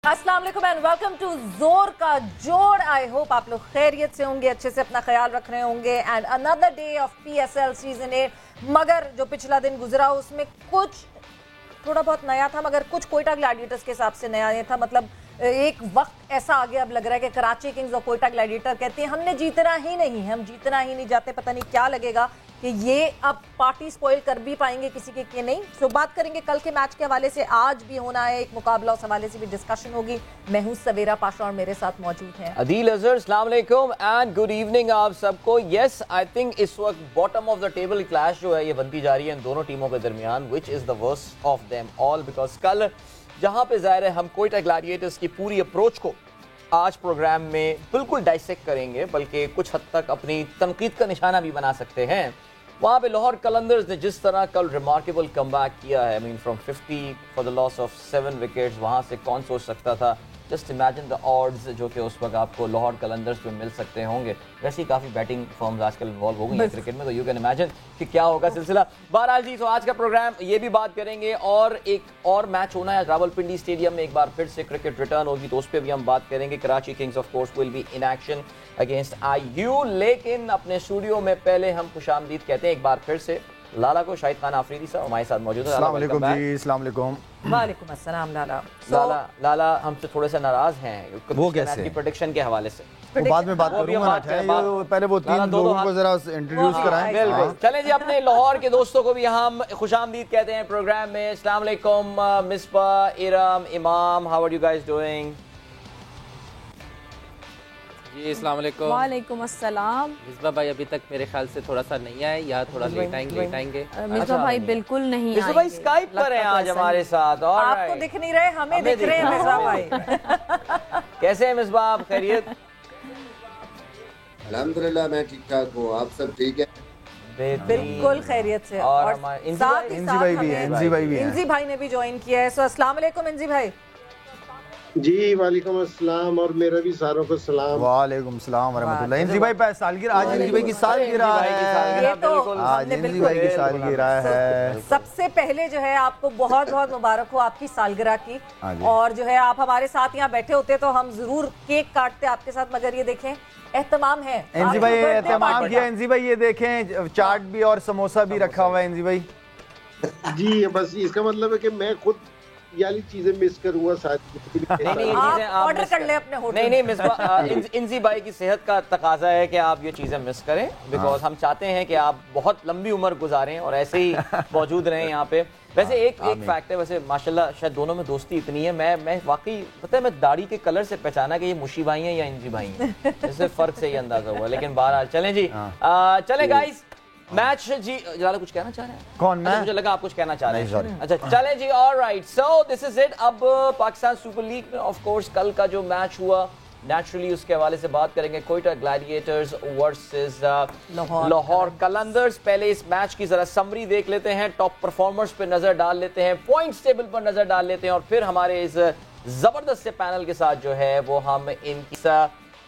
अस्सलाम वालेकुम and welcome to जोर का जोड़। आई होप आप लोग खैरियत से होंगे, अच्छे से अपना ख्याल रख रहे होंगे। And another day of PSL season 8। मगर जो पिछला दिन गुजरा उसमें कुछ थोड़ा बहुत नया था, मगर कुछ कोयटा ग्लैडिएटर्स के हिसाब से नया नहीं था। मतलब एक वक्त ऐसा आ गया, अब लग रहा है कि कराची किंग्स और कोयटा ग्लैडिएटर कहते हैं हमने जीतना ही नहीं, हम जीतना ही नहीं जाते। पता नहीं क्या लगेगा कि ये अब पार्टी स्पॉइल कर भी पाएंगे किसी के कि नहीं। सो बात करेंगे कल के मैच के हवाले से। आज भी होना है एक मुकाबला, उस हवाले से भी डिस्कशन होगी। मैं हूं सवेरा पाशा और मेरे साथ मौजूद हैं अदील अजहर। अस्सलाम वालेकुम एंड गुड इवनिंग आप सबको। यस, आई थिंक इस वक्त bottom of the table clash जो है ये बनती जा रही है इन दोनों टीमों के दरमियान, which is the worst of them all. Because कल जहां पे जाहिर है हम कोयटा ग्लैडिएटर्स की पूरी अप्रोच को आज प्रोग्राम में बिल्कुल डाइसेक्ट करेंगे, बल्कि कुछ हद तक अपनी तनकीद का निशाना भी बना सकते हैं। वहाँ पे लाहौर कलंदर्स ने जिस तरह कल रिमार्केबल कमबैक किया है, I mean from 50 for the loss of 7 wickets, वहाँ से कौन सोच सकता था। जस्ट इमेजिन द ऑड्स जो कि उस वक्त आपको लाहौर कलंदर्स में मिल सकते होंगे। वैसे ही काफ़ी बैटिंग फॉर्म्स आजकल इन्वॉल्व हो गई हैं क्रिकेट में, तो यू कैन इमेजिन कि क्या होगा सिलसिला। बहरहाल जी, तो आज का प्रोग्राम ये भी बात करेंगे और एक और मैच होना है रावलपिंडी स्टेडियम में, एक बार फिर से क्रिकेट रिटर्न होगी तो उस पर भी हम बात करेंगे। Karachi Kings of course will be in action against IU। लेकिन अपने स्टूडियो में पहले हम खुशामदीद कहते हैं एक बार फिर से लाला को। शाहिद खान आफरीदी साहब हमारे साथ मौजूद है। अस्सलाम वालेकुम जी। अस्सलाम वालेकुम। वालेकुम अस्सलाम लाला। लाला हमसे थोड़े से नाराज हैं वो कैसे की प्रेडिक्शन के हवाले से। वो बाद में बात करूंगा। पहले वो तीन लोगों को जरा इंट्रोड्यूस कराएं। बिल्कुल, चलें जी। अपने लाहौर के दोस्तों को भी हम खुशामदीद कहते हैं प्रोग्राम में। अस्सलाम वालेकुम Misbah, Iram, Imam, how are you guys doing? जी अस्सलाम वालेकुम। वालेकुम अस्सलाम। मिसबा भाई अभी तक मेरे ख्याल से थोड़ा सा नहीं आए या थोड़ा लेट आएंगे। मिसबा भाई बिल्कुल नहीं आएंगे। मिसबा भाई स्काइप पर हैं आज हमारे साथ। और आपको दिख नहीं रहे, हमें दिख रहे हैं मिसबा भाई। कैसे हैं मिसबा आप? खैरियत? अल्हम्दुलिल्लाह मैं ठीक ठाक हूँ, आप सब ठीक है? बिल्कुल खैरियत से। और इंजी भाई भी है। इंजी भाई ने भी ज्वाइन किया है। सो अस्सलाम वालेकुम इंजी भाई। जी वालेकुम अस्सलाम, और मेरा भी सारों को सलाम। वालेकुम सलाम रहमतुल्लाह। इंजी भाई सालगिरह, आज इंजी भाई की सालगिरह है। ये तो आज इंजी भाई की सालगिरह है। सबसे पहले जो है आपको बहुत बहुत मुबारक हो आपकी सालगिरह की। और जो है आप हमारे साथ यहाँ बैठे होते तो हम जरूर केक काटते आपके साथ, मगर ये देखें एहतमाम है। इंजी भाई एहतमाम किया। इंजी भाई ये देखें चाट भी और समोसा भी रखा हुआ है इंजी भाई। जी बस इसका मतलब है कि मैं खुद याली चीजें मिस करूंगा साथ। नहीं आप ऑर्डर कर ले अपने होटल। नहीं मिसबा, इंजी भाई की सेहत का तकाजा है कि आप ये चीजें मिस करें, बिकॉज हम चाहते हैं कि आप बहुत लंबी उम्र गुजारें और ऐसे ही मौजूद रहें यहाँ पे। वैसे एक फैक्ट है, वैसे माशाल्लाह शायद दोनों में दोस्ती इतनी है, मैं वाकई पता है मैं दाढ़ी के कलर से पहचाना कि ये मुशी भाई हैं या इंजी भाई हैं, इससे फर्क से ही अंदाजा हुआ। लेकिन बहरहाल चलें जी, चलें गाइस मैच जी। जलाल कुछ कहना चाह रहे हैं? कौन मैं? मुझे लगा आप कुछ कहना चाह रहे हैं। अच्छा चलें जी, alright. So this is it. अब पाकिस्तान सुपर लीग में ऑफ कोर्स कल का जो मैच हुआ, नेचुरली उसके हवाले से बात करेंगे। Quetta Gladiators versus Lahore Qalandars. पहले इस मैच की जरा समरी देख लेते हैं, टॉप परफॉर्मर्स पे नजर डाल लेते हैं, पॉइंट्स टेबल पर नजर डाल लेते हैं, और फिर हमारे इस जबरदस्त से पैनल के साथ जो है वो हम इनकी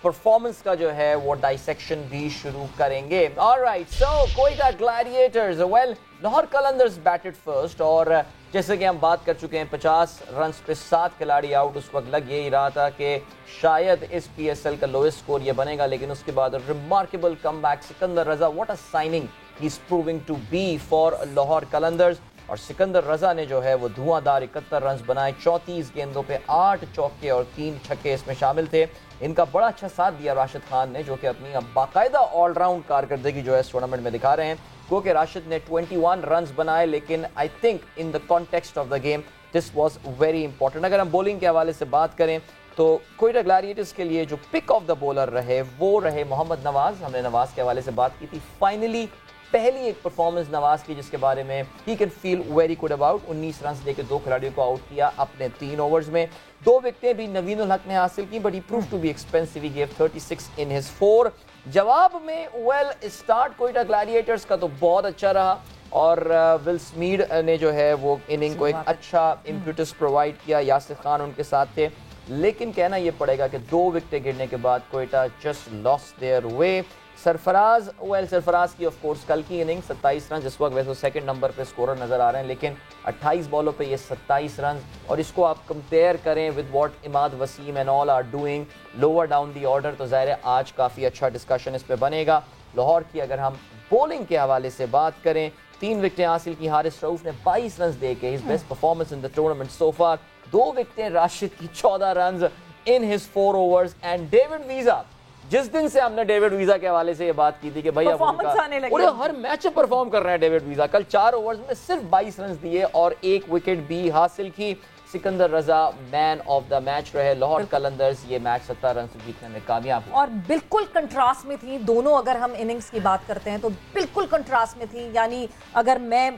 परफॉर्मेंस का जो है वो डाइसेक्शन भी शुरू करेंगे। Alright, so Quetta gladiators, well Lahore Qalandars batted first, और जैसे कि हम बात कर चुके हैं 50 रन पे 7 खिलाड़ी आउट। उस वक्त लग यही रहा था कि शायद इस PSL का लोएस्ट स्कोर ये बनेगा, लेकिन उसके बाद remarkable comeback. Sikandar Raza, what a signing he is proving to be for Lahore Qalandars. और सिकंदर रजा ने जो है वो धुआंधार 71 रन बनाए, 34 गेंदों पे 8 चौके और 3 छक्के इसमें शामिल थे। इनका बड़ा अच्छा साथ दिया राशिद खान ने, जो कि अपनी अब बाकायदा ऑलराउंड कारकर्दगी जो है इस टूर्नामेंट में दिखा रहे हैं। क्योंकि राशिद ने 21 रन बनाए, लेकिन I think in the context of the game this was very important. अगर हम बॉलिंग के हवाले से बात करें तो कोयटा ग्लैडिएटर्स के लिए जो पिक ऑफ द बॉलर रहे वो रहे मोहम्मद नवाज। हमने नवाज के हवाले से बात की थी। फाइनली पहली एक परफॉर्मेंस नवाज की जिसके बारे में he can feel very good about. 19 run देकर 2 खिलाड़ियों को आउट किया अपने 3 ओवर्स में। 2 विकेटें भी नवीन उल हक ने हासिल की, but he prove to be expensive. He gave 36 in his 4। जवाब में वेल स्टार्ट कोयटा ग्लैडिएटर्स का तो बहुत अच्छा रहा, और विल स्मीड ने जो है वो इनिंग को एक अच्छा इम्पीटस प्रोवाइड किया। यासिर खान उनके साथ थे, लेकिन कहना यह पड़ेगा कि 2 विकेटें गिरने के बाद Quetta just lost their way. Sarfaraz की ऑफ कोर्स कल की इनिंग 27 रन, जिस वक्त वैसे सेकंड नंबर पे स्कोरर नजर आ रहे हैं, लेकिन 28 बॉलों पे ये 27 रन, और इसको आप कंपेयर करें with what Imad Wasim and all are doing lower down the order, तो ज़ाहिर है आज काफ़ी अच्छा डिस्कशन इस पे बनेगा। लाहौर की अगर हम बॉलिंग के हवाले से बात करें, 3 विकेटें हासिल की हारिस रऊफ ने 22 रन दे के, his best performance in the tournament so far. 2 विकेटें राशिद की 14 run in his 4 overs. And David Wiese, जिस दिन से हमने डेविड वीजा के हवाले से ये बात की थी कि भाई अब उनका हर मैच में परफॉर्म कर रहे हैं डेविड वीजा, कल 4 ओवर्स में सिर्फ 22 रन दिए और 1 विकेट भी हासिल की। सिकंदर रजा मैन ऑफ द मैच रहे। लाहौर कलंदर्स ये मैच 17 रन से जीतने में कामयाब हुए और बिल्कुल कंट्रास्ट में थी दोनों। अगर हम इनिंग्स की बात करते हैं तो बिल्कुल कंट्रास्ट में थी। यानी अगर मैं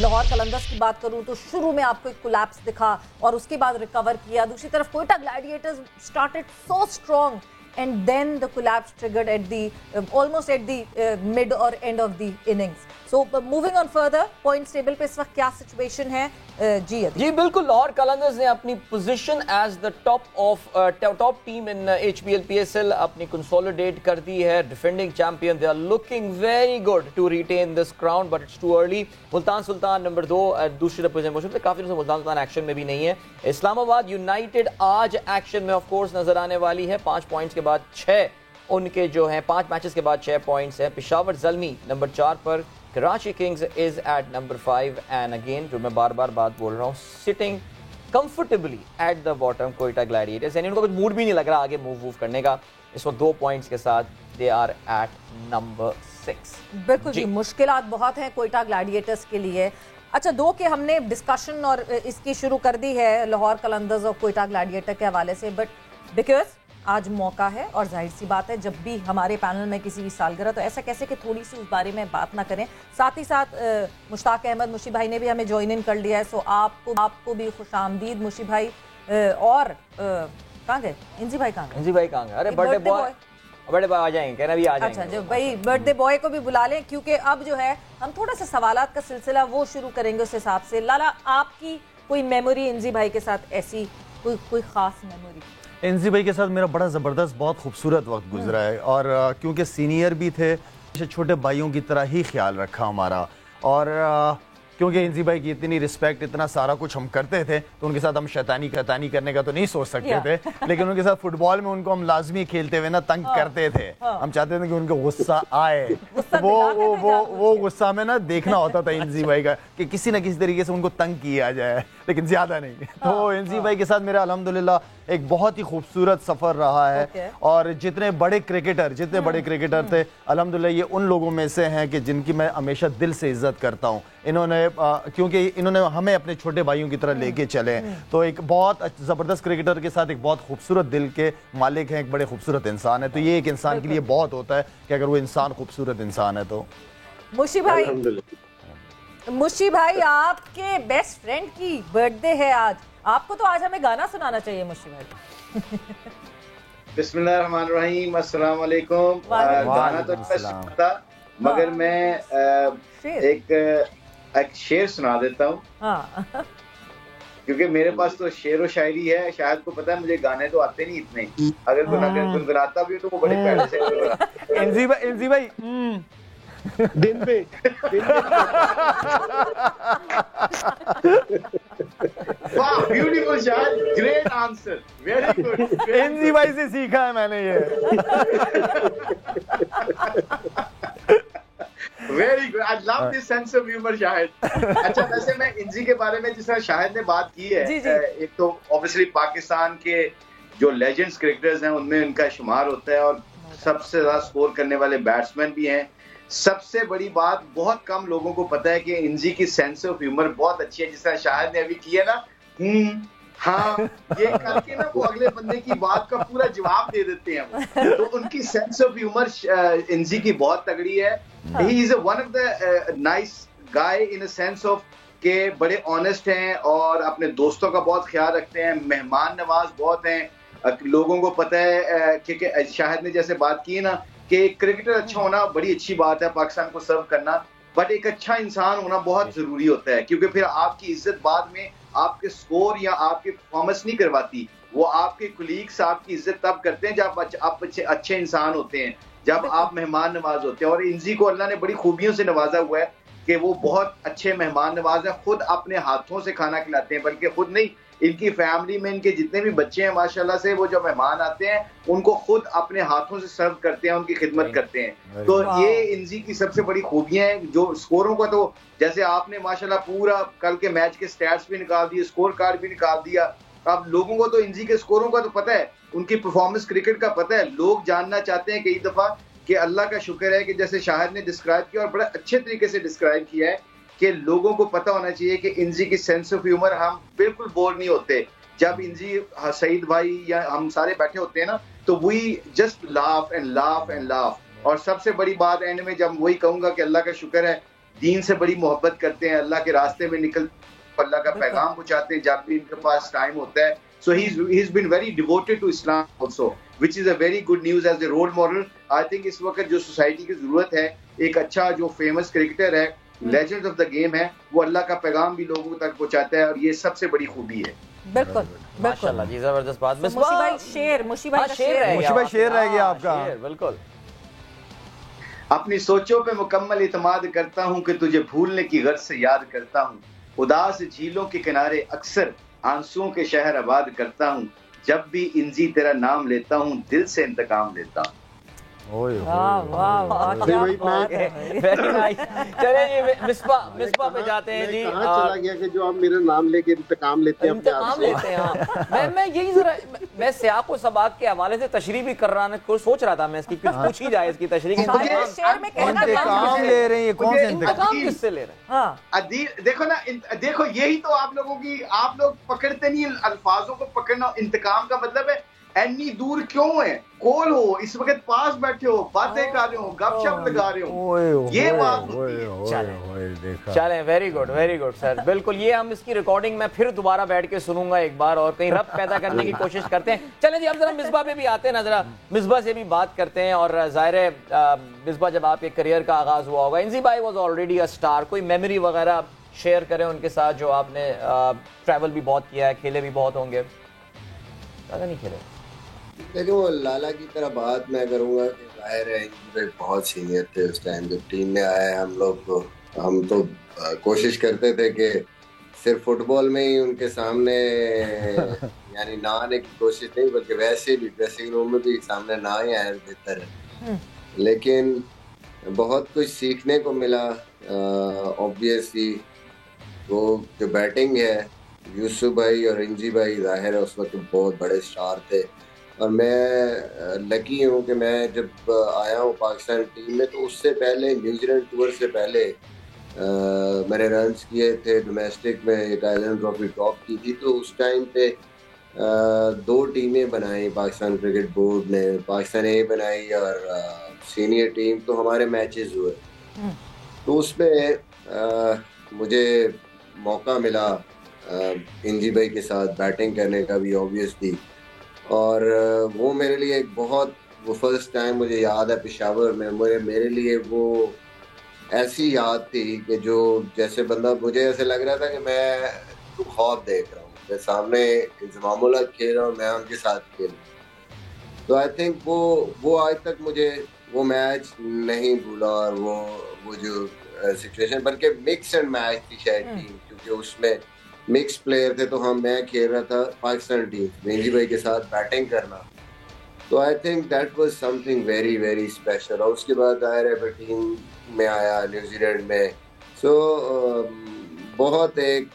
लाहौर कलंदर्स की बात करूं तो शुरू में आपको एक कोलैप्स दिखा और उसके बाद रिकवर किया। दूसरी तरफ Quetta Gladiators started so strong and then the collapse triggered at the almost at the mid or end of the innings. So moving on further, points table पे इस वक्त क्या सिचुएशन है? जी बिल्कुल, लाहौर कलंदर्स ने अपनी position as the top team in HBL PSL अपनी consolidate कर दी है। Defending champion, they are looking very good to retain this crown, but it's too early. Multan Sultan number 2 दूसरी रिप्रेजेंटेशन पे काफी मुल्तान सुल्तान एक्शन में भी नहीं है। इस्लामाबाद यूनाइटेड आज एक्शन में ऑफ कोर्स नजर आने वाली है। 5 पॉइंट्स के बाद 6 उनके जो हैं 5 मैचेस के बाद 6 पॉइंट्स है। पेशावर ज़ल्मी नंबर 4 पर, Karachi Kings is at number 5 and again जो मैं बार बार बात बोल रहा हूँ, sitting comfortably at the bottom Quetta Gladiators, यानी उनको कुछ मूड भी नहीं लग रहा आगे मूव करने का। इस वक्त 2 पॉइंट्स के साथ दे आर एट नंबर 6। बिल्कुल जी, मुश्किलात बहुत हैं कोयटा ग्लैडिएटर्स के लिए। अच्छा, 2 के हमने डिस्कशन और इसकी शुरू कर दी है लाहौर कलंदर्स और कोयटा ग्लैडिएटर के हवाले से, बट बिकॉज आज मौका है और जाहिर सी बात है जब भी हमारे पैनल में किसी की सालगिरह तो ऐसा कैसे कि थोड़ी सी उस बारे में बात ना करें। साथ ही साथ मुश्ताक अहमद मुशी भाई ने भी हमें ज्वाइन इन कर लिया है। सो आपको भी खुशामदीद मुशी भाई। और कहाँ गए इंजी भाई? इंजी भाई कहाँ गए? अरे बर्थडे बॉय आ जाएंगे, कहना भी आ जाएंगे। अच्छा, जो भाई बर्थडे बॉय को भी बुला लें, क्योंकि अब जो है हम थोड़ा सा सवालात का सिलसिला वो शुरू करेंगे उस हिसाब से। लाला, आपकी कोई मेमोरी इंजी भाई के साथ ऐसी कोई खास मेमोरी? एनजी भाई के साथ मेरा बड़ा ज़बरदस्त बहुत खूबसूरत वक्त गुजरा है, और क्योंकि सीनियर भी थे, छोटे भाइयों की तरह ही ख्याल रखा हमारा। और क्योंकि एनजी भाई की इतनी रिस्पेक्ट, इतना सारा कुछ हम करते थे, तो उनके साथ हम शैतानी करने का तो नहीं सोच सकते थे, लेकिन उनके साथ फुटबॉल में उनको हम लाजमी खेलते हुए ना तंग करते थे। हम चाहते थे कि उनको गुस्सा आए, वो गुस्सा में ना देखना होता था एनजी भाई का कि किसी न किसी तरीके से उनको तंग किया जाए, लेकिन ज्यादा नहीं। तो एनजी भाई के साथ मेरा अल्हम्दुलिल्लाह एक बहुत ही खूबसूरत सफर रहा है। और जितने बड़े क्रिकेटर थे, अल्हम्दुलिल्लाह ये उन लोगों में से हैं कि जिनकी मैं हमेशा दिल से इज्जत करता हूँ। इन्होंने क्योंकि इन्होंने हमें अपने छोटे भाइयों की तरह लेके चले, तो एक बहुत ज़बरदस्त क्रिकेटर के साथ एक बहुत खूबसूरत दिल के मालिक हैं, एक बड़े खूबसूरत इंसान है। तो ये एक इंसान के लिए बहुत होता है कि अगर वो इंसान खूबसूरत इंसान है। तो मुशी भाई आपके बेस्ट फ्रेंड की बर्थडे है आज, आपको तो आज हमें गाना सुनाना चाहिए मुशी भाई। बिस्मिल्लाहिर्रहमानिर्रहीम, अस्सलाम वालेकुम। गाना तो नहीं था, मगर मैं एक शेर सुना देता हूँ। क्योंकि मेरे पास तो शेर और शायरी है। शायद को पता है मुझे गाने तो आते नहीं इतने, अगर कोई गुनगुनाता भी हो तो वो बड़े प्यारे से। एनजी भाई दिन पे वाह, ब्यूटीफुल शायद, ग्रेट आंसर, वेरी गुड। एनजी भाई से सीखा है मैंने ये। Very good, I love this sense of humour Shahid. अच्छा, वैसे मैं इंजी के बारे में जिस तरह शाहिद ने बात की है, एक तो ऑब्वियसली पाकिस्तान के जो लेजेंड्स क्रिकेटर्स हैं उनमें उनका शुमार होता है और सबसे ज्यादा स्कोर करने वाले बैट्समैन भी हैं। सबसे बड़ी बात बहुत कम लोगों को पता है कि इंजी की सेंस ऑफ ह्यूमर बहुत अच्छी है। जिस तरह शाहिद ने अभी किया ना, हाँ, ये करके ना वो अगले बंदे की बात का पूरा जवाब दे देते हैं। तो उनकी सेंस ऑफ ह्यूमर इंजी की बहुत तगड़ी है। He is one of the nice guy in a sense of के बड़े ऑनेस्ट हैं और अपने दोस्तों का बहुत ख्याल रखते हैं, मेहमान नवाज बहुत हैं। लोगों को पता है कि शाहिद ने जैसे बात की ना कि क्रिकेटर अच्छा होना बड़ी अच्छी बात है, पाकिस्तान को सर्व करना, बट एक अच्छा इंसान होना बहुत जरूरी होता है, क्योंकि फिर आपकी इज्जत बाद में आपके स्कोर या आपकी परफॉर्मेंस नहीं करवाती, वो आपके कुलीग्स आपकी इज्जत तब करते हैं जब आप अच्छे इंसान होते हैं, जब आप मेहमान नवाज होते हैं। और इंजी को अल्लाह ने बड़ी खूबियों से नवाजा हुआ है कि वो बहुत अच्छे मेहमान नवाज हैं, खुद अपने हाथों से खाना खिलाते हैं, बल्कि खुद नहीं, इनकी फैमिली में इनके जितने भी बच्चे हैं माशाल्लाह से, वो जो मेहमान आते हैं उनको खुद अपने हाथों से सर्व करते हैं, उनकी खिदमत करते हैं। तो ये इंजी की सबसे बड़ी खूबियां हैं। जो स्कोरों का तो जैसे आपने माशाल्लाह पूरा कल के मैच के स्टैट्स भी निकाल दिए, स्कोर कार्ड भी निकाल दिया। अब लोगों को तो इंजी के स्कोरों का तो पता है, उनकी परफॉर्मेंस क्रिकेट का पता है। लोग जानना चाहते हैं कई दफा कि अल्लाह का शुक्र है कि जैसे शाहिद ने डिस्क्राइब किया और बड़े अच्छे तरीके से डिस्क्राइब किया है कि लोगों को पता होना चाहिए कि इंजी की सेंस ऑफ ह्यूमर, हम बिल्कुल बोर नहीं होते। जब इंजी, सईद भाई या हम सारे बैठे होते हैं ना, तो we just laugh and laugh and laugh. और सबसे बड़ी बात एंड में जब वही कहूंगा कि अल्लाह का शुक्र है, दीन से बड़ी मोहब्बत करते हैं, अल्लाह के रास्ते में निकल अल्लाह का पैगाम पहुंचाते हैं जब भी इनके पास टाइम होता है। So he's been very devoted to Islam also, which is a very good news as a role model. I think इस वक्त जो सोसाइटी की जरूरत है, एक अच्छा जो फेमस क्रिकेटर है, लेजेंड ऑफ द गेम है, वो अल्लाह का पैगाम भी लोगों तक पहुंचाता है, और ये सबसे बड़ी खूबी है। बिल्कुल माशाल्लाह जी, जबरदस्त बात। मुशी भाई शेर रह गया आपका। बिल्कुल। अपनी सोचों पे मुकम्मल इत्माद करता हूँ कि तुझे भूलने की गर्ज से याद करता हूँ। उदास झीलों के किनारे अक्सर आंसुओं के शहर आबाद करता हूँ। जब भी इंजी तेरा नाम लेता हूँ, दिल से इंतकाम लेता हूँ। चले जी, मिसबा पे जाते हैं जी। चला गया कि जो आप मेरा नाम लेके इंतकाम लेते हैं, मैं यही जरा मैं सियाक व सबाक के हवाले से तशरीह भी कर रहा को सोच रहा था मैं, इसकी कुछ पूछी जाए इसकी तशरीह। इंतकाम ले रहे हैं, कौन से इंतकाम किससे ले रहे हैं? देखो ना, देखो यही तो आप लोगों की, आप लोग पकड़ते नहीं अल्फाजों को। पकड़ना इंतकाम का मतलब है इतनी दूर क्यों है, कॉल हो, इस वक्त पास बैठे हो, बातें कर रहे हो, गपशप लगा रहे हो, ये बात होती है। चलें, वेरी गुड सर, बिल्कुल। ये हम इसकी रिकॉर्डिंग में फिर दोबारा बैठ के सुनूंगा एक बार, और कहीं रब पैदा करने की कोशिश करते हैं। चलें जी, अब जरा मिसबा पे भी आते हैं ना, जरा मिसबा से भी बात करते हैं। और जाहिर है मिसबा, जब आपके करियर का आगाज हुआ होगा, इंजी भाई वाज ऑलरेडी अ स्टार, कोई मेमोरी वगैरह शेयर करें उनके साथ, जो आपने ट्रैवल भी बहुत किया है, खेले भी बहुत होंगे? ज़्यादा नहीं खेले। देखो, लाला की तरह बात मैं करूँगा कि जाहिर है बहुत सीनियर थे उस टाइम जब टीम में आए। हम तो कोशिश करते थे कि सिर्फ फुटबॉल में ही उनके सामने यानी ना आने की कोशिश नहीं, बल्कि वैसे भी ड्रेसिंग रूम में भी सामने ना ही आए बेहतर है। लेकिन बहुत कुछ सीखने को मिला। ऑब्वियसली वो जो बैटिंग है, यूसुफ भाई और इंजी भाई जाहिर है उस वक्त बहुत बड़े स्टार थे। और मैं लकी हूँ कि मैं जब आया हूँ पाकिस्तान टीम में, तो उससे पहले न्यूजीलैंड टूर से पहले मैंने रन्स किए थे डोमेस्टिक में, एक आइलैंड ट्रॉफी टॉप की थी। तो उस टाइम पे 2 टीमें बनाई पाकिस्तान क्रिकेट बोर्ड ने, पाकिस्तान ए बनाई और सीनियर टीम। तो हमारे मैचेस हुए, तो उसमें मुझे मौका मिला इंजी भाई के साथ बैटिंग करने का भी ऑब्वियसली। और वो मेरे लिए एक बहुत, वो फर्स्ट टाइम मुझे याद है पेशावर में, मेरे लिए वो ऐसी याद थी कि जो जैसे बंदा, मुझे ऐसे लग रहा था कि मैं ख्वाब देख रहा हूँ, मैं सामने इंजमामुल हक खेल रहा हूँ, मैं उनके साथ खेल रहा हूँ। तो आई थिंक वो आज तक मुझे वो मैच नहीं भूला। और वो जो सिचुएशन, बल्कि मिक्स एंड मैच थी शायद टीम, क्योंकि उसमें मिक्स प्लेयर थे। तो मैं खेल रहा था पाकिस्तान टीम, इंजी भाई के साथ बैटिंग करना। तो I think that was something very very special. और उसके बाद आया टीम में आया न्यूजीलैंड में। सो बहुत एक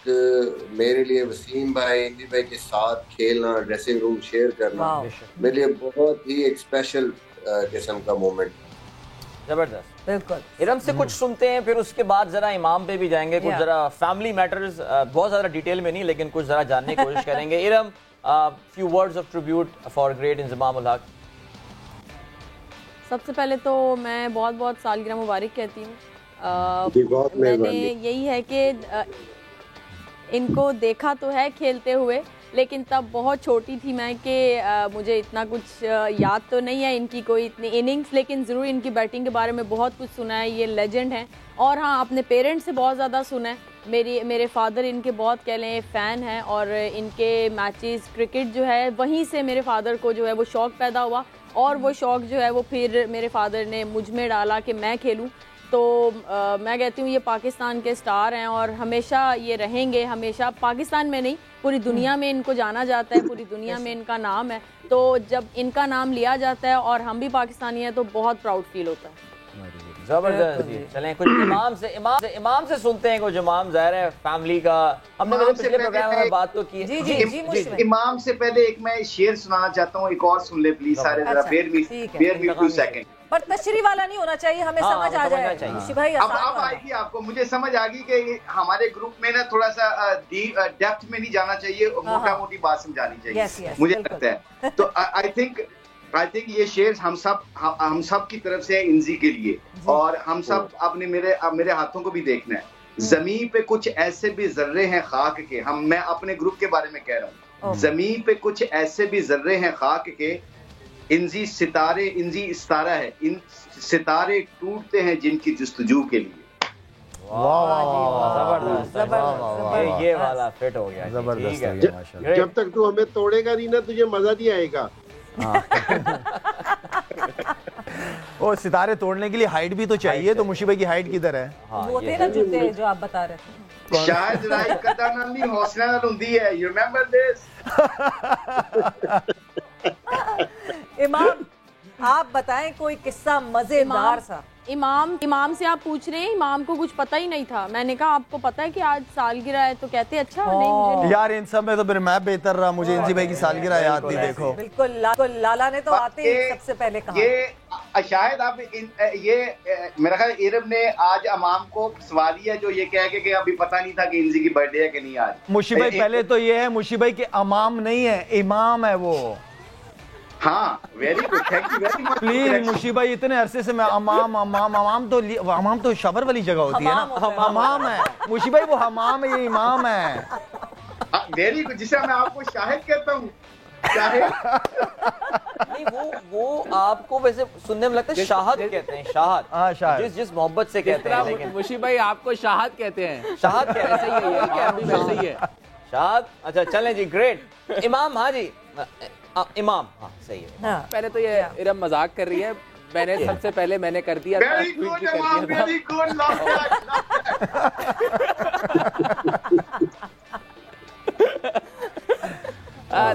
मेरे लिए वसीम भाई, इंजी भाई के साथ खेलना, ड्रेसिंग रूम शेयर करना, मेरे लिए बहुत ही एक स्पेशल किस्म का मोमेंट। जबरदस्त, बिल्कुल। इरम से कुछ सुनते हैं, फिर उसके बाद जरा इमाम पे भी जाएंगे, कुछ जरा फैमिली मैटर्स, बहुत ज्यादा डिटेल में नहीं, लेकिन कुछ जरा जानने की कोशिश करेंगे। Iram, few words of tribute for great Inzamam-ul हक। सबसे पहले तो मैं बहुत बहुत सालगिरह मुबारक कहती हूँ। मैंने यही है कि इनको देखा तो है खेलते हुए, लेकिन तब बहुत छोटी थी मैं कि मुझे इतना कुछ याद तो नहीं है इनकी कोई इतनी इनिंग्स, लेकिन ज़रूर इनकी बैटिंग के बारे में बहुत कुछ सुना है। ये लेजेंड हैं। और हाँ, अपने पेरेंट्स से बहुत ज़्यादा सुना है। मेरे फादर इनके बहुत कह लें फ़ैन हैं और इनके मैचेस क्रिकेट जो है वहीं से मेरे फादर को जो है वो शौक़ पैदा हुआ और वो शौक़ जो है वो फिर मेरे फादर ने मुझ में डाला कि मैं खेलूं। तो मैं कहती हूँ ये पाकिस्तान के स्टार हैं और हमेशा ये रहेंगे, हमेशा पाकिस्तान में नहीं पूरी दुनिया में इनको जाना जाता है, पूरी दुनिया में इनका नाम है। तो जब इनका नाम लिया जाता है और हम भी पाकिस्तानी हैं तो बहुत प्राउड फील होता है। जबरदस्त जी। चलें कुछ इमाम से सुनते हैं कुछ। इमाम ज़ाहिर है फैमिली का हमने पिछले प्रोग्राम में बात तो की। जी इमाम से पहले एक मैं शेर सुनाना चाहता हूँ, एक और सुन ले प्लीज सारे, जरा बेयर मी 2 सेकंड। पर तशरी वाला नहीं होना चाहिए, हमें समझ आ जाए भाई। अब आएगी आपको, मुझे समझ आ गई कि हमारे ग्रुप में ना थोड़ा सा डेप्थ में नहीं जाना चाहिए, मोटा मोटी बात समझानी चाहिए मुझे लगता है। तो आई थिंक ये शेर हम सब की तरफ से है इंजी के लिए, और हम सब अपने मेरे हाथों को भी देखना है। जमीन पे कुछ ऐसे भी जर्रे हैं खाक के, मैं अपने ग्रुप के बारे में कह रहा हूँ, जमीन पे कुछ ऐसे भी जर्रे हैं खाक के, इंजी सितारा है, इन सितारे टूटते हैं जिनकी जुस्तजू के लिए। जबरदस्त, ये वाला फिट हो गया, जबरदस्त। जब तक तू हमें तोड़ेगा नहीं ना तुझे मजा नहीं आएगा। और सितारे तोड़ने के लिए हाइट भी तो चाहिए, तो मुशी भाई की हाइट किधर है? वो थे ना जूते जो आप बता रहे थे, शायद राय कदा नाल नहीं हौसला नाल हुंदी है। You remember this? इमाम आप बताएं कोई किस्सा मजेदार सा। इमाम से आप पूछ रहे हैं, इमाम को कुछ पता ही नहीं था। मैंने कहा आपको पता है कि आज सालगिरह है, तो कहते अच्छा नहीं मुझे यार इन सब में तो फिर मैं बेहतर रहा, मुझे इंजी भाई की सालगिरह याद थी। देखो बिल्कुल लाला ने तो आते ही सबसे पहले कहा। ये शायद आप ये मेरा ख्याल इरम ने आज इमाम को सवाल दिया जो ये कह के कि अभी पता नहीं था कि इंजी की बर्थडे है कि नहीं आज। मुशी भाई पहले तो ये है, मुशी भाई के इमाम नहीं है, इमाम है वो। हाँ very good, thank you very much. Please Mushi भाई इतने अरसे से मैं अमाम तो शबर वाली जगह होती है ना, हमाम है मुशी भाई, वो हमाम है, ये इमाम है। वेरी गुड, जिसे मैं आपको शाहिद कहता हूँ। नहीं वो आपको वैसे सुनने में लगता है शाहद कहते हैं, शाहद। हाँ शाहद, जिस मोहब्बत से कहते हैं, लेकिन मुशी भाई आपको शाहद कहते हैं। शाहद कहते हैं, सही है शाहद। अच्छा चलें जी, ग्रेट। इमाम, हाँ जी इमाम, हाँ सही है। हाँ। पहले तो ये इरम मजाक कर रही है, मैंने सबसे पहले मैंने कर दिया था। वेरी गुड इमाम, वेरी गुड।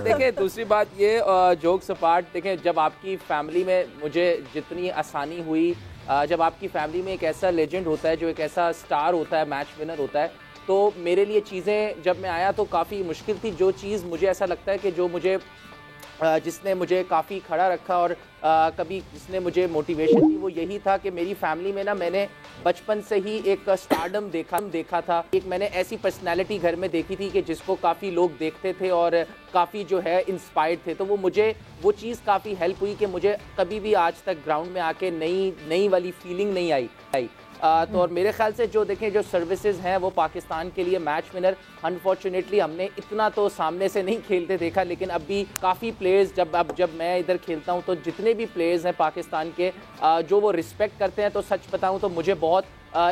देखिए दूसरी बात ये, जोक्स अपार्ट, देखें जब आपकी फैमिली में मुझे जितनी आसानी हुई, जब आपकी फैमिली में एक ऐसा लेजेंड होता है जो एक ऐसा स्टार होता है, मैच विनर होता है, तो मेरे लिए चीज़ें जब मैं आया तो काफ़ी मुश्किल थी। जो चीज़ मुझे ऐसा लगता है कि जो मुझे जिसने मुझे काफ़ी खड़ा रखा और कभी जिसने मुझे मोटिवेशन दी, वो यही था कि मेरी फैमिली में ना मैंने बचपन से ही एक स्टारडम देखा था। एक मैंने ऐसी पर्सनालिटी घर में देखी थी कि जिसको काफ़ी लोग देखते थे और काफ़ी जो है इंस्पायर्ड थे। तो वो चीज़ काफ़ी हेल्प हुई कि मुझे कभी भी आज तक ग्राउंड में आके नई वाली फीलिंग नहीं आई। तो और मेरे ख्याल से जो देखें जो सर्विसेज हैं वो पाकिस्तान के लिए मैच विनर, अनफॉर्चुनेटली हमने इतना तो सामने से नहीं खेलते देखा, लेकिन अब भी काफ़ी प्लेयर्स जब मैं इधर खेलता हूं तो जितने भी प्लेयर्स हैं पाकिस्तान के जो वो रिस्पेक्ट करते हैं, तो सच बताऊं तो मुझे बहुत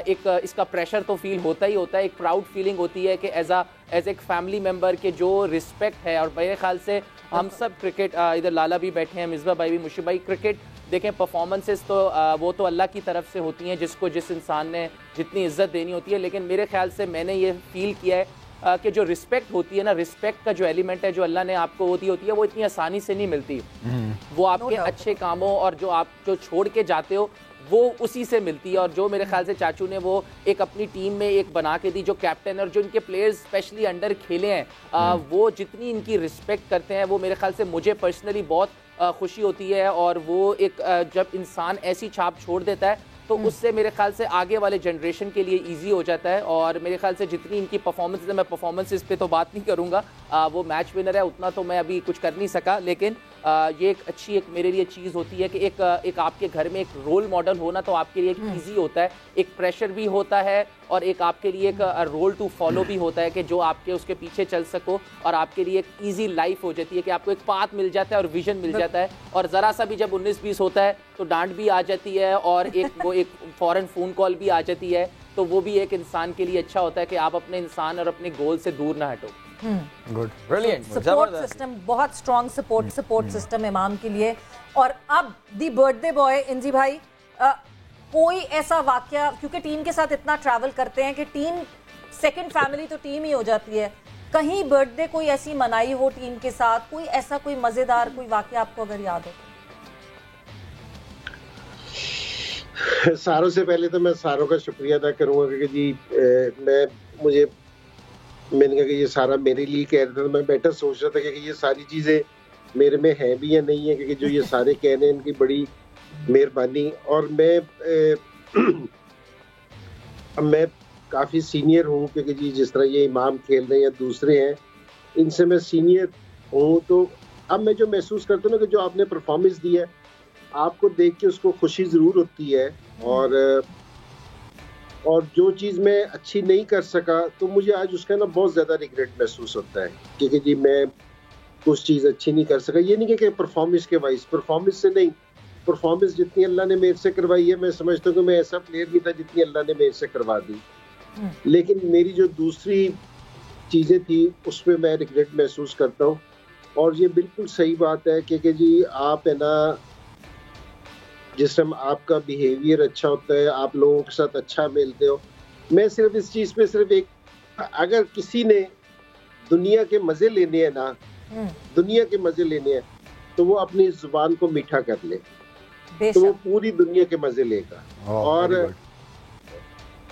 इसका प्रेशर तो फील होता ही होता है। एक प्राउड फीलिंग होती है कि एज एक फैमिली मेम्बर के जो रिस्पेक्ट है। और मेरे ख्याल से हम सब क्रिकेट, इधर लाला भी बैठे हैं, मिसबा भाई भी, मुशी भाई, क्रिकेट देखें परफॉर्मेंसेस तो वो तो अल्लाह की तरफ से होती हैं, जिस इंसान ने जितनी इज्जत देनी होती है। लेकिन मेरे ख्याल से मैंने ये फील किया है कि जो रिस्पेक्ट होती है ना, रिस्पेक्ट का जो एलिमेंट है जो अल्लाह ने आपको होती है वो इतनी आसानी से नहीं मिलती। वो आपके अच्छे कामों और जो आप जो छोड़ के जाते हो वो उसी से मिलती है। और जो मेरे ख्याल से चाचू ने वो एक अपनी टीम में एक बना के दी, जो कैप्टन और जो इनके प्लेयर्स स्पेशली अंडर खेले हैं, वो जितनी इनकी रिस्पेक्ट करते हैं, वो मेरे ख्याल से मुझे पर्सनली बहुत खुशी होती है। और वो एक जब इंसान ऐसी छाप छोड़ देता है तो उससे मेरे ख्याल से आगे वाले जनरेशन के लिए इजी हो जाता है। और मेरे ख्याल से जितनी इनकी परफॉर्मेंस है, मैं परफॉर्मेंसेस पे तो बात नहीं करूँगा, वो मैच विनर है उतना तो मैं अभी कुछ कर नहीं सका, लेकिन ये एक अच्छी एक मेरे लिए चीज़ होती है कि एक आपके घर में एक रोल मॉडल होना तो आपके लिए एक ईजी होता है, एक प्रेशर भी होता है और एक आपके लिए एक रोल टू फॉलो भी होता है कि जो आपके उसके पीछे चल सको और आपके लिए एक ईजी लाइफ हो जाती है कि आपको एक पाथ मिल जाता है और विजन मिल जाता है। और ज़रा सा भी जब 19-20 होता है तो डांट भी आ जाती है और एक फ़ौरन फ़ोन कॉल भी आ जाती है तो वो भी एक इंसान के लिए अच्छा होता है कि आप अपने इंसान और अपने गोल से दूर ना हटो। गुड, ब्रिलियंट, सपोर्ट सिस्टम बहुत स्ट्रॉन्ग सपोर्ट सिस्टम इमाम के लिए। और अब दी बर्थडे बॉय इंजी भाई, कोई ऐसा वाकया, क्योंकि टीम के साथ इतना ट्रैवल करते हैं कि टीम सेकंड फैमिली तो टीम ही हो जाती है, कहीं बर्थडे कोई ऐसी मनाई हो टीम के साथ, कोई ऐसा कोई मजेदार कोई वाकया आपको अगर याद हो? सारों से पहले तो मैं सारों का शुक्रिया अदा करूंगा क्योंकि जी मैंने कहा कि ये सारा मेरे लिए कह रहे थे, तो मैं बेटर सोच रहा था कि ये सारी चीजें मेरे में है भी या नहीं है, क्योंकि जो ये सारे कह रहे हैं इनकी बड़ी मेहरबानी। और मैं काफी सीनियर हूँ क्योंकि जी जिस तरह ये इमाम खेल रहे हैं या दूसरे हैं, इनसे मैं सीनियर हूँ, तो अब मैं जो महसूस करता हूँ ना कि जो आपने परफॉर्मेंस दी है, आपको देख के उसको खुशी जरूर होती है, और जो चीज़ मैं अच्छी नहीं कर सका तो मुझे आज उसका ना बहुत ज़्यादा रिग्रेट महसूस होता है, क्योंकि जी मैं कुछ चीज़ अच्छी नहीं कर सका। ये नहीं कि परफॉर्मेंस के वाइज, परफॉर्मेंस से नहीं, परफॉर्मेंस जितनी अल्लाह ने मेरे से करवाई है, मैं समझता हूँ कि मैं ऐसा प्लेयर नहीं था जितनी अल्लाह ने मेरे से करवा दी, लेकिन मेरी जो दूसरी चीज़ें थी उसमें मैं रिग्रेट महसूस करता हूँ। और ये बिल्कुल सही बात है कि जी आप है ना, जिस टाइम आपका बिहेवियर अच्छा होता है, आप लोगों के साथ अच्छा मिलते हो, मैं सिर्फ इस चीज़ पे सिर्फ एक, अगर किसी ने दुनिया के मज़े लेने हैं ना, दुनिया के मज़े लेने हैं, तो वो अपनी जुबान को मीठा कर ले, तो वो पूरी दुनिया के मज़े लेगा।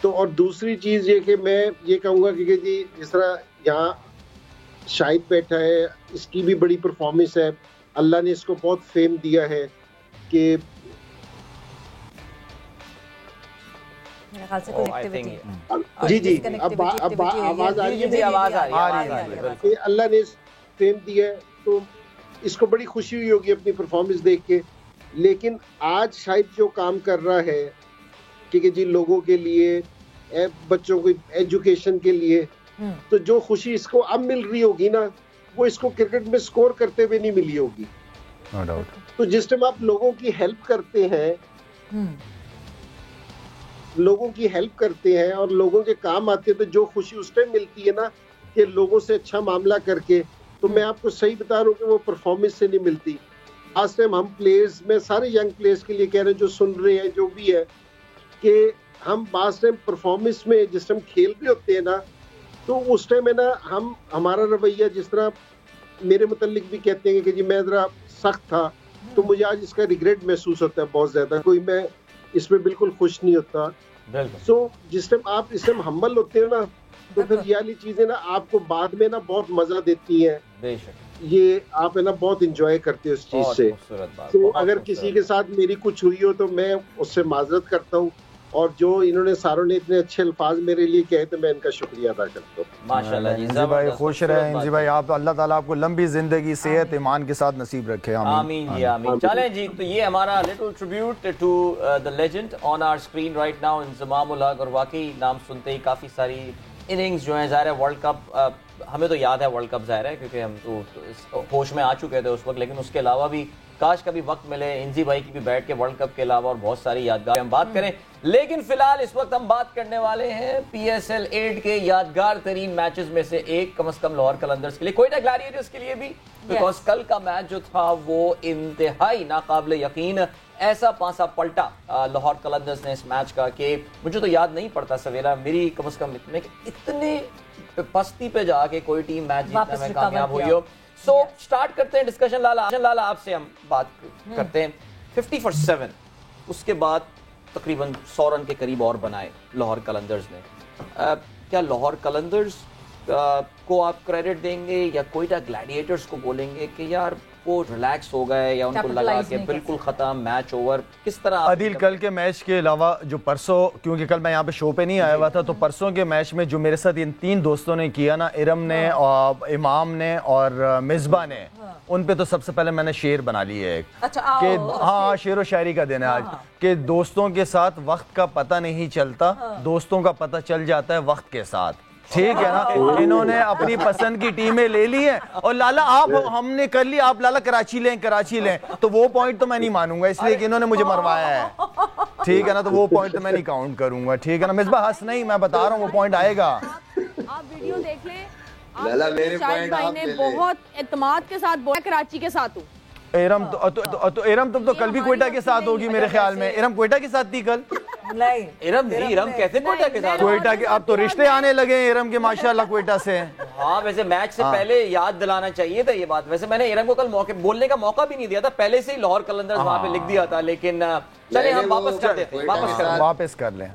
और दूसरी चीज़ ये कि मैं ये कहूँगा कि जी जिस तरह यहाँ शाहिद बैठा है, इसकी भी बड़ी परफॉर्मेंस है, अल्लाह ने इसको बहुत फेम दिया है कि जी अब आवाज आ रही है, आवाज आ रही है, अल्लाह ने फेम दिया है, तो इसको बड़ी खुशी हुई होगी अपनी परफॉर्मेंस देख के। लेकिन आज शायद जो काम कर रहा है कि जी लोगों के लिए, बच्चों को एजुकेशन के लिए, तो जो खुशी इसको अब मिल रही होगी ना, वो इसको क्रिकेट में स्कोर करते हुए नहीं मिली होगी। No doubt. तो जिस टाइम आप लोगों की हेल्प करते हैं, लोगों की हेल्प करते हैं और लोगों के काम आते हैं, तो जो खुशी उस टाइम मिलती है ना कि लोगों से अच्छा मामला करके, तो मैं आपको सही बता रहा हूँ कि वो परफॉर्मेंस से नहीं मिलती। आज टाइम हम प्लेयर्स, मैं सारे यंग प्लेयर्स के लिए कह रहे हैं जो सुन रहे हैं, जो भी है, कि हम बास टाइम परफॉर्मेंस में जिस टाइम खेल रहे होते हैं ना, तो उस टाइम है ना हमारा रवैया, जिस तरह मेरे मुतालिक भी कहते हैं कि जी मैं ज़रा सख्त था, तो मुझे आज इसका रिग्रेट महसूस होता है बहुत ज़्यादा, कोई मैं इसमें बिल्कुल खुश नहीं होता। सो जिस टाइम आप इस टाइम हम्बल होते हो ना, तो फिर ये वाली चीज़ें ना आपको बाद में ना बहुत मज़ा देती हैं, ये आप है ना बहुत इंजॉय करते हो इस चीज़ से। तो अगर किसी के साथ मेरी कुछ हुई हो तो मैं उससे माजरत करता हूँ, और जो इन्होंने सारों ने इतने अच्छे अल्फाज मेरे लिए कहे, तो मैं इनका शुक्रिया अदा करता हूँ। माशाल्लाह जी, इंजी भाई खुश रहें। इंजी भाई आप, अल्लाह ताला आपको लंबी जिंदगी, सेहत, ईमान के साथ नसीब रखे। आमीन जी, आमीन। चलें जी, तो ये हमारा little tribute to the legend on our screen right now, Inzamam ul Haq. और वाकई नाम सुनते ही काफ़ी सारी इनिंग्स जो है, ज़ाहिर है वर्ल्ड कप, हमें तो याद है वर्ल्ड कप, ज़ाहिर है क्योंकि हम तो होश में आ चुके थे उस वक्त, लेकिन उसके अलावा भी काश कभी वक्त मिले इंजी भाई की भी बैठ के वर्ल्ड कप के अलावा और बहुत सारी यादगार हम बात करें। लेकिन फिलहाल इस वक्त हम बात करने वाले हैं PSL 8 के यादगार तरीन मैचेस में से एक, कम से कम लाहौर कलंदर्स के लिए, कोयटा ग्लैडिएटर्स के लिए भी, बिकॉज कल का मैच जो था वो इंतहाई नाकाबिले यकीन ऐसा पासा पलटा लाहौर कलंदर्स ने इस मैच का कि मुझे तो याद नहीं पड़ता सवेरा मेरी कम से कम इतने पस्ती पे जाके कोई टीम मैच जीतने में कामयाब हुई हो। सो स्टार्ट करते हैं डिस्कशन। लाला आपसे हम बात करते हैं 50 for 7, उसके बाद तकरीबन 100 रन के करीब और बनाए लाहौर कलंदर्स ने। क्या लाहौर कलंदर्स को आप क्रेडिट देंगे या कोयटा ग्लैडिएटर्स को बोलेंगे कि यार वो रिलैक्स हो गए, या उनको लगा कि बिल्कुल खत्म, मैच ओवर? किस तरह आदिल कल के मैच के अलावा जो परसों, क्योंकि कल मैं यहाँ पे शो पे नहीं आया हुआ था, तो परसों के मैच में जो मेरे साथ इन 3 दोस्तों ने किया ना, इरम ने और इमाम ने और मिसबा ने, उन पे तो सबसे पहले मैंने शेर बना लिया है कि हाँ, शेर व शायरी का दिन है आज, कि दोस्तों के साथ वक्त का पता नहीं चलता, दोस्तों का पता चल जाता है वक्त के साथ। ठीक है ना, इन्होंने अपनी पसंद की टीमें ले ली हैं और लाला आप हमने कर लिया, आप लाला कराची लें, तो वो पॉइंट तो मैं नहीं मानूंगा, इसलिए कि इन्होंने मुझे मरवाया है, ठीक है ना, तो वो पॉइंट तो मैं नहीं काउंट करूंगा, ठीक है ना। मिसबा हंस नहीं, मैं बता रहा हूँ वो पॉइंट आएगा। आप वीडियो देख लें, लाला मेरे शाहिद भाई ने बहुत एतमाद के साथ बोला कराची के साथ हूँ। एरम तो एरम तुम तो कल भी क्वेटा के साथ होगी मेरे ख्याल में। एरम क्वेटा के साथ थी कल? नहीं, इरम कैसे क्वेटा के साथ? क्वेटा के अब तो रिश्ते आने लगे एरम के माशाल्लाह क्वेटा से। हाँ, वैसे मैच से पहले याद दिलाना चाहिए था ये बात। वैसे मैंने इरम को कल बोलने का मौका भी नहीं दिया था, पहले से ही लाहौर कलंदर्स वहां पे लिख दिया था, लेकिन चले हम वापस कर देते हैं, वापस कर लें।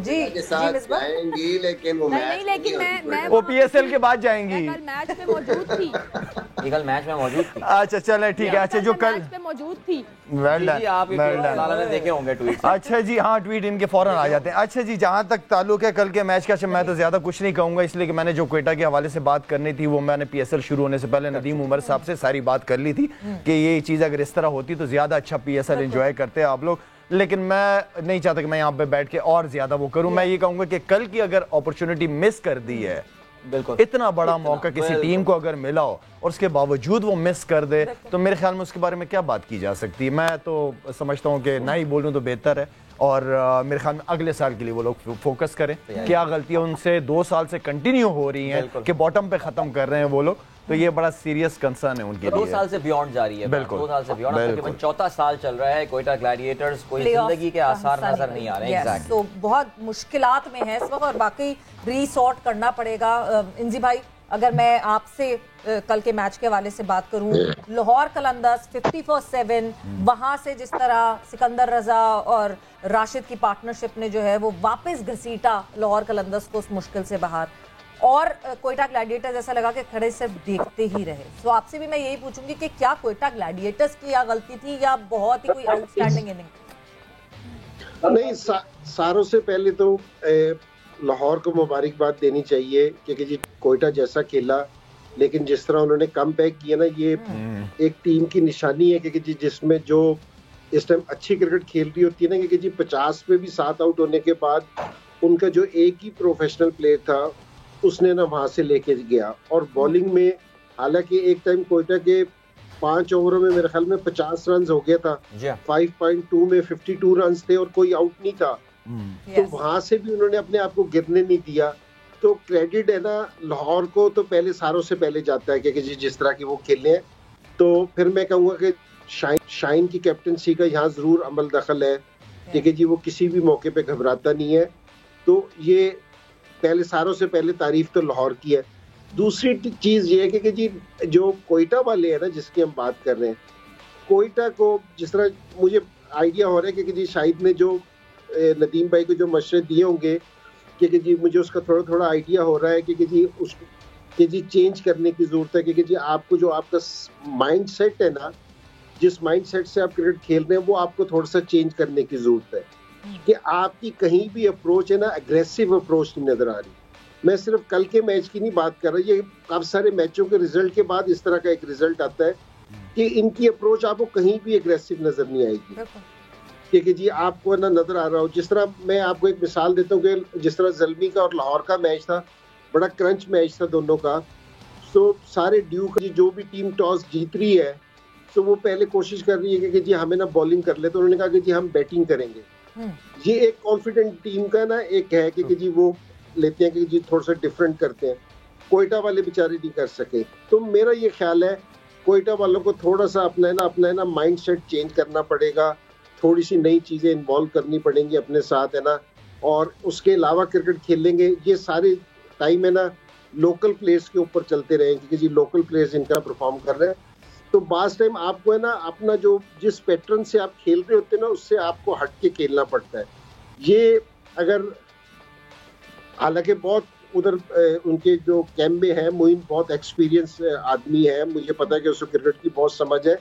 जी जाएंगी, लेकिन वो नहीं, लेकिन मैं वो PSL के बाद जाएंगी। कल मैच में मौजूद थी। कल मैच में मौजूद थी। अच्छा चले ठीक है। अच्छा जो कल मैच में मौजूद थी। वेल डन, आप लाला ने देखे होंगे ट्वीट। अच्छा जी, हाँ ट्वीट इनके फौरन आ जाते हैं। अच्छा जी, जहां तक ताल्लुक है कल के मैच का, मैं तो ज्यादा कुछ नहीं कहूंगा, इसलिए कि मैंने जो क्वेटा के हवाले से बात करनी थी वो मैंने PSL शुरू होने से पहले नदीम उमर साहब से सारी बात कर ली थी कि ये चीज अगर इस तरह होती तो ज्यादा अच्छा PSL एंजॉय करते आप लोग, लेकिन मैं नहीं चाहता कि मैं यहाँ पे बैठ के और ज्यादा वो करूं। मैं ये कहूंगा कि कल की अगर अपॉर्चुनिटी मिस कर दी है, बिल्कुल इतना बड़ा मौका किसी टीम को अगर मिला हो और उसके बावजूद वो मिस कर दे, तो मेरे ख्याल में उसके बारे में क्या बात की जा सकती है। मैं तो समझता हूँ कि ना ही बोलूँ तो बेहतर है, और मेरे ख्याल में अगले साल के लिए वो लोग फोकस करें। क्या गलतियां उनसे 2 साल से कंटिन्यू हो रही हैं कि बॉटम पे खत्म कर रहे हैं वो लोग, तो ये बड़ा सीरियस कंसर्न है उनके लिए। 2 साल से बियॉन्ड जा रही है, बिल्कुल 2 साल से बियॉन्ड, तकरीबन 4था साल चल रहा है। क्वेटा ग्लैडिएटर्स कोई जिंदगी के आसार नजर नहीं आ रहे हैं। तो बहुत मुश्किलात में है इस वक्त और बाकी रीसॉर्ट करना पड़ेगा। इंजी भाई, अगर मैं आपसे कल के मैच के हवाले से बात करूं, लाहौर कलंदर्स 50-7 वहां से जिस तरह सिकंदर रजा और राशिद की पार्टनरशिप ने जो है वो वापस घसीटा लाहौर कलंदर्स को उस मुश्किल से बाहर, और क्वेटा ग्लैडिएटर्स ऐसा लगा कि खड़े सिर्फ देखते ही रहे। तो आपसे भी मैं यही पूछूंगी कि क्या क्वेटा ग्लैडिएटर्स की या गलती थी या बहुत ही कोई आउटस्टैंडिंग इनिंग? नहीं, सारों से पहले तो लाहौर को मुबारकबाद देनी चाहिए क्योंकि जी क्वेटा जैसा खेला, लेकिन जिस तरह उन्होंने कम बैक किया ना, ये एक टीम की निशानी है क्योंकि जी जिसमें जो इस टाइम अच्छी क्रिकेट खेल रही होती है ना, क्योंकि जी 50 पे भी 7 आउट होने के बाद उनका जो एक ही प्रोफेशनल प्लेयर था उसने ना वहां से लेके गया, और बॉलिंग में हालांकि एक टाइम क्वेटा के 5 ओवरों में मेरे ख्याल में 50 रन हो गया था, 5.2 में 52 रन थे और कोई आउट नहीं था। तो वहां से भी उन्होंने अपने आप को गिरने नहीं दिया। तो क्रेडिट है ना लाहौर को तो पहले सारों से पहले जाता है क्योंकि जिस तरह की वो खेले हैं। तो फिर मैं कहूँगा कि शाइन की कैप्टनसी का यहाँ जरूर अमल दखल है क्योंकि जी वो किसी भी मौके पे घबराता नहीं है। तो ये पहले सारों से पहले तारीफ तो लाहौर की है। दूसरी चीज ये है कि जी जो कोयटा वाले हैं ना जिसकी हम बात कर रहे हैं, कोयटा को जिस तरह मुझे आइडिया हो रहा है कि जी शाहिद ने जो नदीम भाई को जो मशवरे दिए होंगे कि जी मुझे उसका थोड़ा थोड़ा आइडिया हो रहा है कि जी उसको कि जी चेंज करने की जरूरत है क्योंकि जी आपको जो आपका माइंड सेट है ना, जिस माइंड सेट से आप क्रिकेट खेल रहे हैं वो आपको थोड़ा सा चेंज करने की जरूरत है कि आपकी कहीं भी अप्रोच है ना एग्रेसिव अप्रोच नहीं नजर आ रही। मैं सिर्फ कल के मैच की नहीं बात कर रहा, ये काफी सारे मैचों के रिजल्ट के बाद इस तरह का एक रिजल्ट आता है कि इनकी अप्रोच आपको कहीं भी एग्रेसिव नजर नहीं आएगी क्योंकि जी आपको ना नजर आ रहा हो। जिस तरह मैं आपको एक मिसाल देता हूँ कि जिस तरह ज़ल्मी का और लाहौर का मैच था, बड़ा क्रंच मैच था दोनों का। तो सारे ड्यू का जो भी टीम टॉस जीत रही है तो वो पहले कोशिश कर रही है कि जी हमें ना बॉलिंग कर ले, तो उन्होंने कहा कि जी हम बैटिंग करेंगे। ये एक कॉन्फिडेंट टीम का ना एक है कि जी वो लेते हैं कि जी थोड़ा सा डिफरेंट करते हैं। कोयटा वाले बेचारे नहीं कर सके। तो मेरा ये ख्याल है कोयटा वालों को थोड़ा सा अपना ना माइंड सेट चेंज करना पड़ेगा, थोड़ी सी नई चीजें इन्वॉल्व करनी पड़ेंगी अपने साथ है ना, और उसके अलावा क्रिकेट खेलेंगे। ये सारे टाइम है ना लोकल प्लेयर्स के ऊपर चलते रहे क्योंकि जी लोकल प्लेयर्स इनका परफॉर्म कर रहे हैं। तो बास टाइम आपको है ना अपना जो जिस पैटर्न से आप खेल रहे होते हैं ना उससे आपको हट के खेलना पड़ता है। ये अगर हालांकि बहुत उधर उनके जो कैंप में है, मोइन बहुत एक्सपीरियंस आदमी है, मुझे पता है कि उसको क्रिकेट की बहुत समझ है,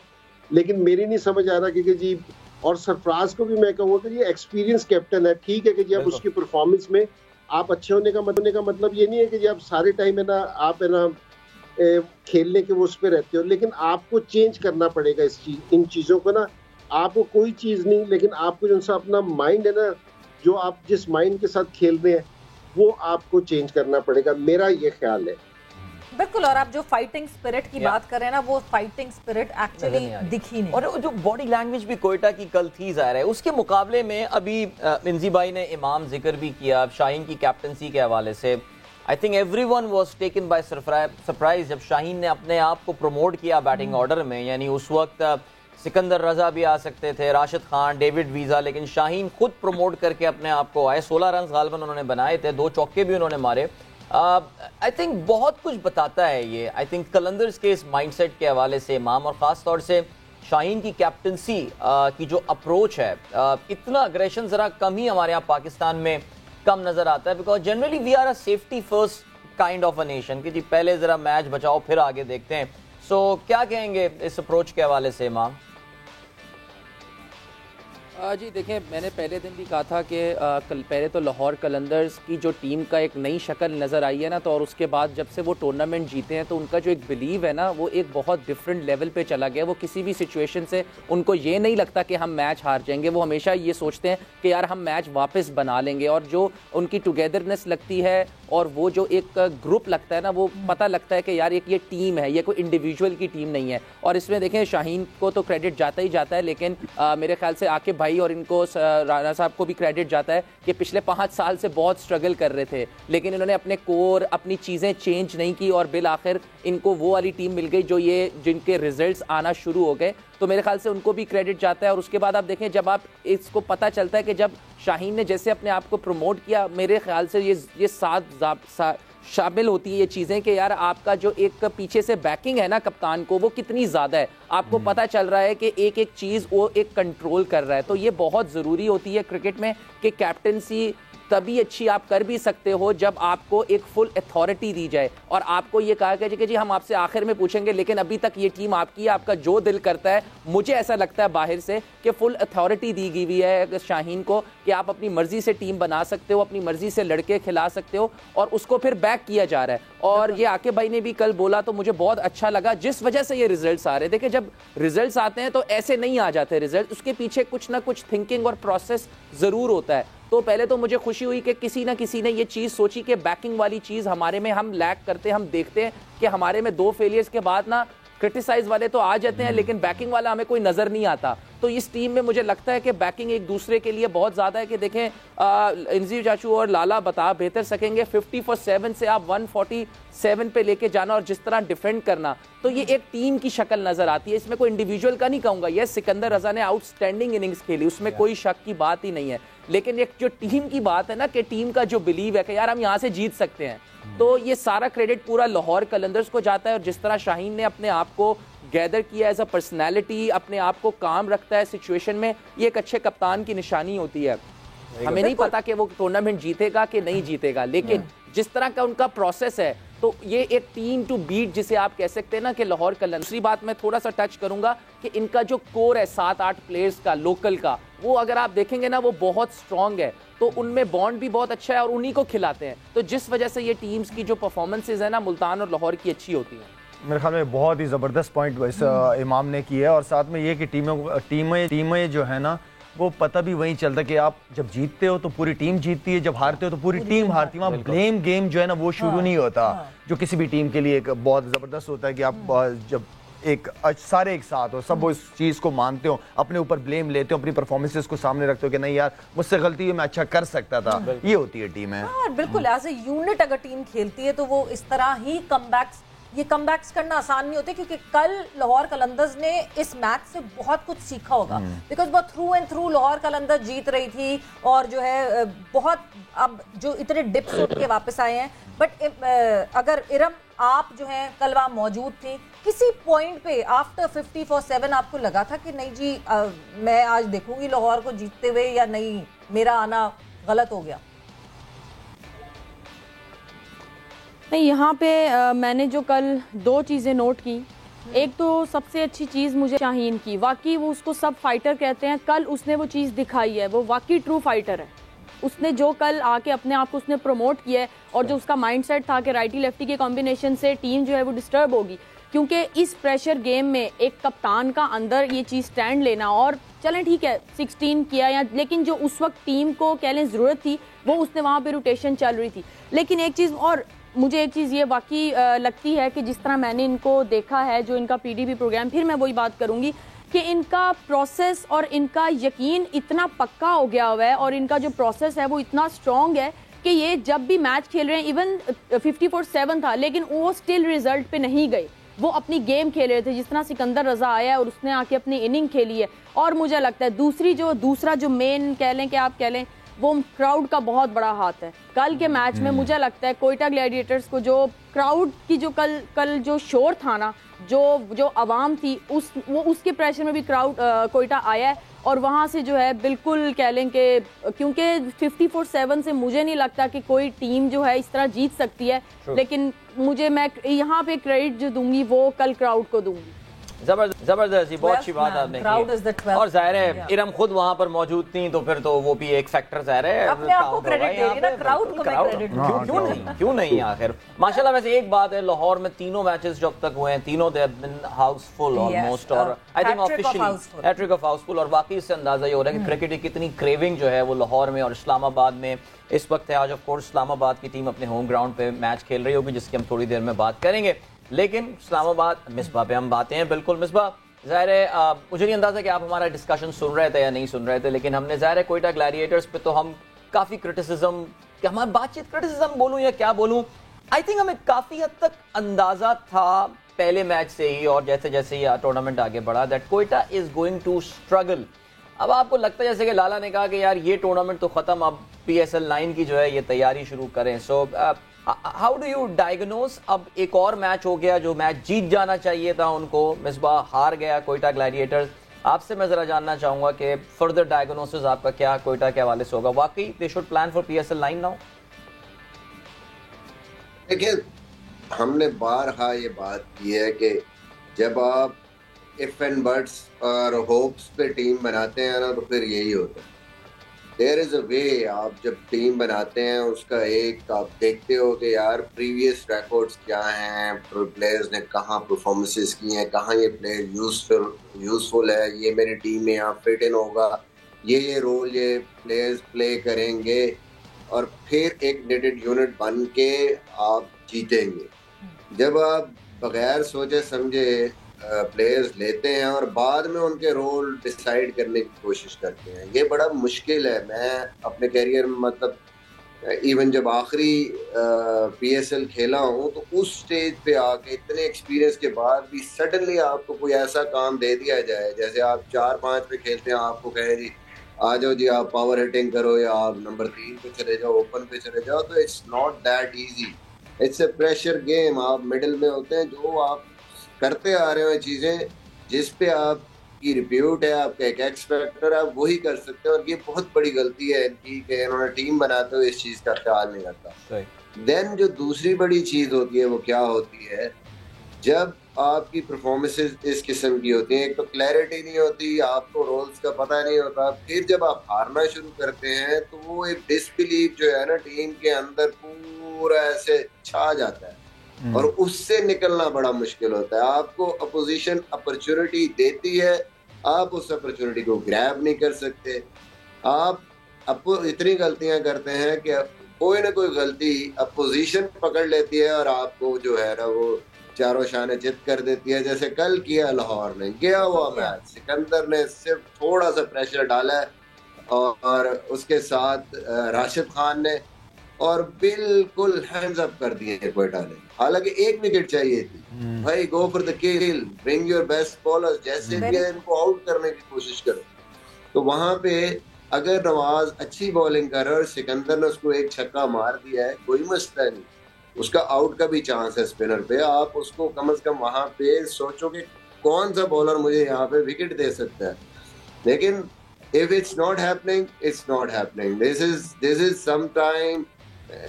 लेकिन मेरी नहीं समझ आ रहा क्योंकि जी और सरफराज को भी मैं कहूँगा कि ये एक्सपीरियंस कैप्टन है। ठीक है कि जी अब उसकी परफॉर्मेंस में आप अच्छे होने का मतलब ये नहीं है कि जी आप सारे टाइम है ना आप है ना खेलने के वो उस पर रहते हो, लेकिन आपको चेंज करना पड़ेगा इन चीज़ों को ना। आपको कोई चीज़ नहीं, लेकिन आपको जो सा अपना माइंड है ना, जो आप जिस माइंड के साथ खेल रहे हैं वो आपको चेंज करना पड़ेगा, मेरा ये ख्याल है। बिल्कुल, और आप जो फाइटिंग स्पिरिट की बात कर रहे हैं ना, वो फाइटिंग स्पिरिट एक्चुअली दिखी नहीं। और जो बॉडी लैंग्वेज भी कोयटा की कल थी ज़ाहिर है, उसके मुकाबले में अभी इंजी भाई ने इमाम जिक्र भी किया शाहीन की कैप्टनसी के हवाले से। I think everyone was taken by surprise जब शाहीन ने अपने आप को प्रमोट किया बैटिंग ऑर्डर में। यानी उस वक्त सिकंदर रजा भी आ सकते थे, राशिद खान, डेविड वीज़ा, लेकिन शाहीन खुद प्रमोट करके अपने आप को आए। 16 रन गालिबन उन्होंने बनाए थे, 2 चौके भी उन्होंने मारे। आई थिंक बहुत कुछ बताता है ये। आई थिंक कलंदर्स के इस माइंडसेट के हवाले से इमाम, और ख़ास तौर से शाहीन की कैप्टनसी की जो अप्रोच है, इतना अग्रेशन ज़रा कम ही हमारे यहाँ पाकिस्तान में कम नज़र आता है। Because generally we are a safety first kind of a nation कि जी पहले ज़रा मैच बचाओ फिर आगे देखते हैं। सो क्या कहेंगे इस अप्रोच के हवाले से इमाम? जी देखें, मैंने पहले दिन भी कहा था कि पहले तो लाहौर कलंदर्स की जो टीम का एक नई शक्ल नज़र आई है ना, तो और उसके बाद जब से वो टूर्नामेंट जीते हैं तो उनका जो एक बिलीव है ना, वो एक बहुत डिफरेंट लेवल पे चला गया। वो किसी भी सिचुएशन से उनको ये नहीं लगता कि हम मैच हार जाएंगे, वो हमेशा ये सोचते हैं कि यार हम मैच वापस बना लेंगे। और जो उनकी टुगेदरनेस लगती है और वो जो एक ग्रुप लगता है ना, वो पता लगता है कि यार एक ये टीम है, ये कोई इंडिविजुअल की टीम नहीं है। और इसमें देखें शाहीन को तो क्रेडिट जाता ही जाता है, लेकिन मेरे ख्याल से आकिब भाई और इनको राणा साहब को भी क्रेडिट जाता है कि पिछले 5 साल से बहुत स्ट्रगल कर रहे थे, लेकिन इन्होंने अपने कोर, अपनी चीज़ें चेंज नहीं की और बिल आखिर इनको वो वाली टीम मिल गई जो ये जिनके रिजल्ट्स आना शुरू हो गए। तो मेरे ख्याल से उनको भी क्रेडिट जाता है। और उसके बाद आप देखें, जब आप इसको पता चलता है कि जब शाहीन ने जैसे अपने आप को प्रमोट किया, मेरे ख्याल से ये साथ शामिल होती है ये चीज़ें कि यार आपका जो एक पीछे से बैकिंग है ना कप्तान को, वो कितनी ज़्यादा है। आपको पता चल रहा है कि एक एक चीज़ वो एक कंट्रोल कर रहा है। तो ये बहुत ज़रूरी होती है क्रिकेट में कि कैप्टनसी तभी अच्छी आप कर भी सकते हो जब आपको एक फुल अथॉरिटी दी जाए और आपको ये कहा गया कि जी हम आपसे आखिर में पूछेंगे, लेकिन अभी तक ये टीम आपकी है, आपका जो दिल करता है। मुझे ऐसा लगता है बाहर से कि फुल अथॉरिटी दी गई हुई है शाहीन को कि आप अपनी मर्जी से टीम बना सकते हो, अपनी मर्जी से लड़के खिला सकते हो, और उसको फिर बैक किया जा रहा है। और ये आकिब भाई ने भी कल बोला तो मुझे बहुत अच्छा लगा, जिस वजह से ये रिजल्ट्स आ रहे हैं। देखिए, जब रिजल्ट्स आते हैं तो ऐसे नहीं आ जाते रिजल्ट, उसके पीछे कुछ ना कुछ थिंकिंग और प्रोसेस ज़रूर होता है। तो पहले तो मुझे खुशी हुई कि किसी ना किसी ने ये चीज़ सोची कि बैकिंग वाली चीज़ हमारे में हम लैक करते हैं। हम देखते हैं कि हमारे में 2 फेलियर्स के बाद ना क्रिटिसाइज वाले तो आ जाते हैं, लेकिन बैकिंग वाला हमें कोई नज़र नहीं आता। तो इस टीम में मुझे लगता है कि बैकिंग एक दूसरे के लिए बहुत ज़्यादा है। कि देखें, इंजी चाचू और लाला बता बेहतर सकेंगे, 50 for 7 से आप 147 पे लेके जाना और जिस तरह डिफेंड करना, तो ये एक टीम की शक्ल नज़र आती है। इसमें कोई इंडिविजुअल का नहीं कहूँगा। ये सिकंदर रजा ने आउटस्टैंडिंग इनिंग्स खेली, उसमें कोई शक की बात ही नहीं है, लेकिन एक जो टीम की बात है ना, कि टीम का जो बिलीव है कि यार हम यहाँ से जीत सकते हैं, तो ये सारा क्रेडिट पूरा लाहौर कलंदर्स को जाता है। और जिस तरह शाहीन ने अपने आप को गैदर किया एज अ पर्सनैलिटी, अपने आप को काम रखता है सिचुएशन में, ये एक अच्छे कप्तान की निशानी होती है। हमें नहीं पता कि वो टूर्नामेंट जीतेगा कि नहीं जीतेगा, लेकिन जिस तरह का उनका प्रोसेस है, तो ये एक टीम टू बीट जिसे आप कह सकते हैं ना कि लाहौर कलंदर्स। दूसरी बात मैं थोड़ा सा टच करूंगा कि इनका जो कोर है 7-8 प्लेयर्स का लोकल का, वो अगर आप देखेंगे ना, वो बहुत स्ट्रांग है। तो उनमें बॉन्ड भी बहुत अच्छा है और उन्हीं को खिलाते हैं, तो जिस वजह से ये टीम्स की जो परफॉर्मेंसेज है ना, मुल्तान और लाहौर की अच्छी होती है। मेरे ख्याल में बहुत ही ज़बरदस्त पॉइंट इस इमाम ने किया है। और साथ में ये कि टीमें जो है ना, वो पता भी वहीं चलता कि आप जब जीतते हो तो पूरी टीम जीतती है, जब हारते हो तो पूरी टीम हारती है। वहाँ ब्लेम गेम जो है ना, वो शुरू नहीं होता, जो किसी भी टीम के लिए एक बहुत ज़बरदस्त होता है कि आप जब सारे एक साथ हो, सब उस चीज़ को मानते हो, अपने ऊपर ब्लेम लेते हो, अपनी परफॉर्मेंसेस को सामने रखते हो कि नहीं यार मुझसे गलती है, मैं अच्छा कर सकता था। ये होती है टीम है। बिल्कुल, एज ए यूनिट अगर टीम खेलती है तो वो इस तरह ही कमबैक्स करना आसान नहीं होते, क्योंकि कल लाहौर कलंदर्स ने इस मैच से बहुत कुछ सीखा होगा। बिकॉज वो through and through Lahore Qalandars जीत रही थी और जो है बहुत, अब जो इतने डिप्स उठ के वापस आए हैं। बट अगर इरम आप जो है कल वहाँ मौजूद थी, किसी पॉइंट पे आफ्टर 50 for 7 आपको लगा था कि नहीं जी मैं आज देखूंगी लाहौर को जीतते हुए, या नहीं मेरा आना गलत हो गया? नहीं, यहाँ पे मैंने जो कल 2 चीज़ें नोट की। एक तो सबसे अच्छी चीज़ मुझे शाहीन की, वाकई वो उसको सब फाइटर कहते हैं, कल उसने वो चीज़ दिखाई है, वो वाकई ट्रू फाइटर है। उसने जो कल आके अपने आप को उसने प्रमोट किया है, और जो उसका माइंडसेट था कि राइटी लेफ्टी के कॉम्बिनेशन से टीम जो है वो डिस्टर्ब होगी, क्योंकि इस प्रेशर गेम में एक कप्तान का अंदर ये चीज़ स्टैंड लेना, और चलें ठीक है 16 किया या, लेकिन जो उस वक्त टीम को कह लें ज़रूरत थी वो उसने वहाँ पे रोटेशन चल रही थी। लेकिन एक चीज़ और मुझे एक चीज़ ये वाकई लगती है कि जिस तरह मैंने इनको देखा है, जो इनका PDP प्रोग्राम, फिर मैं वही बात करूँगी कि इनका प्रोसेस और इनका यकीन इतना पक्का हो गया हुआ है, और इनका जो प्रोसेस है वो इतना स्ट्रॉन्ग है कि ये जब भी मैच खेल रहे हैं, इवन 54-7 था लेकिन वो स्टिल रिजल्ट पे नहीं गए, वो अपनी गेम खेल रहे थे। जिस तरह सिकंदर रजा आया है और उसने आके अपनी इनिंग खेली है, और मुझे लगता है दूसरा जो मेन कह लें कि आप कह लें वो क्राउड का बहुत बड़ा हाथ है। कल के मैच में मुझे लगता है कोयटा ग्लैडिएटर्स को जो क्राउड की जो कल जो शोर था ना, जो आवाम थी, उसके प्रेशर में भी क्राउड कोयटा आया है, और वहाँ से जो है बिल्कुल कह लें कि क्योंकि 54-7 से मुझे नहीं लगता कि कोई टीम जो है इस तरह जीत सकती है, लेकिन मैं यहाँ पे क्रेडिट जो दूंगी वो कल क्राउड को दूंगी। जबरदस्त जी, बहुत अच्छी बात आपने की। और जाहिर है इरम खुद वहां पर मौजूद थी, तो फिर तो वो भी एक फैक्टर जाहिर है, अपने आप को क्रेडिट दे रही है ना, क्राउड को मैं क्रेडिट क्यों नहीं आखिर माशाल्लाह। वैसे एक बात है, लाहौर में तीनों मैचेस जो अब तक हुए हैं, तीनों they have been houseful almost, और I think officially hattrick of houseful, और वाकई इससे अंदाजा ये हो रहा है कि क्रिकेट की कितनी क्रेविंग जो है वो लाहौर में और इस्लामाबाद में इस वक्त है। आज ऑफ कोर्स इस्लामाबाद की टीम अपने होम ग्राउंड पे मैच खेल रही होगी, जिसकी हम थोड़ी देर में बात करेंगे। लेकिन इस्लामाबाद, मिसबा पे हम बातें हैं, बिल्कुल मिसबा, ज़ाहिर है मुझे नहीं अंदाज़ा कि आप हमारा डिस्कशन सुन रहे थे या नहीं सुन रहे थे, लेकिन हमने ज़ाहिर है कोयटा ग्लैडिएटर्स पे तो हम काफ़ी क्रिटिसिज्म, हमारी बातचीत क्रिटिसिज्म बोलूँ या क्या बोलूँ, आई थिंक हमें काफ़ी हद तक अंदाज़ा था पहले मैच से ही, और जैसे जैसे ये टूर्नामेंट आगे बढ़ा, that Quetta is going to struggle. अब आपको लगता है जैसे कि लाला ने कहा कि यार ये टूर्नामेंट तो ख़त्म, अब PSL 9 की जो है ये तैयारी शुरू करें। So how do you diagnose, अब एक और मैच हो गया जो मैच जीत जाना चाहिए था उनको, मिसबा हार गया कोयटा ग्लैडिएटर्स। आपसे मैं जरा जानना चाहूंगा कि फर्दर डायग्नोसिस आपका क्या कोयटा के हवाले से होगा, वाकई they should plan for PSL 9 now? देखिए, हमने बारहा ये बात की है कि जब आप इफ एंड बट्स और होप्स पे टीम बनाते हैं ना, तो फिर यही होता है। देयर इज अ वे, आप जब टीम बनाते हैं उसका एक आप देखते हो कि यार प्रीवियस रिकॉर्ड्स क्या हैं, प्लेयर्स ने कहाँ परफॉर्मेंसेस की हैं, कहाँ ये प्लेयर यूजफुल है, ये मेरी टीम में यहाँ फिट इन होगा, ये रोल ये प्लेयर्स प्ले करेंगे, और फिर एक नेटेड यूनिट बन के आप जीतेंगे। जब आप बगैर सोचे समझे प्लेयर्स लेते हैं और बाद में उनके रोल डिसाइड करने की कोशिश करते हैं, ये बड़ा मुश्किल है। मैं अपने कैरियर में मतलब इवन जब आखिरी PSL खेला हूँ, तो उस स्टेज पे आके इतने एक्सपीरियंस के बाद भी सडनली आपको कोई ऐसा काम दे दिया जाए, जैसे आप 4-5 पे खेलते हैं, आपको कहें जी आ जाओ जी आप पावर हिटिंग करो या आप नंबर 3 पे चले जाओ, ओपन पे चले जाओ, तो it's not that easy, it's a pressure game. आप मिडिल में होते हैं, जो आप करते आ रहे हो चीजें जिस पे आपकी रिप्यूट है, आपका एक एक्स फैक्टर, आप वही कर सकते हो, और ये बहुत बड़ी गलती है इनकी कि इन्होंने टीम बनाते हुए इस चीज का ख्याल नहीं रखा। देन जो दूसरी बड़ी चीज होती है वो क्या होती है, जब आपकी परफॉर्मेंसेस इस किस्म की होती हैं, एक तो क्लैरिटी नहीं होती, आपको रोल्स का पता नहीं होता, फिर जब आप हारना शुरू करते हैं तो वो एक डिसबिलीफ जो है ना टीम के अंदर पूरा ऐसे छा जाता है, और उससे निकलना बड़ा मुश्किल होता है। आपको अपोजिशन अपॉर्चुनिटी देती है, आप उस अपॉर्चुनिटी को ग्रैब नहीं कर सकते, आप इतनी गलतियां करते हैं कि कोई ना कोई गलती अपोजिशन पकड़ लेती है और आपको जो है ना वो चारों शाने चित कर देती है, जैसे कल किया लाहौर ने। गया हुआ मैच सिकंदर ने सिर्फ थोड़ा सा प्रेशर डाला है और उसके साथ राशिद खान ने, और बिल्कुल हैंड्स अप कर दिए कोयटा ने। हालांकि एक विकेट चाहिए थी, भाई go for the kill, bring your best bowlers, जैसे भी इनको आउट करने की कोशिश करो। तो वहां पे अगर नवाज अच्छी बॉलिंग कर रहा है और सिकंदर ने उसको एक छक्का मार दिया है, कोई मसला नहीं, उसका आउट का भी चांस है स्पिनर पे, आप उसको कम से कम वहां पे सोचो कि कौन सा बॉलर मुझे यहाँ पे विकेट दे सकता है। लेकिन if it's not happening, it's not happening. This is sometime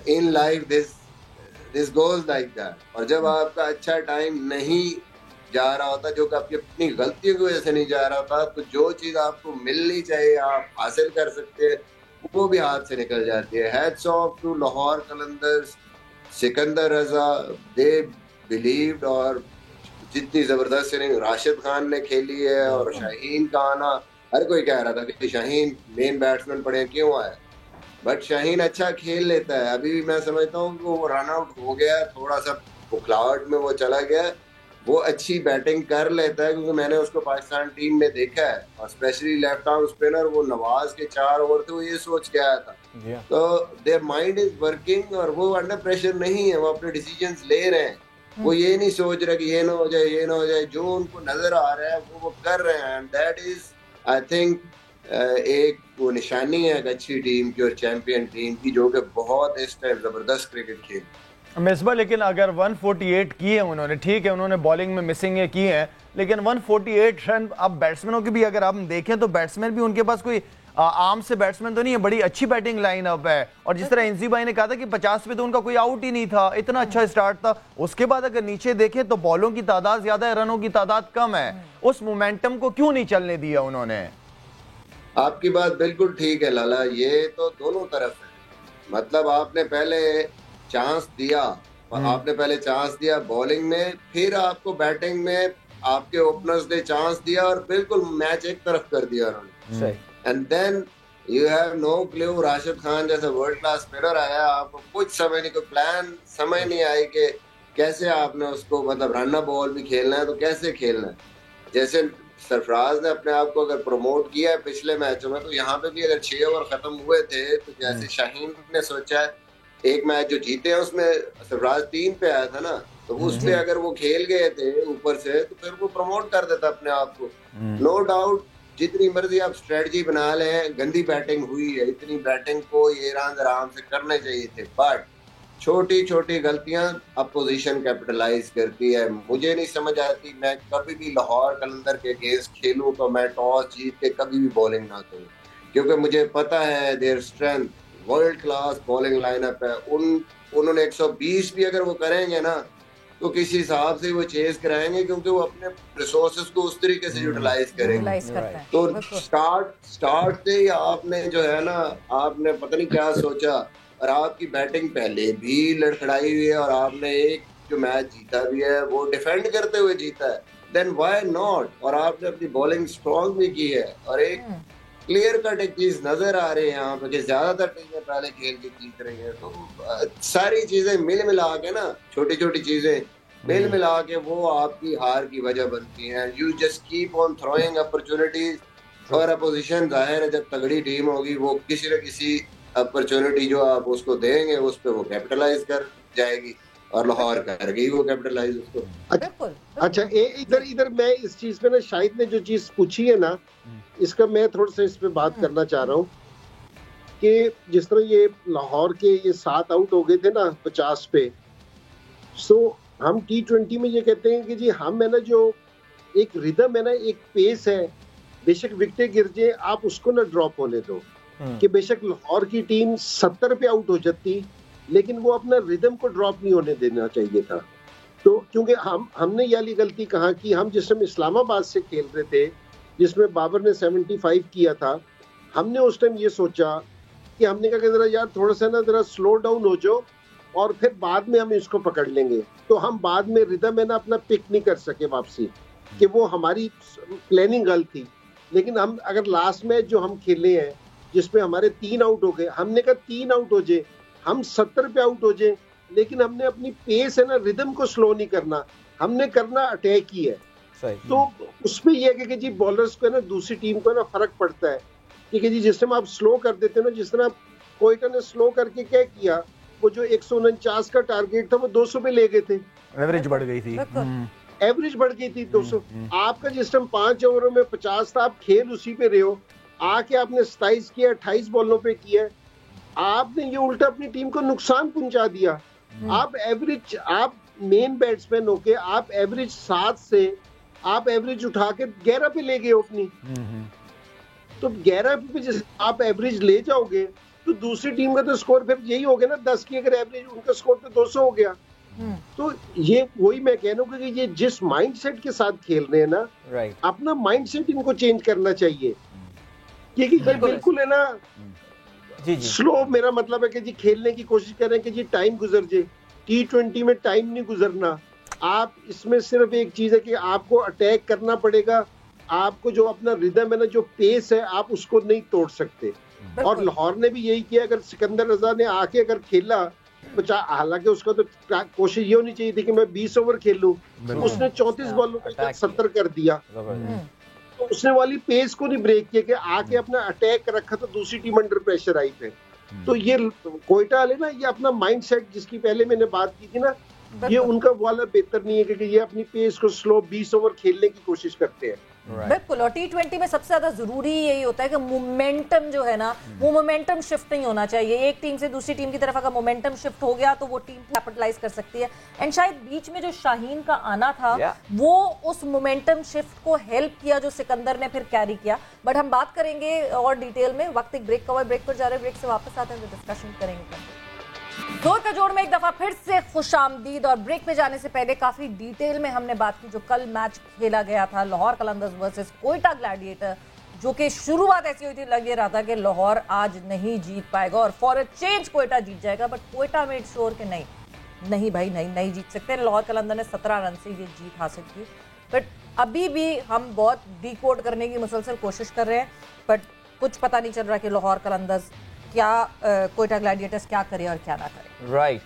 in life this goes like that. और जब आपका अच्छा टाइम नहीं जा रहा होता, जो कि आपकी अपनी गलतियों की वजह से नहीं जा रहा होता, तो जो चीज आपको मिलनी चाहिए आप हासिल कर सकते हैं, वो भी हाथ से निकल जाती है। Hats off to Lahore Qalandars, Sikandar Raza, they believed और जितनी जबरदस्त इनिंग राशिद खान ने खेली है और शाहीन का आना, हर कोई कह रहा था कि शाहीन मेन बैट्समैन पड़े क्यों आया, बट शाहीन अच्छा खेल लेता है। अभी भी मैं समझता हूँ कि वो रन आउट हो गया, थोड़ा सा बुखलाहट में वो चला गया, वो अच्छी बैटिंग कर लेता है क्योंकि मैंने उसको पाकिस्तान टीम में देखा है, और स्पेशली लेफ्ट आर्म स्पिनर, वो नवाज के 4 ओवर थे वो ये सोच के आया था, तो देयर माइंड इज वर्किंग और वो अंडर प्रेशर नहीं है, वो अपने डिसीजंस ले रहे हैं, वो ये नहीं सोच रहे कि ये ना हो जाए ये ना हो जाए, जो उनको नजर आ रहा है वो कर रहे हैं, and that is I think एक वो निशानी है एक अच्छी टीम की और चैंपियन टीम की, जो कि बहुत इस टाइम जबरदस्त क्रिकेट खेल। मिसबा लेकिन अगर 148 किए उन्होंने, ठीक है उन्होंने बॉलिंग में मिसिंग की है, लेकिन 148 रन अब बैट्समैनों की भी अगर आप देखें तो बैट्समैन भी उनके पास कोई आम से बैट्समैन तो नहीं है, बड़ी अच्छी बैटिंग लाइन अप है, और जिस तरह इंजी भाई ने कहा था कि 50 पे तो उनका कोई आउट ही नहीं था, इतना अच्छा स्टार्ट था, उसके बाद अगर नीचे देखें तो बॉलों की तादाद ज्यादा है, रनों की तादाद कम है, उस मोमेंटम को क्यों नहीं चलने दिया उन्होंने? आपकी बात बिल्कुल ठीक है लाला, ये तो दोनों तरफ है, मतलब आपने पहले चांस दिया, आपने पहले चांस दिया बॉलिंग में, फिर आपको बैटिंग में आपके ओपनर्स ने चांस दिया और बिल्कुल मैच एक तरफ कर दिया उन्होंने, and then you have no clue, Rashid Khan जैसा वर्ल्ड क्लास स्पिनर आया, आपको कुछ समझ नहीं, कोई प्लान समझ नहीं आई कि कैसे आपने उसको मतलब रन बॉल भी खेलना है तो कैसे खेलना है। जैसे सरफराज ने अपने आप को अगर प्रमोट किया है पिछले मैचों में, तो यहाँ पे भी अगर 6 ओवर खत्म हुए थे तो जैसे शाहीन ने सोचा है, एक मैच जो जीते हैं उसमें सरफराज 3 पे आया था ना, तो उस पे अगर वो खेल गए थे ऊपर से तो फिर वो प्रमोट कर देता अपने आप को। नो डाउट जितनी मर्जी आप स्ट्रेटजी बना लें, गंदी बैटिंग हुई है, इतनी बैटिंग को ये ईरान आराम से करने चाहिए थे, बट छोटी छोटी गलतियां अपोजिशन कैपिटलाइज करती है। मुझे नहीं समझ आती, मैं कभी भी लाहौर कलंदर के अगेंस्ट खेलूं तो मैं टॉस जीत के कभी भी बॉलिंग ना करूं, क्योंकि मुझे पता है their strength, world class bowling lineup है, उन्होंने 120 भी अगर वो करेंगे ना तो किसी हिसाब से वो चेस कराएंगे, क्योंकि वो अपने रिसोर्सेज को उस तरीके से यूटिलाइज करेंगे। तो स्टार्ट से ही आपने जो है ना, आपने पता नहीं क्या सोचा, और आपकी बैटिंग पहले भी लड़खड़ाई हुई है और आपने एक जो मैच जीता भी है वो डिफेंड करते हुए जीता है, देन व्हाई नॉट, और आपने अपनी बॉलिंग स्ट्रॉन्ग भी की है, और एक क्लियर कट एक चीज नजर आ रही है यहाँ पे कि ज्यादातर टीमें पहले खेल के जीत रही है, तो सारी चीजें मिल मिला के ना, छोटी छोटी चीजें मिल मिला के वो आपकी हार की वजह बनती हैं। You just keep on throwing opportunities, और अपोजिशन जाहिर है जब तगड़ी टीम होगी वो किसी न किसी अपॉर्चुनिटी जो आप उसको देंगे उस पर वो कैपिटलाइज कर जाएगी, और लाहौर कर गई वो कैपिटलाइज उसको। अच्छा इधर मैं इस चीज पे ना, शाहिद ने जो चीज पूछी है ना, इसका मैं थोड़ा सा इस पे बात करना चाह रहा हूँ कि जिस तरह ये लाहौर के ये 7 आउट हो गए थे ना 50 पे, सो हम T20 में ये कहते हैं कि जी हम है ना, जो एक रिदम है ना, एक पेस है, बेशक विकेटें गिर जाए आप उसको ना ड्रॉप होने दो, कि बेशक लाहौर की टीम 70 पे आउट हो जाती लेकिन वो अपना रिदम को ड्रॉप नहीं होने देना चाहिए था। तो क्योंकि हमने ये वाली गलती कहा कि हम जिस समय इस्लामाबाद से खेल रहे थे जिसमें बाबर ने 75 किया था, हमने उस टाइम ये सोचा कि हमने कहा कि जरा यार थोड़ा सा ना जरा स्लो डाउन हो जाओ और फिर बाद में हम इसको पकड़ लेंगे, तो हम बाद में रिदम है ना अपना पिक नहीं कर सके वापसी, कि वो हमारी प्लानिंग गलत थी। लेकिन हम अगर लास्ट मैच जो हम खेले हैं जिसमें हमारे 3 आउट हो गए, हमने कहा 3 आउट हो जाए, हम 70 पे आउट हो जाए, लेकिन हमने अपनी पेस है ना, रिदम को स्लो नहीं करना, हमने करना अटैक ही है। तो उसमें यह है कि जी बॉलर्स को है ना, दूसरी टीम को है ना फर्क पड़ता है, ठीक है जी, जिस टाइम आप स्लो कर देते हो ना, जिस तरह कोयटा ने स्लो करके क्या किया, वो जो 149 का टारगेट था वो 200 पे ले गए थे, एवरेज बढ़ गई थी, एवरेज बढ़ गई थी 200। आपका जिस टाइम 5 ओवरों में 50 था, आप खेल उसी पे रहे हो, आके आपने 27 किया, 28 बॉलों पे किया, आपने ये उल्टा अपनी टीम को नुकसान पहुंचा दिया। आप एवरेज, आप मेन बैट्समैन होके आप एवरेज 7 से आप एवरेज उठा के 11 पे ले गए अपनी, तो 11 पे जिस आप एवरेज ले जाओगे तो दूसरी टीम का तो स्कोर फिर यही हो गया ना, 10 की अगर एवरेज, उनका स्कोर तो 200 हो गया। तो ये वही मैं कह रहा हूँ कि ये जिस माइंडसेट के साथ खेल रहे हैं ना, अपना माइंडसेट इनको चेंज करना चाहिए, क्योंकि बिल्कुल है ना जी। स्लो, मेरा मतलब है कि जी खेलने की कोशिश करें कि जी टाइम गुजर जाए, T20 में टाइम नहीं गुजरना, आप इसमें सिर्फ एक चीज है कि आपको अटैक करना पड़ेगा, आपको जो अपना रिदम है ना, जो पेस है, आप उसको नहीं तोड़ सकते। और लाहौर ने भी यही किया। अगर सिकंदर रजा ने आके अगर खेला, हालांकि उसका तो कोशिश ये होनी चाहिए थी कि मैं 20 ओवर खेलूं, उसने 34 बॉलों में 70 कर दिया, तो उसने वाली पेस को नहीं ब्रेक किया कि आके अपना अटैक रखा, तो दूसरी टीम अंडर प्रेशर आई थे। तो ये कोयटा वाले ना, ये अपना माइंडसेट जिसकी पहले मैंने बात की थी ना, ये उनका वाला बेहतर नहीं है, क्योंकि ये अपनी पेस को स्लो 20 ओवर खेलने की कोशिश करते हैं। बिल्कुल। और T20 में सबसे ज्यादा जरूरी यही होता है कि मोमेंटम जो है ना, वो मोमेंटम शिफ्ट नहीं होना चाहिए। एक टीम से दूसरी टीम की तरफ अगर मोमेंटम शिफ्ट हो गया तो वो टीम कैपिटलाइज कर सकती है। एंड शायद बीच में जो शाहीन का आना था वो उस मोमेंटम शिफ्ट को हेल्प किया जो सिकंदर ने फिर कैरी किया। बट हम बात करेंगे और डिटेल में, वक्त एक ब्रेक का हुआ, ब्रेक पर जा रहे हैं, ब्रेक से वापस आते हैं तो डिस्कशन करेंगे। जोर का जोड़ में एक दफा फिर से खुशामदीद। और ब्रेक पे जाने से पहले काफी डिटेल में हमने बात की जो कल मैच खेला गया था, लाहौर कलंदर्स वर्सेस कोयटा ग्लैडिएटर, जो कि शुरुआत ऐसी हुई थी, लग ये रहा था कि लाहौर आज नहीं जीत पाएगा और फॉर अ चेंज कोयटा जीत जाएगा। बट कोयटा मेड श्योर कि नहीं भाई, नहीं जीत सकते। लाहौर कलंदर ने 17 रन से ये जीत हासिल की। बट अभी भी हम बहुत डिकोड करने की मुसलसल कोशिश कर रहे हैं, बट कुछ पता नहीं चल रहा कि लाहौर कलंदर्स क्या, कोयटा ग्लैडिएटर्स क्या करे और क्या ना करे। राइट।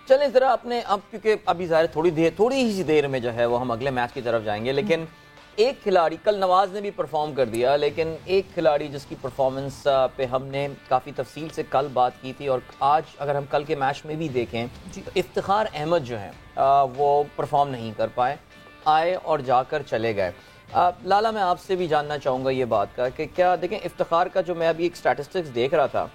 चलें जरा अपने, अब क्योंकि अभी ज़ाहिर थोड़ी ही देर में जो है वो हम अगले मैच की तरफ जाएंगे, लेकिन एक खिलाड़ी, कल नवाज ने भी परफॉर्म कर दिया, लेकिन एक खिलाड़ी जिसकी परफॉर्मेंस पे हमने काफ़ी तफसील से कल बात की थी, और आज अगर हम कल के मैच में भी देखें तो इफ्तिखार अहमद जो हैं वो परफॉर्म नहीं कर पाए, आए और जाकर चले गए। लाला, मैं आपसे भी जानना चाहूँगा ये बात का कि क्या देखें, इफ्तिखार का जो मैं अभी एक स्टैटिस्टिक्स देख रहा था,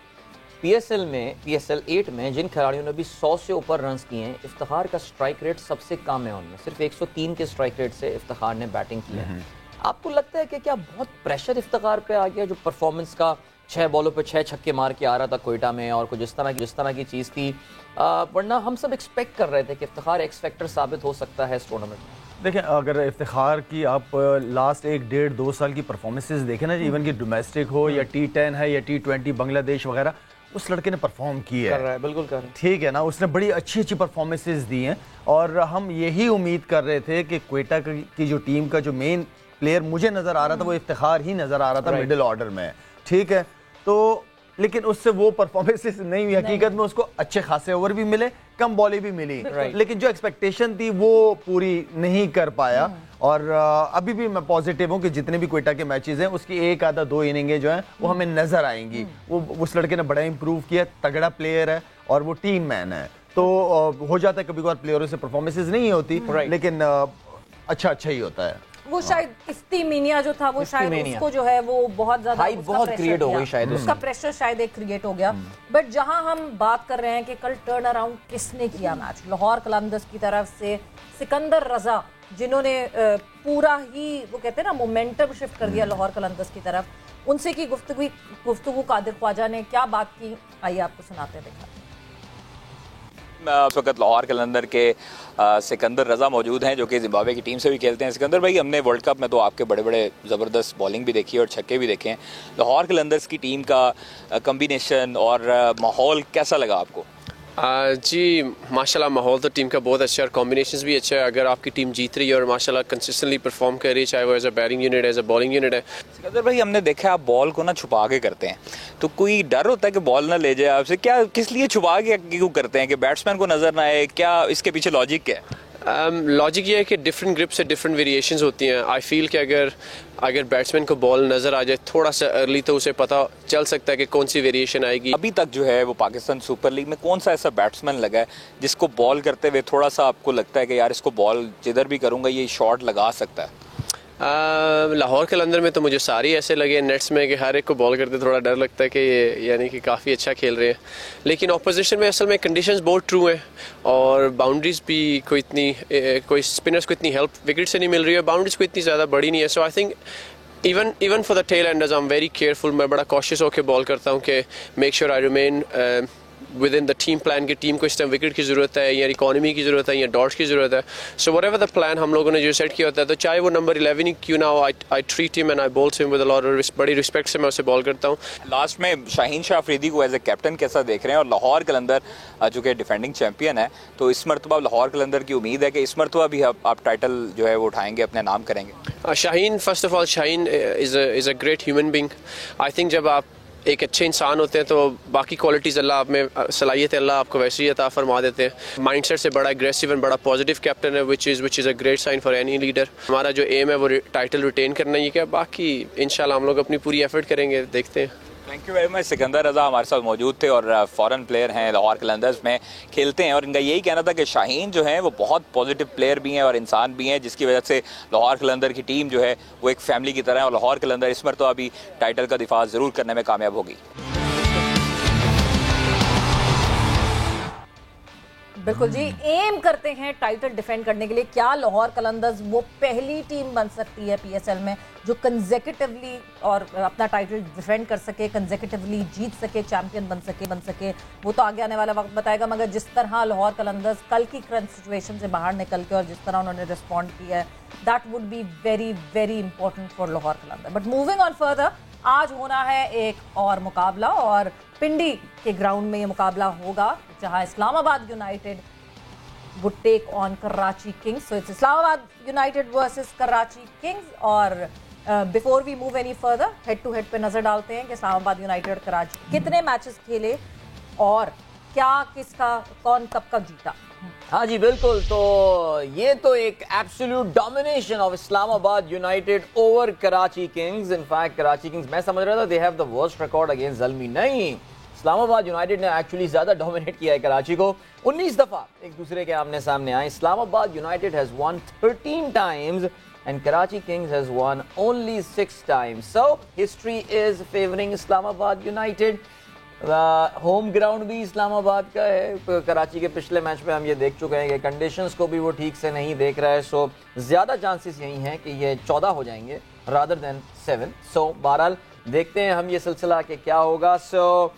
PSL 8 में जिन खिलाड़ियों ने भी 100 से ऊपर रन्स किए हैं, इफ्तिखार का स्ट्राइक रेट सबसे कम है उनमें, सिर्फ 103 के स्ट्राइक रेट से इफ्तिखार ने बैटिंग की है। आपको लगता है कि क्या बहुत प्रेशर इफ्तिखार पे आ गया, जो परफॉर्मेंस का 6 बॉलों पे 6 छक्के मार के आ रहा था कोयटा में, और कुछ जिस तरह की चीज़ थी, वरना हम सब एक्सपेक्ट कर रहे थे कि इफ्तिखार एक्स फैक्टर साबित हो सकता है इस टूर्नामेंट में। देखें, अगर इफ्तिखार की आप लास्ट 1-1.5-2 साल की परफॉर्मेंसेस देखें ना, इवन कि डोमेस्टिक हो या T10 है या T20 बांग्लादेश वगैरह, उस लड़के ने परफॉर्म किया कर रहा है, बिल्कुल कर रहा है, ठीक है ना, उसने बड़ी अच्छी परफॉर्मेंसेस दी हैं। और हम यही उम्मीद कर रहे थे कि कोयटा की जो टीम का जो मेन प्लेयर मुझे नज़र आ रहा था वो इफ्तिखार ही नज़र आ रहा था मिडिल ऑर्डर में, ठीक है। तो लेकिन उससे वो परफॉर्मेंसेस नहीं हुई। हकीकत में उसको अच्छे खासे ओवर भी मिले, कम बॉलें भी मिली, लेकिन जो एक्सपेक्टेशन थी वो पूरी नहीं कर पाया। और अभी भी मैं पॉजिटिव हूँ कि जितने भी कोयटा के मैचेस हैं उसकी 1-2 इनिंगें जो हैं वो हमें नजर आएंगी। वो उस लड़के ने बड़ा इंप्रूव किया, तगड़ा प्लेयर है और वो टीम मैन है। तो हो जाता है कभी कभार प्लेयरों से परफॉर्मेंसेस नहीं होती, लेकिन अच्छा ही होता है। वो शायद इफ्तिमीनिया जो था वो शायद उसको जो है वो बहुत ज्यादा बहुत क्रिएट हो गई, शायद उसका प्रेशर शायद एक क्रिएट हो गया। बट जहां हम बात कर रहे हैं कि कल टर्न अराउंड किसने किया मैच, लाहौर कलंदर्स की तरफ से सिकंदर रजा, जिन्होंने पूरा ही वो कहते हैं ना मोमेंटम शिफ्ट कर दिया लाहौर कलंदर्स की तरफ, उनसे की गुफ्तगू कादिर ख्वाजा ने क्या बात की, आइए आपको सुनाते हैं, देखा। इस वक्त लाहौर कलंदर के सिकंदर रजा मौजूद हैं, जो कि जिम्बाब्वे की टीम से भी खेलते हैं। सिकंदर भाई, हमने वर्ल्ड कप में तो आपके बड़े बड़े ज़बरदस्त बॉलिंग भी देखी है और छक्के भी देखे हैं। लाहौर कलंदर्स की टीम का कम्बिनेशन और माहौल कैसा लगा आपको? जी माशाल्लाह, माहौल तो टीम का बहुत अच्छा है और कॉम्बिनेशंस भी अच्छा है। अगर आपकी टीम जीत रही है और माशाल्लाह कंसिस्टेंटली परफॉर्म कर रही है, चाहे वो as a batting unit as a bowling unit है। सिकंदर भाई, हमने देखा है आप बॉल को ना छुपा के करते हैं, तो कोई डर होता है कि बॉल ना ले जाए आपसे? क्या, किस लिए छुपा के क्यों करते हैं, कि बैट्समैन को नजर ना आए? क्या इसके पीछे लॉजिक क्या है? लॉजिक ये है कि डिफरेंट ग्रिप से डिफरेट वेरिएशंस होती हैं। आई फील कि अगर बैट्समैन को बॉल नज़र आ जाए थोड़ा सा अर्ली, तो उसे पता चल सकता है कि कौन सी वेरिएशन आएगी। अभी तक जो है वो पाकिस्तान सुपर लीग में कौन सा ऐसा बैट्समैन लगा है जिसको बॉल करते हुए थोड़ा सा आपको लगता है कि यार इसको बॉल जिधर भी करूँगा ये शॉट लगा सकता है? लाहौर कलंदर में तो मुझे सारे ऐसे लगे नेट्स में कि हर एक को बॉल करते थोड़ा डर लगता है कि ये यानी कि काफ़ी अच्छा खेल रहे हैं। लेकिन ऑपोजिशन में असल में कंडीशंस बहुत ट्रू हैं और बाउंड्रीज भी कोई स्पिनर्स को इतनी हेल्प विकेट से नहीं मिल रही है, बाउंड्रीज को इतनी ज़्यादा बड़ी नहीं है। So I think even for the tail enders I am very careful. मैं बड़ा कॉशियस होकर बॉल करता हूँ कि make sure I remain within the team plan की टीम को इस टाइम विकेट की ज़रूरत है या इकॉनमी की ज़रूरत है या डॉट्स की ज़रूरत है. सो व्हाटएवर द प्लान हम लोगों ने जो सेट किया होता है, तो चाहे वो नंबर 11 ही क्यों ना हो, I treat him and eye ball him with a lot of बड़ी रिस्पेक्ट से मैं उसे बॉल करता हूँ. लास्ट में शाहीन शाह अफरीदी को एज ए कैप्टन कैसा देख रहे हैं, और लाहौर कलंदर जो कि डिफेंडिंग चैंपियन है, तो इस मरतबा लाहौर कलंदर की उम्मीद है कि इस मरतबा भी आप टाइटल जो है वो उठाएंगे, अपने नाम करेंगे? Shaheen, first of all Shaheen is a great human being. I think जब आप एक अच्छे इंसान होते हैं तो बाकी क्वालिटीज़ अल्लाह आप में सलाहियत अल्लाह आपको वैसे ही अता फरमा देते हैं. माइंडसेट से बड़ा एग्रेसिव एंड बड़ा पॉजिटिव कैप्टन है, which is a great sign for any leader. हमारा जो एम है वो टाइटल रिटेन करना ही है, बाकी इंशाल्लाह हम लोग अपनी पूरी एफर्ट करेंगे, देखते हैं. Thank you very much. Sikandar Raza हमारे साथ मौजूद थे और फॉरेन प्लेयर हैं, लाहौर कलंदर्स में खेलते हैं, और इनका यही कहना था कि शाहीन जो है वो बहुत पॉजिटिव प्लेयर भी हैं और इंसान भी हैं, जिसकी वजह से लाहौर कलंदर की टीम जो है वो एक फैमिली की तरह है, और लाहौर कलंदर इस मरतबा भी टाइटल का दिफा ज़रूर करने में कामयाब होगी. बिल्कुल जी, एम करते हैं टाइटल डिफेंड करने के लिए. क्या लाहौर कलंदर्स वो पहली टीम बन सकती है पीएसएल में जो कंसेक्यूटिवली और अपना टाइटल डिफेंड कर सके, कंसेक्यूटिवली जीत सके, चैंपियन बन सके? वो तो आगे आने वाला वक्त बताएगा. मगर जिस तरह लाहौर कलंदर्स कल की क्रंच सिचुएशन से बाहर निकल के और जिस तरह उन्होंने रिस्पॉन्ड किया है, that would be very very important for Lahore Qalandar. But moving on further, आज होना है एक और मुकाबला, और पिंडी के ग्राउंड में ये मुकाबला होगा जहां Islamabad United would take on Karachi Kings. So it's Islamabad United versus Karachi Kings. और before we move any further, head to head पे नजर डालते हैं कि इस्लामाबाद यूनाइटेड और कराची कितने मैचेस खेले और क्या किसका कौन कब जीता. हाँ जी बिल्कुल, तो ये तो एक absolute domination of Islamabad United over Karachi Kings. In fact Karachi Kings, मैं समझ रहा था they have the worst record against Zalmi. नहीं, इस्लामाबाद यूनाइटेड ने एक्चुअली ज्यादा डोमिनेट किया है कराची को. 19 दफा एक दूसरे के आमने सामने आए. Islamabad United has one 13 times and Karachi Kings has won only 6 times. So history is favoring Islamabad United. Home ground भी इस्लामाबाद का है. कराची के पिछले मैच में हम ये देख चुके हैं कि कंडीशंस को भी वो ठीक से नहीं देख रहा है. सो ज़्यादा चांसेस यही हैं कि ये 14 हो जाएंगे रादर देन 7. सो बहरहाल देखते हैं हम ये सिलसिला कि क्या होगा. सो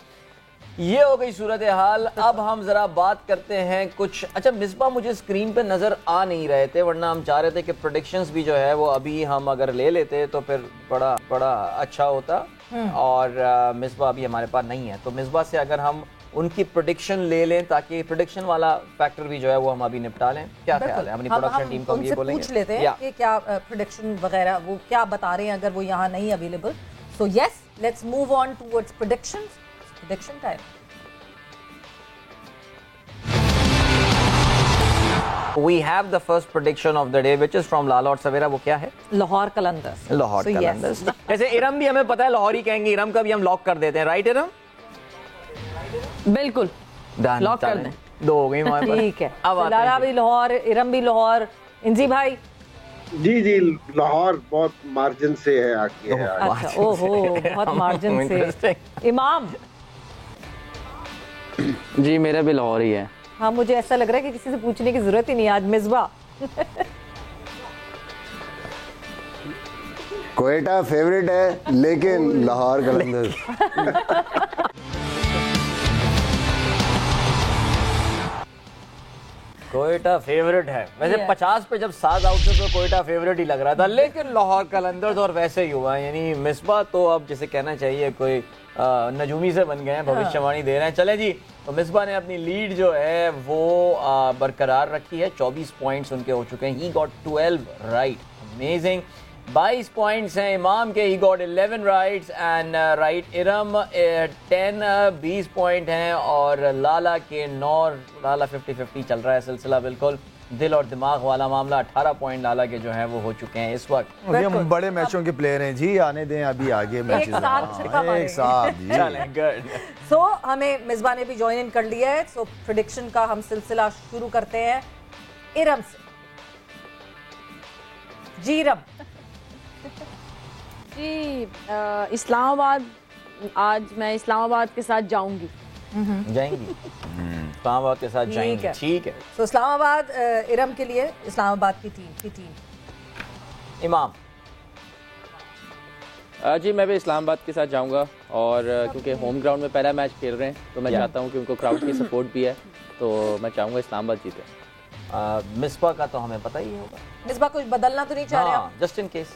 ये हो गई सूरत हाल. अब हम जरा बात करते हैं कुछ. अच्छा मिसबा, मुझे स्क्रीन पे नजर आ नहीं रहे थे, वरना हम चाह रहे थे कि प्रेडिक्शंस भी जो है वो अभी हम अगर ले लेते तो फिर बड़ा अच्छा होता. और मिसबा अभी हमारे पास नहीं है, तो मिसबा से अगर हम उनकी प्रेडिक्शन ले लें ताकि प्रेडिक्शन वाला फैक्टर भी जो है वो हम अभी निपटा लें. क्या ख्याल है? अपनी प्रोडक्शन टीम को ये बोलेंगे, पूछ लेते हैं कि क्या प्रेडिक्शन वगैरह वो क्या बता रहे हैं अगर वो यहाँ नहीं available. So yes, let's move on towards predictions. Prediction time. We have the first prediction of the day, which is from Lala और सवेरा. वो क्या है? लाहौर कलंदर्स. लाहौर कलंदर्स. ऐसे इरम भी हमें पता है लाहौर ही कहेंगे. इरम का भी हम लॉक कर देते हैं, राइट इरम? बिल्कुल लॉक कर दें. 2 हो गई हमारे पास. ठीक है. अब लाला भी लाहौर, इरम भी लाहौर. इंजी भाई? जी लाहौर बहुत मार्जिन से है आगे है. अच्छा, ओहो, बहुत मार्जिन से. इमाम? जी मेरा भी लाहौर ही है. हाँ, मुझे ऐसा लग रहा है कि किसी से पूछने की जरूरत ही नहीं आज. मिसबा? क्वेटा फेवरेट है लेकिन लाहौर कलंदर्स. कोयटा फेवरेट है वैसे. 50 पे जब 7 आउट थे तो कोयटा फेवरेट ही लग रहा था, लेकिन लाहौर कलंदर्स और वैसे ही हुआ. यानी मिसबा तो अब जिसे कहना चाहिए कोई नजूमी से बन गए हैं, भविष्यवाणी दे रहे हैं. चले जी, तो मिसबा ने अपनी लीड जो है वो बरकरार रखी है. 24 पॉइंट्स उनके हो चुके हैं. He got 12 right. Amazing. 22 points हैं इमाम के. He got 11 rights and right. Iram 20 point हैं और लाला के 9. लाला 50-50 चल रहा है सिलसिला. बिल्कुल दिल और दिमाग वाला मामला. 18 पॉइंट लाला के जो है वो हो चुके हैं इस वक्त. हम बड़े मैचों के प्लेयर हैं जी, आने दें अभी आगे मैचेस एक साथ जी. सो हमें मिसबा ने भी ज्वाइन इन कर लिया है. सो प्रेडिक्शन का हम सिलसिला शुरू करते हैं इरम से. जी इरम? जी इस्लामाबाद, आज मैं इस्लामाबाद के साथ जाऊंगी. जाएंगी इस्लामाबाद के साथ जाएंगे. ठीक है. तो इस्लामाबाद इरम के लिए इस्लामाबाद की टीम. इमाम? जी मैं भी इस्लामाबाद के साथ जाऊंगा और क्योंकि होम ग्राउंड में पहला मैच खेल रहे हैं तो मैं चाहता हूं कि उनको क्राउड की सपोर्ट भी है, तो मैं चाहूंगा इस्लामाबाद जीते। मिसबा का तो हमें पता ही होगा। मिसबा कुछ बदलना तो नहीं चाह रहे आप? Just in case.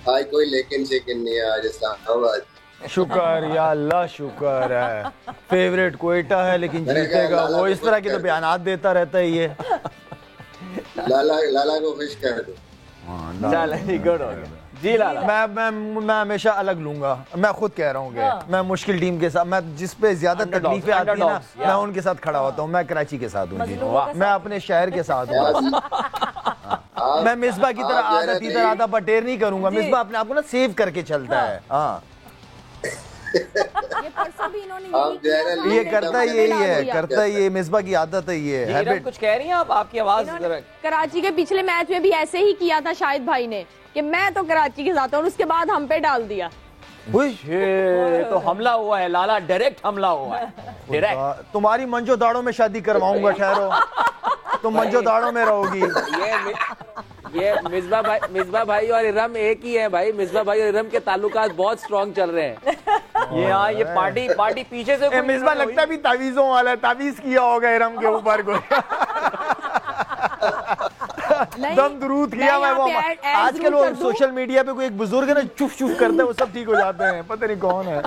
आज कोई लेकिन शेकिन नहीं है, आज इस्लामाबाद। शुक्र या अल्लाह, शुक्र है। फेवरेट कोयटा है लेकिन जीतेगा वो। इस तरह के तो बयानात देता रहता है ये। लाला को खुश कर दो। चलो गुड हो गया जी लाला। मैं हमेशा अलग लूंगा। मैं खुद कह रहा हूँ कि मैं मुश्किल टीम के साथ, मैं जिस पे ज्यादा तकलीफें आती है ना, मैं उनके साथ खड़ा होता हूँ। मैं कराची के साथ हूँ जी, मैं अपने शहर के साथ हूँ। मैं मिसबा की तरह आधा पटेर नहीं करूंगा। मिसबा अपने आप को ना सेव करके चलता है। हाँ ये परसों भी इन्होंने ये करता यही है, करता ये मिसबा की आदत है ये हैबिट। कुछ कह रही हैं आप? आपकी आवाज कराची के पिछले मैच में भी ऐसे ही किया था शाहिद भाई ने कि मैं तो कराची के साथ हूं और उसके बाद हम पे डाल दिया। तो हमला हुआ है लाला, डायरेक्ट हमला हुआ है डायरेक्ट। तुम्हारी मंजो दाड़ों में शादी करवाऊंगा, ठहरो। तुम मंजो दाड़ों में रहोगी। ये मिसबा भाई और इरम एक ही है भाई। मिसबा भाई और इरम के ताल्लुकात बहुत स्ट्रॉन्ग चल रहे हैं। ये पार्टी पीछे से मिसबा लगता भी तावीज़ों वाला है, तावीज़ किया होगा इरम के ऊपर कोई। दम दुरूद किया मैं वो। आजकल वो सोशल मीडिया पे कोई एक बुजुर्ग है ना, चुप चुप करता है, वो सब ठीक हो जाते हैं। पता नहीं कौन है।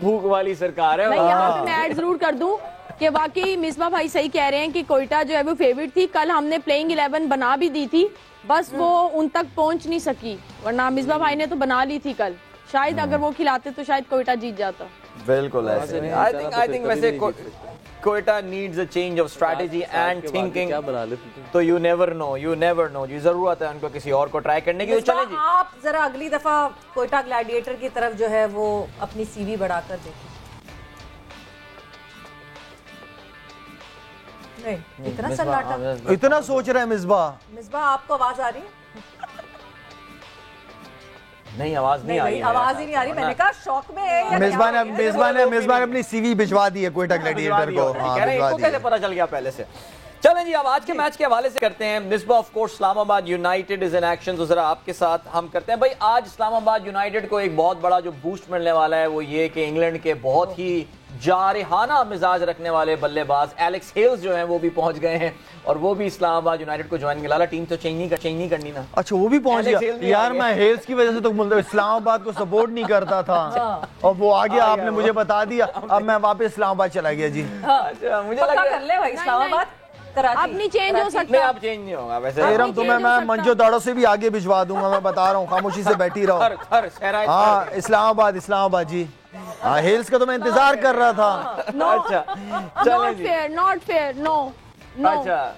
भूख वाली सरकार है। यहाँ पे मैं ऐड जरूर कर दूं कि वाकई मिसबा भाई सही कह रहे हैं कि कोयटा जो है वो फेवरेट थी। कल हमने प्लेइंग 11 बना भी दी थी, बस वो उन तक पहुंच नहीं सकी, वरना मिसबा भाई ने तो बना ली थी कल। शायद अगर वो खिलाते तो शायद कोयटा जीत जाता। बिल्कुल ऐसे। आई थिंक वैसे Quetta needs a change of strategy and thinking. तो यू नेवर नो जी, जरूरत है उनको किसी और को ट्राई करने की। चलें जी, आप जरा अगली दफा कोयटा ग्लैडिएटर की तरफ जो है वो अपनी सीवी बढ़ाकर देखें। नहीं, इतना सन्नाटा, इतना सोच रहा है मिसबा। आपको आवाज आ रही है? नहीं, आवाज नहीं आ रही। आवाज ही नहीं आ रही। मैंने कहा शौक में है। मेजबान ने अपनी सीवी भिजवा दी है कोयटा ग्लैडिएटर को। इनको कैसे पता चल गया पहले से? चलें जी, अब आज के मैच के हवाले से करते हैं। Misbah of course Islamabad United is in action, तो जरा आपके साथ हम करते हैं भाई। आज इस्लामाबाद यूनाइटेड को एक बहुत बड़ा जो बूस्ट मिलने वाला है वो ये कि इंग्लैंड के बहुत ही जारहाना मिजाज रखने वाले बल्लेबाज एलेक्स हेल्स जो हैं वो भी पहुंच गए हैं और वो भी इस्लामाबाद यूनाइटेड को ज्वाइन लाला टीम तो चेंज नहीं करनी ना। अच्छा, वो भी पहुंच गया यार। मैं हेल्स की वजह से तो इस्लामाबाद को सपोर्ट नहीं करता था और वो आ गया, आपने मुझे बता दिया। अब मैं वापस इस्लामाबाद चला गया जी। अच्छा, मुझे लगा कर ले भाई इस्लामाबाद अब नहीं चेंज हो सकता। नहीं, अब चेंज नहीं होगा वैसे। एरम तुम्हें मैं मंजो दाड़ों से भी आगे भिजवा दूंगा, मैं बता रहा हूँ। खामोशी से बैठी रहो। हाँ, इस्लामाबाद जी। हाँ, हेल्स का तो मैं इंतजार कर रहा था। अच्छा, नॉट फेयर, नो। अच्छा,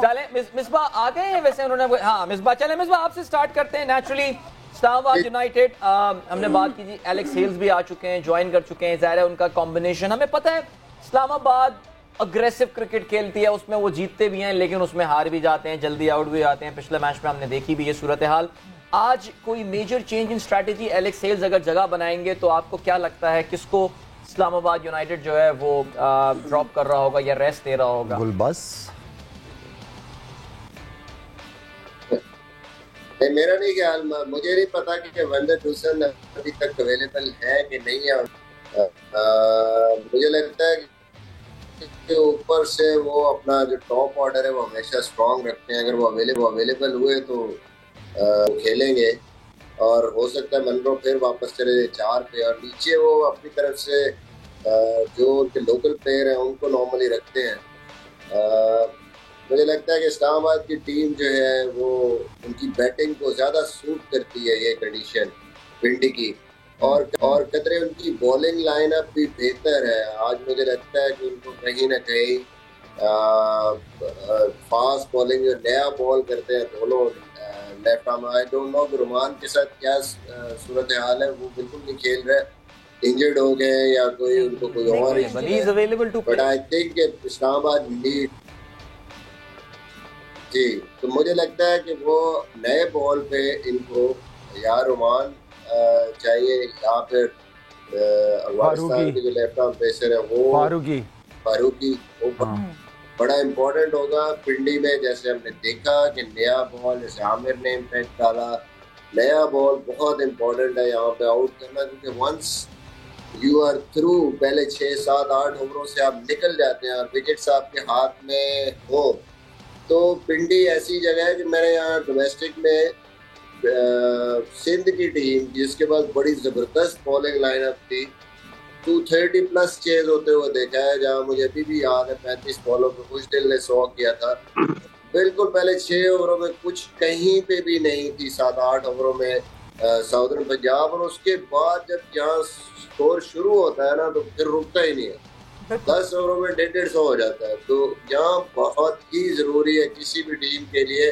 चले मिसबा आ गए हैं वैसे उन्होंने। हाँ मिसबा, चले मिसबा आपसे स्टार्ट करते हैं। नेचुरली इस्लामाबाद यूनाइटेड, हमने बात की जी, एलेक्स हेल्स भी आ चुके हैं, ज्वाइन कर चुके हैं। जाहिर है उनका कॉम्बिनेशन हमें पता है। इस्लामाबाद अग्रेसिव क्रिकेट खेलती है, उसमें वो जीतते भी हैं लेकिन उसमें हार भी जाते हैं, जल्दी आउट भी जाते हैं। पिछले मैच में हमने देखी भी ये सूरत हाल। आज कोई major change in strategy Alex Hales अगर जगह बनाएंगे तो आपको क्या लगता है किसको इस्लामाबाद यूनाइटेड जो है वो ड्रॉप कर रहा होगा या रेस्ट दे रहा होगा? गुलबस, मेरा नहीं ख्याल, मुझे नहीं पता कि वंदर हुसैन अभी तक अवेलेबल है कि नहीं है। मुझे लगता है कि ऊपर से वो अपना जो टॉप ऑर्डर है वो हमेशा स्ट्रॉन्ग रखते हैं। अगर वो अवेलेबल हुए तो खेलेंगे और हो सकता है मनरो फिर वापस चले 4 पे और नीचे वो अपनी तरफ से जो उनके लोकल प्लेयर हैं उनको नॉर्मली रखते हैं। मुझे लगता है कि इस्लामाबाद की टीम जो है वो उनकी बैटिंग को ज़्यादा सूट करती है ये कंडीशन विंडी की, और कतरे उनकी बॉलिंग लाइनअप भी बेहतर है। आज मुझे लगता है कि उनको कहीं ना कहीं फास्ट बॉलिंग जो नया बॉल करते हैं दोनों left arm, I don't know Rumman के साथ क्या सूरत हाल है, वो बिल्कुल नहीं खेल रहे, इंजर्ड हो गए या कोई उनको कोई और, but I think Islamabad lead जी। तो मुझे लगता है कि वो नए बॉल पे इनको या रुमान चाहिए या फिर अफगानिस्तान के जो लेफ्ट आर्म पेसर है वो फारूकी बड़ा इम्पोर्टेंट होगा। पिंडी में जैसे हमने देखा कि नया बॉल, जैसे आमिर ने इम्पैक्ट डाला, नया बॉल बहुत इम्पोर्टेंट है यहाँ पे आउट करना, क्योंकि वंस यू आर थ्रू, पहले 6, 7, 8 ओवरों से आप निकल जाते हैं और विकेट्स आपके हाथ में हो, तो पिंडी ऐसी जगह है कि मैंने यहाँ डोमेस्टिक में सिंध की टीम जिसके पास बड़ी ज़बरदस्त बॉलिंग लाइनअप थी, 230 प्लस चेज होते हुए देखा है, जहाँ मुझे अभी भी याद है 35 बॉलों पे खुशदिल ने 100 किया था। बिल्कुल पहले 6 ओवरों में कुछ कहीं पे भी नहीं थी, 7-8 ओवरों में साउदर्न पंजाब, और उसके बाद जब यहाँ स्कोर शुरू होता है ना तो फिर रुकता ही नहीं है, 10 ओवरों में 150 हो जाता है। तो यहाँ बहुत ही ज़रूरी है किसी भी टीम के लिए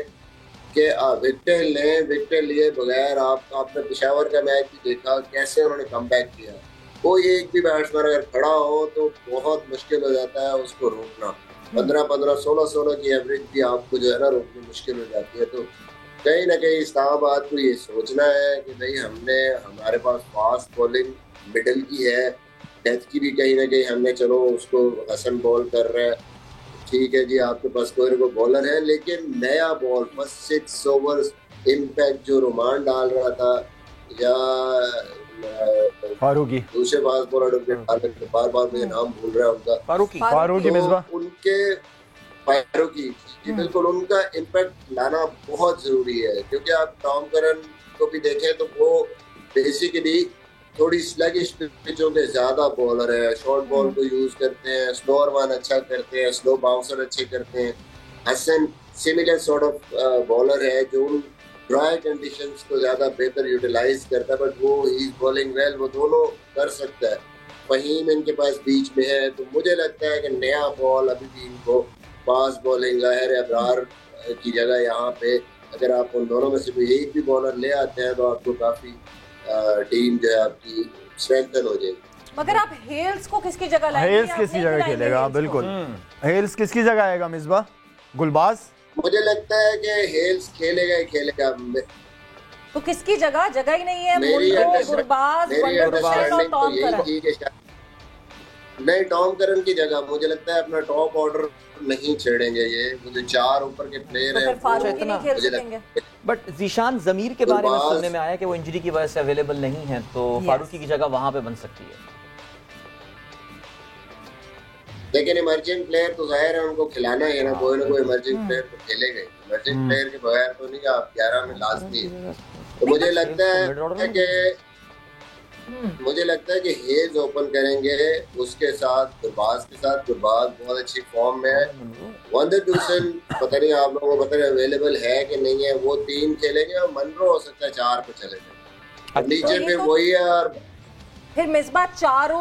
कि विकेट लें। विकेट लिए बगैर आपने पेशावर का मैच भी देखा कैसे उन्होंने कमबैक किया। कोई एक भी बैट्समैन अगर खड़ा हो तो बहुत मुश्किल हो जाता है उसको रोकना। 15-15, 16-16 की एवरेज भी आपको जो है ना रोकनी मुश्किल हो जाती है। तो कहीं ना कहीं इस्लामाबाद को ये सोचना है कि भाई हमारे पास फास्ट बॉलिंग मिडल की है, डेथ की भी कहीं ना कहीं हमने, चलो उसको हसन बॉल कर रहा है, ठीक है जी, आपके पास कोई ना कोई बॉलर है, लेकिन नया बॉल फर्स्ट 6 ओवर्स इम्पैक्ट जो रोमान डाल रहा था या फारूकी, दूसरे फास्ट बॉलर बार बार मुझे नाम भूल रहा है उनका, फारूकी मिसबा, उनके फारूकी जी, बिल्कुल उनका इम्पैक्ट लाना बहुत जरूरी है। क्योंकि आप टॉम करन को भी देखें तो वो बेसिकली थोड़ी स्लगिश पिचों के ज्यादा बॉलर है, शॉर्ट बॉल को यूज करते हैं, स्लोअर वन अच्छा करते हैं, स्लो बाउंसर अच्छे करते हैं। Hasan similar sort of bowler है जो उन ड्राई कंडीशंस को ज्यादा बेहतर यूटिलाइज करता है, बट वो ही बॉलिंग वेल, वो दोनों कर सकता है। फहीम इनके पास बीच में है, तो मुझे लगता है कि नया बॉल अभी भी इनको फास्ट बॉलिंग ज़ाहिर अबरार की जगह यहाँ पे अगर आप उन दोनों में से कोई एक भी बॉलर ले आते हैं तो आपको काफी टीम जो है आपकी स्ट्रेंथन हो जाएगी। मगर आप हेल्स को किसकी जगह लाएंगे? हेल्स किसकी जगह खेलेगा? बिल्कुल हेल्स किसकी जगह आएगा मिसबा? गुलबाज? मुझे लगता है कि हेल्स खेलेगा ही खेलेगा। तो किसकी जगह? जगह ही नहीं है। गुरबाज, नहीं, टॉम करन की जगह मुझे लगता है अपना टॉप ऑर्डर नहीं छेड़ेंगे ये, वो जो 4 ऊपर के प्लेयर हैं फारूकी नहीं खेल सकेंगे। बट जीशान जमीर के बारे में सुनने में आया कि वो इंजरी की वजह से अवेलेबल नहीं है, तो फारूकी की जगह वहां पे बन सकती है। लेकिन इमर्जिंग प्लेयर तो जाहिर है उनको खिलाना है ना कोई इमर्जिंग प्लेयर तो खेलेगा। इमर्जिंग प्लेयर के बगैर तो नहीं आप 11 में लाजमी है। तो मुझे लगता है कि हेज ओपन करेंगे, उसके साथ गुरबाज के साथ, गुरबाज बहुत अच्छी फॉर्म में है। वंदर डूसन पता नहीं आप लोगों को पता नहीं अवेलेबल है कि नहीं है, वो 3 खेलेंगे और मनरो हो सकता है 4 पे चले जाए। नीचे पे वही है। और फिर मिसबा 4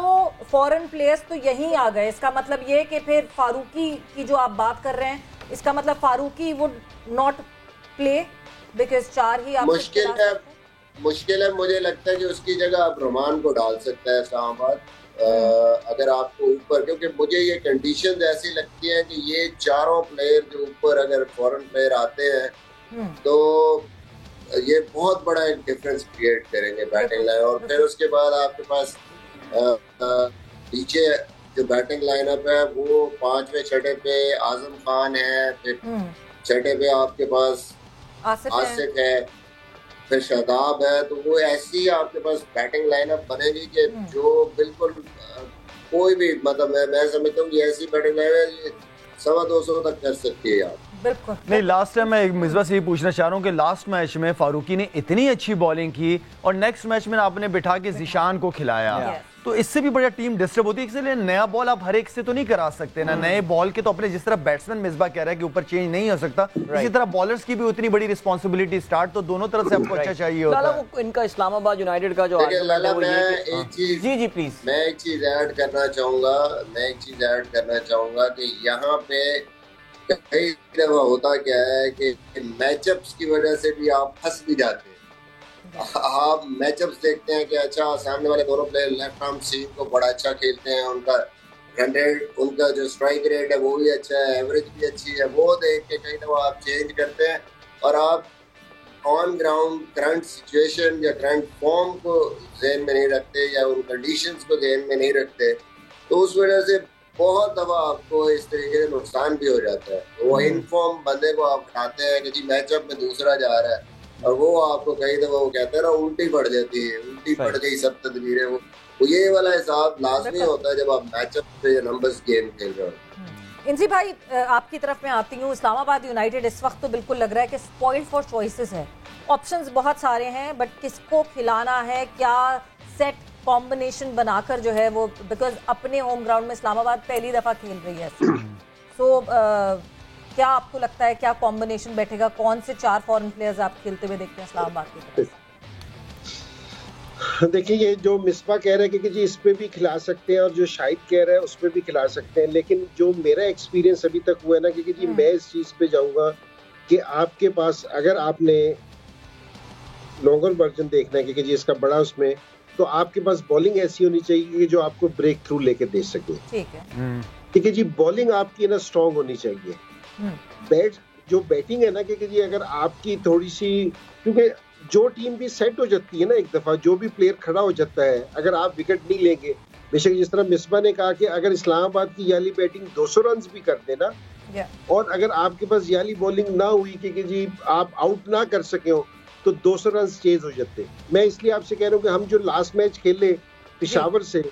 फॉरेन प्लेयर्स तो यहीं आ गए, इसका मतलब ये कि फिर फारूकी की जो आप बात कर रहे हैं, इसका मतलब Farooqi would not play because 4 ही आप मुश्किल है। मुझे लगता है कि उसकी जगह आप रोमान को डाल सकता है इस्लामाबाद अगर आपको ऊपर, क्योंकि मुझे ये कंडीशंस ऐसी लगती हैं कि ये 4 प्लेयर जो ऊपर अगर फॉरेन प्लेयर आते हैं तो ये बहुत बड़ा एक डिफरेंस क्रिएट करेंगे बैटिंग लाइन। और फिर उसके बाद आपके पास नीचे जो बैटिंग लाइनअप है वो 5वें 6ठे पे आजम खान है, फिर 6ठे पे आपके पास आसिफ है, फिर शादाब है। तो वो ऐसी आपके पास बैटिंग लाइनअप बनेगी कि जो बिल्कुल कोई भी, मतलब मैं समझता हूँ कि ऐसी बैटिंग लाइनअप 250 तक कर सकती है आप। बिल्कुल नहीं, लास्ट टाइम मैं मिसबा से ही पूछना चाह रहा हूँ कि लास्ट मैच में फारूकी ने इतनी अच्छी बॉलिंग की और नेक्स्ट मैच में आपने बिठा के जीशान को खिलाया, तो इससे भी बड़ा टीम डिस्टर्ब होती है। इसलिए नया बॉल आप हर एक से तो नहीं करा सकते ना। नए बॉल के तो अपने, जिस तरह बैट्समैन मिसबा कह रहा है कि ऊपर चेंज नहीं हो सकता, इसी तरह बॉलर्स की भी उतनी बड़ी रिस्पॉन्सिबिलिटी स्टार्ट तो दोनों तरफ से आपको अच्छा चाहिए होता है। इनका इस्लामाबाद यूनाइटेड का जो जी प्लीज मैं एक चीज ऐड करना चाहूंगा कि यहाँ पे कई दफा होता क्या है कि मैचअप्स की वजह से भी आप फंस भी जाते हैं। आप मैचअप्स देखते हैं कि अच्छा सामने वाले दोनों प्लेयर लेफ्ट आर्म सीम को बड़ा अच्छा खेलते हैं, उनका रन रेट, उनका जो स्ट्राइक रेट है वो भी अच्छा है, एवरेज भी अच्छी है, वो देख के कई दफा आप चेंज करते हैं और आप ऑन ग्राउंड करंट सिचुएशन या करंट फॉर्म को ज़हन में नहीं रखते या उन कंडीशंस को ध्यान में नहीं रखते, तो उस वजह से बहुत दफा आपको इस तरीके से नुकसान भी हो जाता है। वो इनफॉर्म बंदे को आप उठाते हैं कि जी मैचअप में दूसरा जा रहा है, और वो आपको कई दफा वो कहते हैं ना उल्टी पड़ जाती है, उल्टी पड़ गई सब तदबीरें। वो ये वाला हिसाब लाजमी होता है जब आप मैचअप पे नंबर्स गेम खेल रहे हो। इंजी भाई आपकी तरफ मैं आती हूँ। इस्लामाबाद यूनाइटेड इस वक्त तो बिल्कुल लग रहा है कि स्पॉइल्ड फॉर चॉइसेस है, ऑप्शंस बहुत सारे हैं, बट किसको खिलाना है, क्या सेट कॉम्बिनेशन बनाकर जो है वो, बिकॉज अपने होम ग्राउंड में इस्लामाबाद पहली दफा खेल रही है। सो क्या आपको लगता है क्या कॉम्बिनेशन बैठेगा, कौन से 4 फॉरेन प्लेयर्स आप खेलते हुए देखते हैं इस्लामाबाद की तरफ? देखिए ये जो मिसबा कह रहे हैं कि जी इस पे भी खिला सकते हैं और जो शाहिद कह रहा है उस पे भी खिला सकते हैं, लेकिन जो मेरा एक्सपीरियंस अभी तक हुआ है ना कि जी मैं इस चीज पे जाऊंगा कि आपके पास अगर आपने लॉन्गर वर्जन देखना है कि जी इसका बड़ा उसमें, तो आपके पास बॉलिंग ऐसी होनी चाहिए कि जो आपको ब्रेक थ्रू लेके दे सके। ठीक है जी, बॉलिंग आपकी ना स्ट्रांग होनी चाहिए। जो बैटिंग है ना कि जी अगर आपकी थोड़ी सी, क्योंकि जो टीम भी सेट हो जाती है ना एक दफा, जो भी प्लेयर खड़ा हो जाता है, अगर आप विकेट नहीं लेंगे, बेशक जिस तरह मिसबा ने कहा कि अगर इस्लामाबाद की याली बैटिंग 200 रन भी कर देना और अगर आपके पास याली बॉलिंग ना हुई कि जी आप आउट ना कर सके हो, तो 200 रन चेज हो जाते। मैं इसलिए आपसे कह रहा हूँ कि हम जो लास्ट मैच खेले पिशावर से,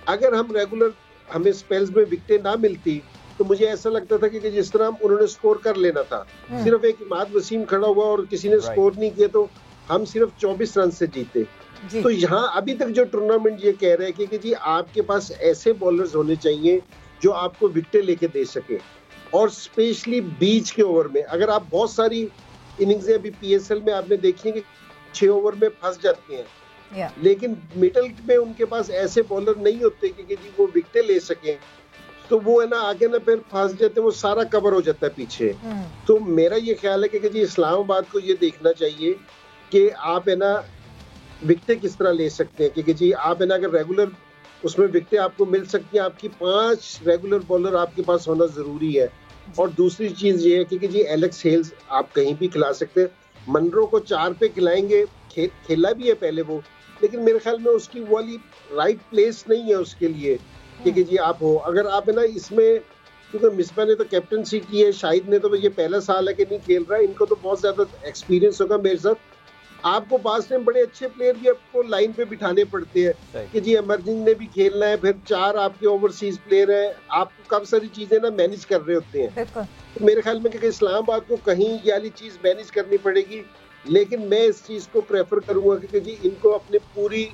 अगर हम रेगुलर हमें स्पेल्स में विकेटें ना मिलती तो मुझे ऐसा लगता था कि जिस तरह उन्होंने स्कोर कर लेना था, सिर्फ एक इमाद वसीम खड़ा हुआ और किसी ने स्कोर नहीं किया तो हम सिर्फ 24 रन से जीते। तो यहाँ अभी तक जो टूर्नामेंट ये कह रहे हैं कि जी आपके पास ऐसे बॉलर्स होने चाहिए जो आपको विकेटें लेके दे सके, और स्पेशली बीच के ओवर में। अगर आप बहुत सारी इनिंग्स अभी पीएसएल में आपने देखी कि 6 ओवर में फंस जाते हैं, लेकिन मिडल में उनके पास ऐसे बॉलर नहीं होते कि जी वो विकेटें ले सकें, तो वो है ना आगे ना फिर फंस जाते हैं, वो सारा कवर हो जाता है पीछे। तो मेरा ये ख्याल है कि जी इस्लामाबाद को ये देखना चाहिए कि आप है ना विकेटें किस तरह ले सकते हैं, क्योंकि जी आप है ना अगर रेगुलर उसमें विकेटें आपको मिल सकती हैं, आपकी 5 रेगुलर बॉलर आपके पास होना जरूरी है। और दूसरी चीज ये है कि जी एलेक्स हेल्स आप कहीं भी खिला सकते हैं, मनरो को 4 पे खिलाएंगे, खेला भी है पहले वो, लेकिन मेरे ख्याल में उसकी वाली राइट प्लेस नहीं है उसके लिए कि जी आप हो। अगर आप है ना इसमें, क्योंकि मिसबा ने तो कैप्टनसी की है, शाहिद ने तो ये पहला साल है कि नहीं खेल रहा है, इनको तो बहुत ज्यादा एक्सपीरियंस होगा मेरे साथ। आपको पास में बड़े अच्छे प्लेयर भी आपको लाइन पे बिठाने पड़ते हैं कि जी एमर्जिंग ने भी खेलना है, फिर 4 आपके ओवरसीज प्लेयर हैं, आपको काफी सारी चीजें ना मैनेज कर रहे होते हैं। तो मेरे ख्याल में कि इस्लामाबाद को कहीं ये वाली चीज मैनेज करनी पड़ेगी, लेकिन मैं इस चीज को प्रेफर करूंगा कि जी इनको अपनी पूरी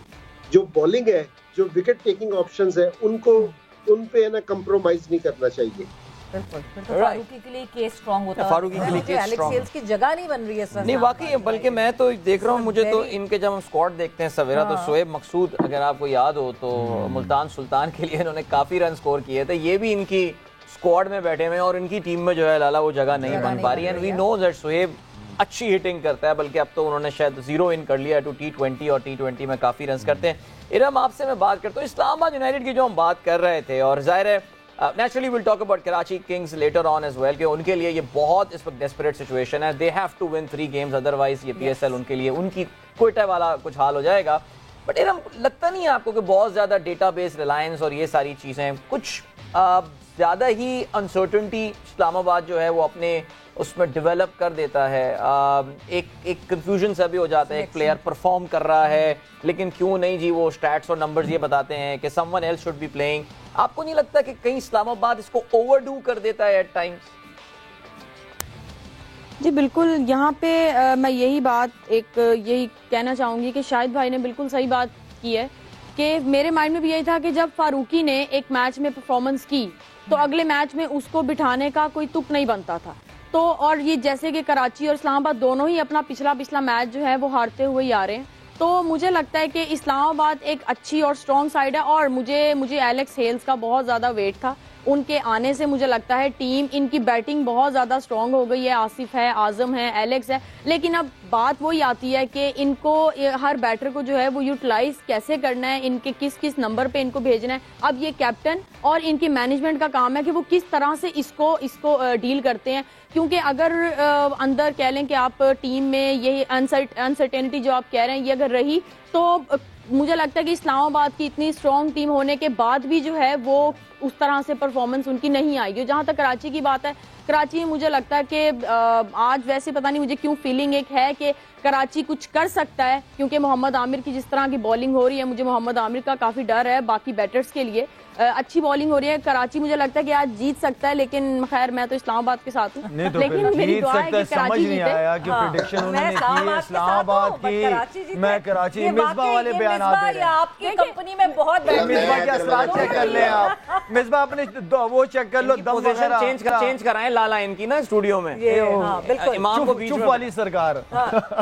जो बॉलिंग है, जो विकेट टेकिंग ऑप्शंस है, उनको उन पे है ना कंप्रोमाइज नहीं करना चाहिए। बिल्कुल, फारूकी के लिए केस स्ट्रांग होता है, फारूकी के लिए केस स्ट्रांग, एलेक्स की जगह नहीं बन रही है सर। नहीं वाकई, बल्कि मैं तो देख रहा हूँ, मुझे तो इनके जब हम स्क्वाड देखते हैं सवेरा, तो शोएब मकसूद अगर आपको याद हो तो मुल्तान सुल्तान के लिए इन्होंने काफी रन स्कोर किए थे, ये भी इनकी स्क्वाड में बैठे हुए और इनकी टीम में जो है लाला वो जगह नहीं बन पा रही है। And we know that Shoaib अच्छी हिटिंग करता है, बल्कि अब तो उन्होंने शायद 0 इन कर लिया टू T20 और T20 में काफी रन करते हैं। इरम आपसे मैं बात करता हूँ इस्लामाबाद यूनाइटेड की जो हम बात कर रहे थे, और जाहिर है naturally we'll talk about Karachi Kings later on as well कि उनके लिए ये बहुत इस वक्त desperate situation है, they have to win 3 games otherwise ये PSL उनके लिए उनकी क्विटा वाला कुछ हाल हो जाएगा। बट इरम लगता नहीं है आपको कि बहुत ज़्यादा डेटाबेस रिलायंस और ये सारी चीज़ें कुछ ज़्यादा ही अनसर्टनटी इस्लामाबाद जो है वो अपने उसमें डेवलप कर देता है, एक कंफ्यूजन सा भी हो जाता है, एक प्लेयर परफॉर्म कर रहा है लेकिन क्यों नहीं जी, वो स्टैट्स और नंबर्स ये बताते हैं कि someone else should be playing. आपको नहीं लगता कि कहीं इस्लामाबाद इसको ओवरडू कर देता है एट टाइम्स? जी बिल्कुल, यहाँ पे मैं यही कहना चाहूँगी कि शाहिद भाई ने बिल्कुल सही बात की है कि मेरे माइंड में भी यही था कि जब फारूकी ने एक मैच में परफॉर्मेंस की तो अगले मैच में उसको बिठाने का कोई तुक नहीं बनता था। तो और ये जैसे कि कराची और इस्लामाबाद दोनों ही अपना पिछला मैच जो है वो हारते हुए ही आ रहे हैं, तो मुझे लगता है कि इस्लामाबाद एक अच्छी और स्ट्रॉन्ग साइड है। और मुझे एलेक्स हेल्स का बहुत ज़्यादा वेट था, उनके आने से मुझे लगता है टीम इनकी बैटिंग बहुत ज़्यादा स्ट्रॉन्ग हो गई है। आसिफ है, आजम है, एलेक्स है, लेकिन अब बात वही आती है कि इनको हर बैटर को जो है वो यूटिलाइज कैसे करना है, इनके किस किस नंबर पे इनको भेजना है। अब ये कैप्टन और इनकी मैनेजमेंट का काम है कि वो किस तरह से इसको डील करते हैं, क्योंकि अगर अंदर कह लें कि आप टीम में ये अनसर्टेनिटी जो आप कह रहे हैं ये अगर रही तो मुझे लगता है कि इस्लामाबाद की इतनी स्ट्रॉन्ग टीम होने के बाद भी जो है वो उस तरह से परफॉर्मेंस उनकी नहीं आएगी। जहाँ तक कराची की बात है, कराची में मुझे लगता है कि आज वैसे पता नहीं मुझे क्यों फीलिंग एक है कि कराची कुछ कर सकता है, क्योंकि मोहम्मद आमिर की जिस तरह की बॉलिंग हो रही है, मुझे मोहम्मद आमिर का काफ़ी डर है बाकी बैटर्स के लिए। अच्छी बॉलिंग हो रही है, कराची मुझे लगता है कि आज जीत सकता है, लेकिन खैर मैं तो इस्लामाबाद के साथ हूँ, तो लेकिन मेरी दुआ है कि कराची जीते। आया कि प्रेडिक्शन उन्होंने की इस्लामाबाद की, मैं कराची मिसबा वाले बयान आते आपकी कंपनी में बहुत मिसबा के असरात चेक कर लें आप, मिसबा अपने वो चेक कर लो, दम वगैरह चेंज कराएं लाला इनकी ना स्टूडियो में। बिल्कुल इमाम को बीच चुप में वाली सरकार।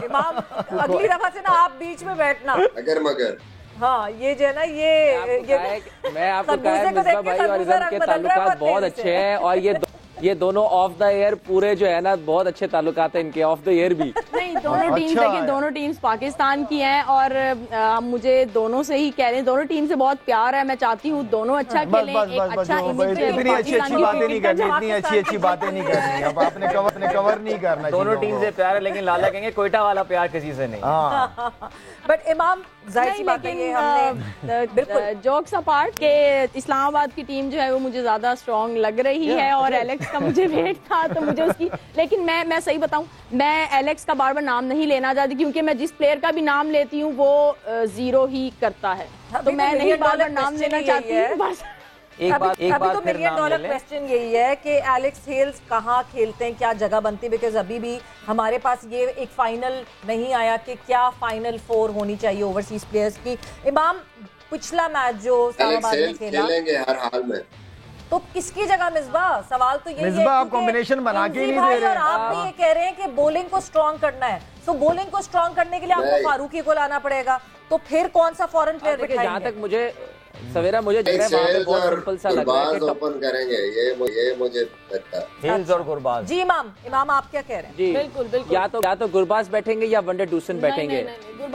इमाम अगली दफा से ना आप बीच में बैठना। अगर मगर हाँ, ये जो है ना, ये मैं आपको कहा है मिसबा भाई और इज़म के ताल्लुकात बहुत अच्छे हैं, और ये दोनों ऑफ द एयर पूरे जो है ना बहुत अच्छे ताल्लुकात हैं इनके, ऑफ द एयर भी। नहीं, दोनों टीम्स देखिए, दोनों टीम्स पाकिस्तान की हैं और मुझे दोनों से ही कह रहे हैं, दोनों टीम से बहुत प्यार है। मैं चाहती हूँ दोनों अच्छा खेलें, एक अच्छा इमेज रहे। इतनी अच्छी बातें नहीं करनी, इतनी अच्छी बातें नहीं करनी, अब आपने कवर नहीं करना। दोनों टीम से प्यार है, लेकिन लाला कहेंगे कोयटा वाला प्यार किसी से नहीं। बट इमाम जाहिर सी बात है, ये हमने बिल्कुल जोक्स अपार्ट के इस्लामाबाद की टीम जो है वो मुझे ज्यादा स्ट्रॉन्ग लग रही है, और एलेक्स का मुझे वेट था तो मुझे उसकी, लेकिन मैं सही बताऊं, मैं एलेक्स का बार बार नाम नहीं लेना चाहती, क्योंकि मैं जिस प्लेयर का भी नाम लेती हूँ वो 0 ही करता है, तो मैं नहीं बार बार नाम लेना चाहती हूँ। बस एक बात तो मिलियन डॉलर क्वेश्चन यही है कि एलेक्स हेल्स कहाँ खेलते हैं, क्या जगह बनती है, बिकॉज अभी भी हमारे पास ये एक फाइनल नहीं आया कि क्या फाइनल 4 होनी चाहिए ओवरसीज प्लेयर्स की। इमाम, पिछला मैच जो इस्लामाबाद में खेलेंगे हर हाल में, तो किसकी जगह मिसबा? सवाल तो यही है, आप कॉम्बिनेशन बना के नहीं दे रहे, और आप भी ये कह रहे हैं कि बॉलिंग को स्ट्रॉन्ग करना है, तो बॉलिंग को स्ट्रॉन्ग करने के लिए आपको फारूकी को लाना पड़ेगा, तो फिर कौन सा फॉरेन प्लेयर दिखाएंगे? जहाँ तक मुझे सवेरा मुझे जग रहा है वहाँ पे बहुत सिंपल सा लग रहा है कि ओपन करेंगे, ये मुझे लगता है। हेल्स और गुरबाज। जी इमाम आप क्या कह रहे हैं? जी बिल्कुल, या तो गुरबाज बैठेंगे या वनडे डूसन बैठेंगे,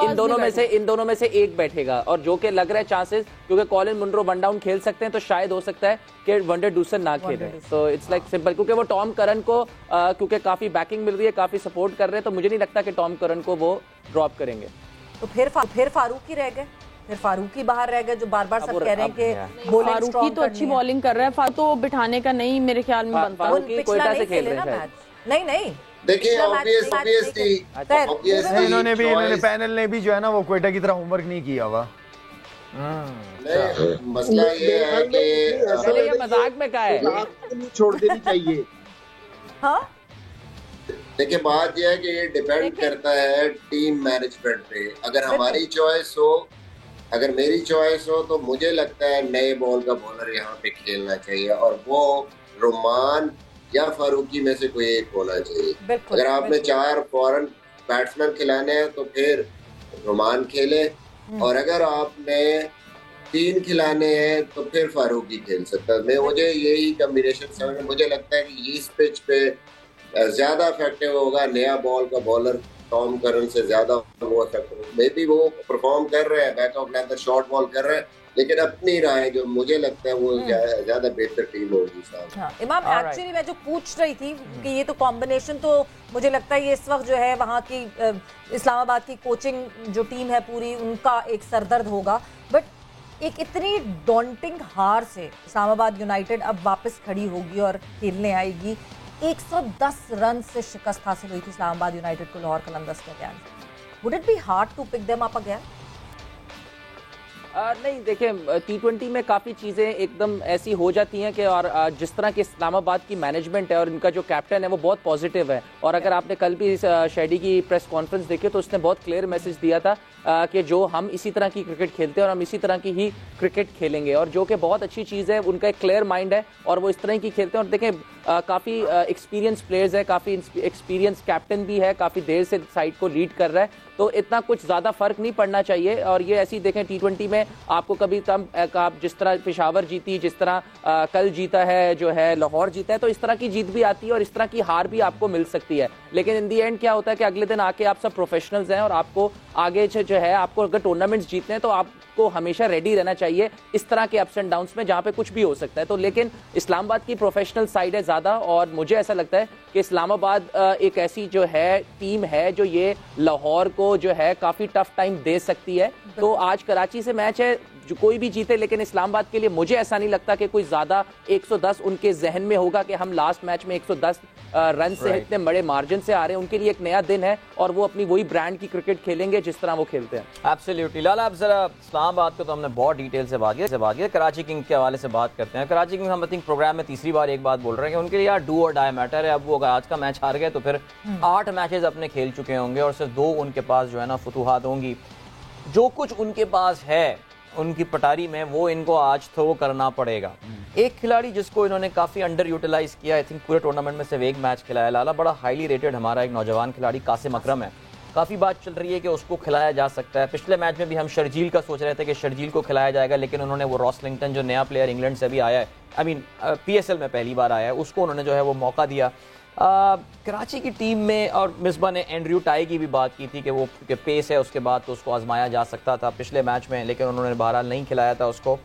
इन दोनों में से एक बैठेगा, और जो कि लग रहा है चांसेस, क्योंकि कॉलिन मुनरो वन डाउन खेल सकते हैं, तो शायद हो सकता है कि वनडे डूसन ना खेले। तो इट्स लाइक सिंपल, क्योंकि वो टॉम करन को क्योंकि काफी बैकिंग मिल रही है, काफी सपोर्ट कर रहे हैं, तो मुझे नहीं लगता कि टॉम करन को वो ड्रॉप करेंगे। तो फिर फारूकी रह गए, फिर फारूकी बाहर रह गए, जो बार बार सब कह रहे हैं कि बॉलिंग फारूकी तो अच्छी बॉलिंग कर रहा है, फारूकी तो बिठाने का नहीं मेरे ख्याल में बनता। फारूकी कोयटा से खेल रहे हैं। नहीं देखिए ऑब्वियसली इन्होंने पैनल ने भी जो है ना वो कोयटा की तरह होमवर्क नहीं किया हुआ। मसला ये है कि ये मजाक में क्या है, छोड़ देनी चाहिए। हाँ, देखिए बात यह है कि ये डिपेंड करता है टीम मैनेजमेंट पे। अगर हमारी चॉइस हो, अगर मेरी चॉइस हो, तो मुझे लगता है नए बॉल का बॉलर यहाँ पे खेलना चाहिए, और वो रोमान या फारूकी में से कोई एक होना चाहिए। अगर आपने 4 फॉरेन बैट्समैन खिलाने हैं तो फिर रोमान खेले, और अगर आपने 3 खिलाने हैं तो फिर फारूकी खेल सकता है। मुझे यही कॉम्बिनेशन समझ, मुझे लगता है कि इस पिच पे ज्यादा इफेक्टिव होगा नया बॉल का बॉलर टॉम करन से ज्यादा वो इफेक्टिव। मे बी वो परफॉर्म कर रहे हैं, back of length short ball कर रहे हैं, लेकिन अपनी राय जो मुझे लगता है वो ज्यादा बेहतर टीम होगी साहब। हाँ, इमाम एक्चुअली मैं जो पूछ रही थी कि ये तो कॉम्बिनेशन, तो मुझे लगता है ये इस वक्त जो है वहाँ की इस्लामाबाद की कोचिंग जो टीम है पूरी, उनका एक सरदर्द होगा। बट एक इतनी डॉन्टिंग हार से इस्लामाबाद यूनाइटेड अब वापस खड़ी होगी और खेलने आएगी। 110 रन से शिकस्त हासिल हुई थी इस्लामाबाद यूनाइटेड को लाहौर कलंदर्स के against. Would it be hard to pick them up again? नहीं, देखिए T20 में काफ़ी चीज़ें एकदम ऐसी हो जाती हैं कि, और जिस तरह की इस्लामाबाद की मैनेजमेंट है और इनका जो कैप्टन है वो बहुत पॉजिटिव है, और अगर आपने कल भी शेडी की प्रेस कॉन्फ्रेंस देखी तो उसने बहुत क्लियर मैसेज दिया था कि जो हम इसी तरह की क्रिकेट खेलते हैं और हम इसी तरह की ही क्रिकेट खेलेंगे, और जो कि बहुत अच्छी चीज़ है। उनका एक क्लियर माइंड है और वो इस तरह की खेलते हैं, और देखें काफ़ी एक्सपीरियंस प्लेयर्स है, काफ़ी एक्सपीरियंस कैप्टन भी है, काफ़ी देर से साइड को लीड कर रहा है, तो इतना कुछ ज़्यादा फर्क नहीं पड़ना चाहिए। और ये ऐसी देखें T20 में आपको कभी आप जिस तरह पेशावर जीती, जिस तरह कल जीता है जो है लाहौर जीता है, तो इस तरह की जीत भी आती है और इस तरह की हार भी आपको मिल सकती है। लेकिन इन दी एंड क्या होता है कि अगले दिन आके आप सब प्रोफेशनल्स हैं, और आपको आगे जो है आपको अगर टूर्नामेंट्स जीतने हैं तो आपको हमेशा रेडी रहना चाहिए इस तरह के अप्स एंड डाउन्स में जहाँ पे कुछ भी हो सकता है। तो लेकिन इस्लामाबाद की प्रोफेशनल साइड है ज़्यादा, और मुझे ऐसा लगता है कि इस्लामाबाद एक ऐसी जो है टीम है जो ये लाहौर को जो है काफ़ी टफ टाइम दे सकती है। तो आज कराची से मैच है, जो कोई भी जीते, लेकिन इस्लामाबाद के लिए मुझे ऐसा नहीं लगता कि कोई ज्यादा 110 उनके जहन में होगा कि हम लास्ट मैच में 110 रन से इतने बड़े मार्जिन से आ रहे हैं। उनके लिए एक नया दिन है और वो अपनी वही ब्रांड की क्रिकेट खेलेंगे जिस तरह वो खेलते हैं। एब्सोल्युटली। लाला, अब जरा इस्लामाबाद को तो हमने बहुत डिटेल से बात किया, कराची किंग के हवाले से बात करते हैं। कराची किंग हम आई थिंक प्रोग्राम में तीसरी बार एक बात बोल रहे हैं कि उनके लिए यार डू और डाई मैटर है। अब वो आज का मैच हार गए तो फिर 8 मैचेस अपने खेल चुके होंगे और सिर्फ 2 उनके पास जो है ना फतूहात होंगी। जो कुछ उनके पास है उनकी पटारी में वो इनको आज थ्रो करना पड़ेगा। एक खिलाड़ी जिसको इन्होंने काफ़ी अंडर यूटिलाइज किया, आई थिंक पूरे टूर्नामेंट में सिर्फ एक मैच खिलाया लाला, बड़ा हाईली रेटेड हमारा एक नौजवान खिलाड़ी कासिम अकरम है। काफ़ी बात चल रही है कि उसको खिलाया जा सकता है। पिछले मैच में भी हम शर्जील का सोच रहे थे कि शर्जील को खिलाया जाएगा, लेकिन उन्होंने वो रॉसलिंगटन जो नया प्लेयर इंग्लैंड से भी आया है, आई मीन PSL में पहली बार आया है, उसको उन्होंने जो है वो मौका दिया। कराची की टीम में और मिसबा ने एंड्रयू टाई की भी बात की थी कि वो के पेस है उसके बाद तो उसको आजमाया जा सकता था पिछले मैच में, लेकिन उन्होंने बहरहाल नहीं खिलाया था उसको।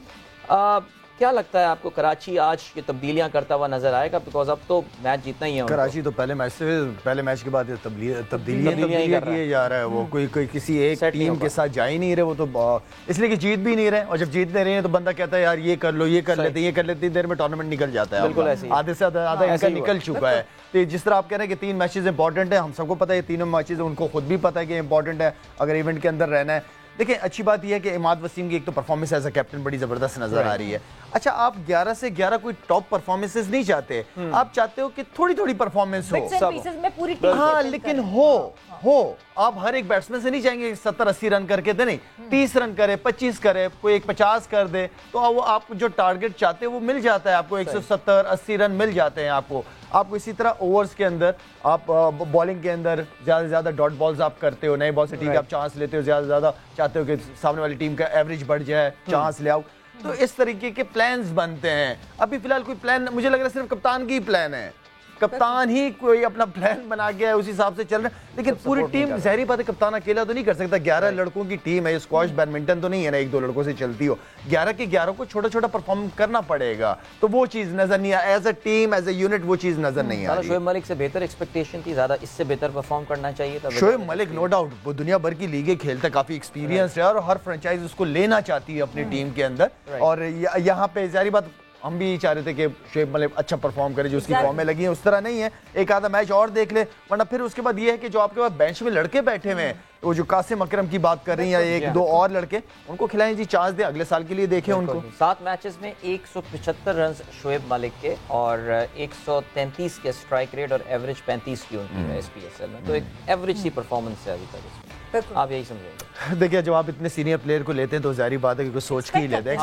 क्या लगता है आपको कराची आज ये तब्दीलियां करता हुआ नजर आएगा? बिकॉज अब तो मैच जीतना ही है कराची तो पहले मैच के बाद तब्दीलियां किए जा रहा है। वो कोई किसी एक टीम के साथ जा ही नहीं रहे, वो तो इसलिए कि जीत भी नहीं रहे, और जब जीतते रहे हैं तो बंदा कहता है यार ये कर लो, ये कर लेते देर में टूर्नामेंट निकल जाता है। बिल्कुल ऐसे आधे से आधा इनका निकल चुका है। तो जिस तरह आप कह रहे हैं कि 3 मैचेस इंपॉर्टेंट है, हम सबको पता है तीनों मैचेस उनको खुद भी पता है कि इंपॉर्टेंट है अगर इवेंट के अंदर रहना है। देखिए, अच्छी बात यह है कि इमाद वसीम की एक तो परफॉर्मेंस एज अ कैप्टन बड़ी जबरदस्त नजर आ रही है। अच्छा, आप 11 से 11 कोई टॉप परफॉर्मेंसेस नहीं चाहते, आप चाहते हो कि थोड़ी थोड़ी परफॉर्मेंस हो। हाँ, लेकिन हो आप हर एक बैट्समैन से नहीं चाहेंगे 70-80 रन करके दे, नहीं 30 रन करे, 25 करे, कोई एक 50 कर दे, तो वो आप जो टारगेट चाहते हैं वो मिल जाता है आपको। 170-80 रन मिल जाते हैं आपको इसी तरह ओवर्स के अंदर आप बॉलिंग के अंदर ज्यादा से ज्यादा डॉट बॉल्स आप करते हो, नए बॉल से ठीक है आप चांस लेते हो, ज्यादा से ज्यादा चाहते हो कि सामने वाली टीम का एवरेज बढ़ जाए, चांस ले आओ। तो इस तरीके के प्लान्स बनते हैं। अभी फिलहाल कोई प्लान मुझे लग रहा है सिर्फ कप्तान की प्लान है, कप्तान ही कोई अपना प्लान बना गया है, उसी हिसाब से चल रहा है। लेकिन पूरी टीम, ज़ाहिर बात है कप्तान अकेला तो नहीं कर सकता। 11 लड़कों की टीम है, स्क्वॉश बैडमिंटन तो नहीं है ना 1-2 लड़कों से चलती हो। 11 के 11 को छोटा छोटा परफॉर्म करना पड़ेगा, तो वो चीज नजर नहीं आया। As a team, as a unit वो चीज नजर नहीं आ रही। शोएब मलिक से बेहतर एक्सपेक्टेशन थी, ज्यादा इससे बेहतर परफॉर्म करना चाहिए था। शोएब मलिक नो डाउट वो दुनिया भर की लीगें खेलता है, काफी एक्सपीरियंस है और हर फ्रेंचाइज उसको लेना चाहती है अपनी टीम के अंदर। और यहाँ पे ज़ाहिर बात हम भी चाह रहे थे कि शोएब मलिक अच्छा परफॉर्म करे, जो उसकी फॉर्म में लगी है। उस तरह नहीं है, एक आधा मैच और देख ले, वरना फिर उसके बाद ये है कि जो आपके पास बेंच में लड़के बैठे हुए हैं, वो जो कासिम अकरम की बात कर रही हैं या 1-2 और लड़के, उनको खिलाएं जी, चांस दे, अगले साल के लिए देखें उनको। 7 मैचेस में 175 रन शोएब मलिक के और 133 के स्ट्राइक रेट और एवरेज 35 की उनकी है SPSL में, तो एक एवरेज सी परफॉर्मेंस है अभी तक इसमें। आप यही समझेंगे। देखिए, जब आप इतने सीनियर प्लेयर को लेते हैं तो जाहिर बात है कि कुछ सोच के ही लेते हैं,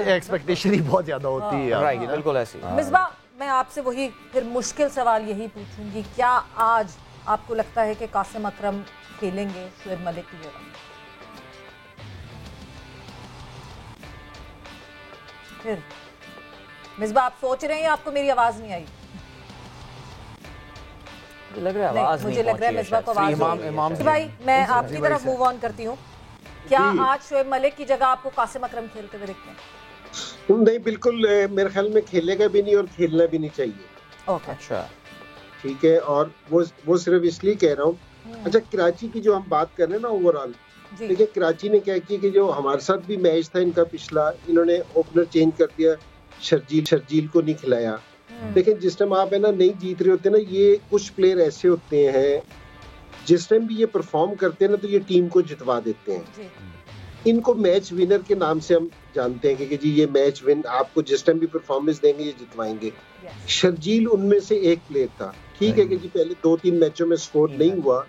एक्सपेक्टेशन ही बहुत ज्यादा होती है। बिल्कुल ऐसी। मिसबा, मैं आपसे वही फिर मुश्किल सवाल यही पूछूंगी, क्या आज आपको लगता है कि कासिम अकरम खेलेंगे शोएब मलिक की जगह? फिर मिसबा, आप सोच रहे हैं, आपको मेरी आवाज नहीं आई? लग रहा है आवाज मुझे लग रहा है मिसबा को आवाज। भाई, मैं आपकी तरफ मूव ऑन करती हूँ। क्या आज शोएब मलिक की जगह आपको कासिम अकरम खेलते हुए दिखते हैं? नहीं, बिल्कुल मेरे ख्याल में खेलेगा भी नहीं और खेलना भी नहीं चाहिए। ओके, अच्छा, ठीक है। और वो सिर्फ इसलिए कह रहा हूँ। अच्छा, कराची की जो हम बात कर रहे हैं ना ओवरऑल, देखिए कराची ने क्या किया कि जो हमारे साथ भी मैच था इनका पिछला, इन्होंने ओपनर चेंज कर दिया, शर्जील को नहीं खिलाया। लेकिन जिस टाइम आप है ना नहीं जीत रहे होते ना, ये कुछ प्लेयर ऐसे होते हैं जिस टाइम भी ये परफॉर्म करते हैं ना तो ये टीम को जितवा देते हैं। इनको मैच विनर के नाम से हम जानते हैं कि जी ये मैच विन, आपको जिस टाइम भी परफॉर्मेंस देंगे ये जितवाएंगे। शर्जील उनमें से एक प्लेयर था, ठीक है कि जी पहले 2-3 मैचों में स्कोर नहीं हुआ,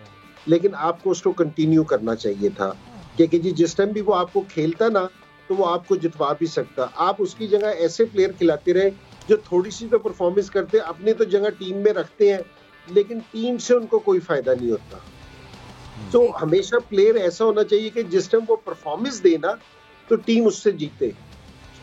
लेकिन आपको उसको कंटिन्यू करना चाहिए था कि जी जिस टाइम भी वो आपको खेलता ना तो वो आपको जितवा भी सकता। आप उसकी जगह ऐसे प्लेयर खिलाते रहे जो थोड़ी सी तो परफॉर्मेंस करते, अपनी तो जगह टीम में रखते हैं, लेकिन टीम से उनको कोई फायदा नहीं होता। तो हमेशा प्लेयर ऐसा होना चाहिए कि जिस टाइम वो परफॉर्मेंस देना तो टीम उससे जीते।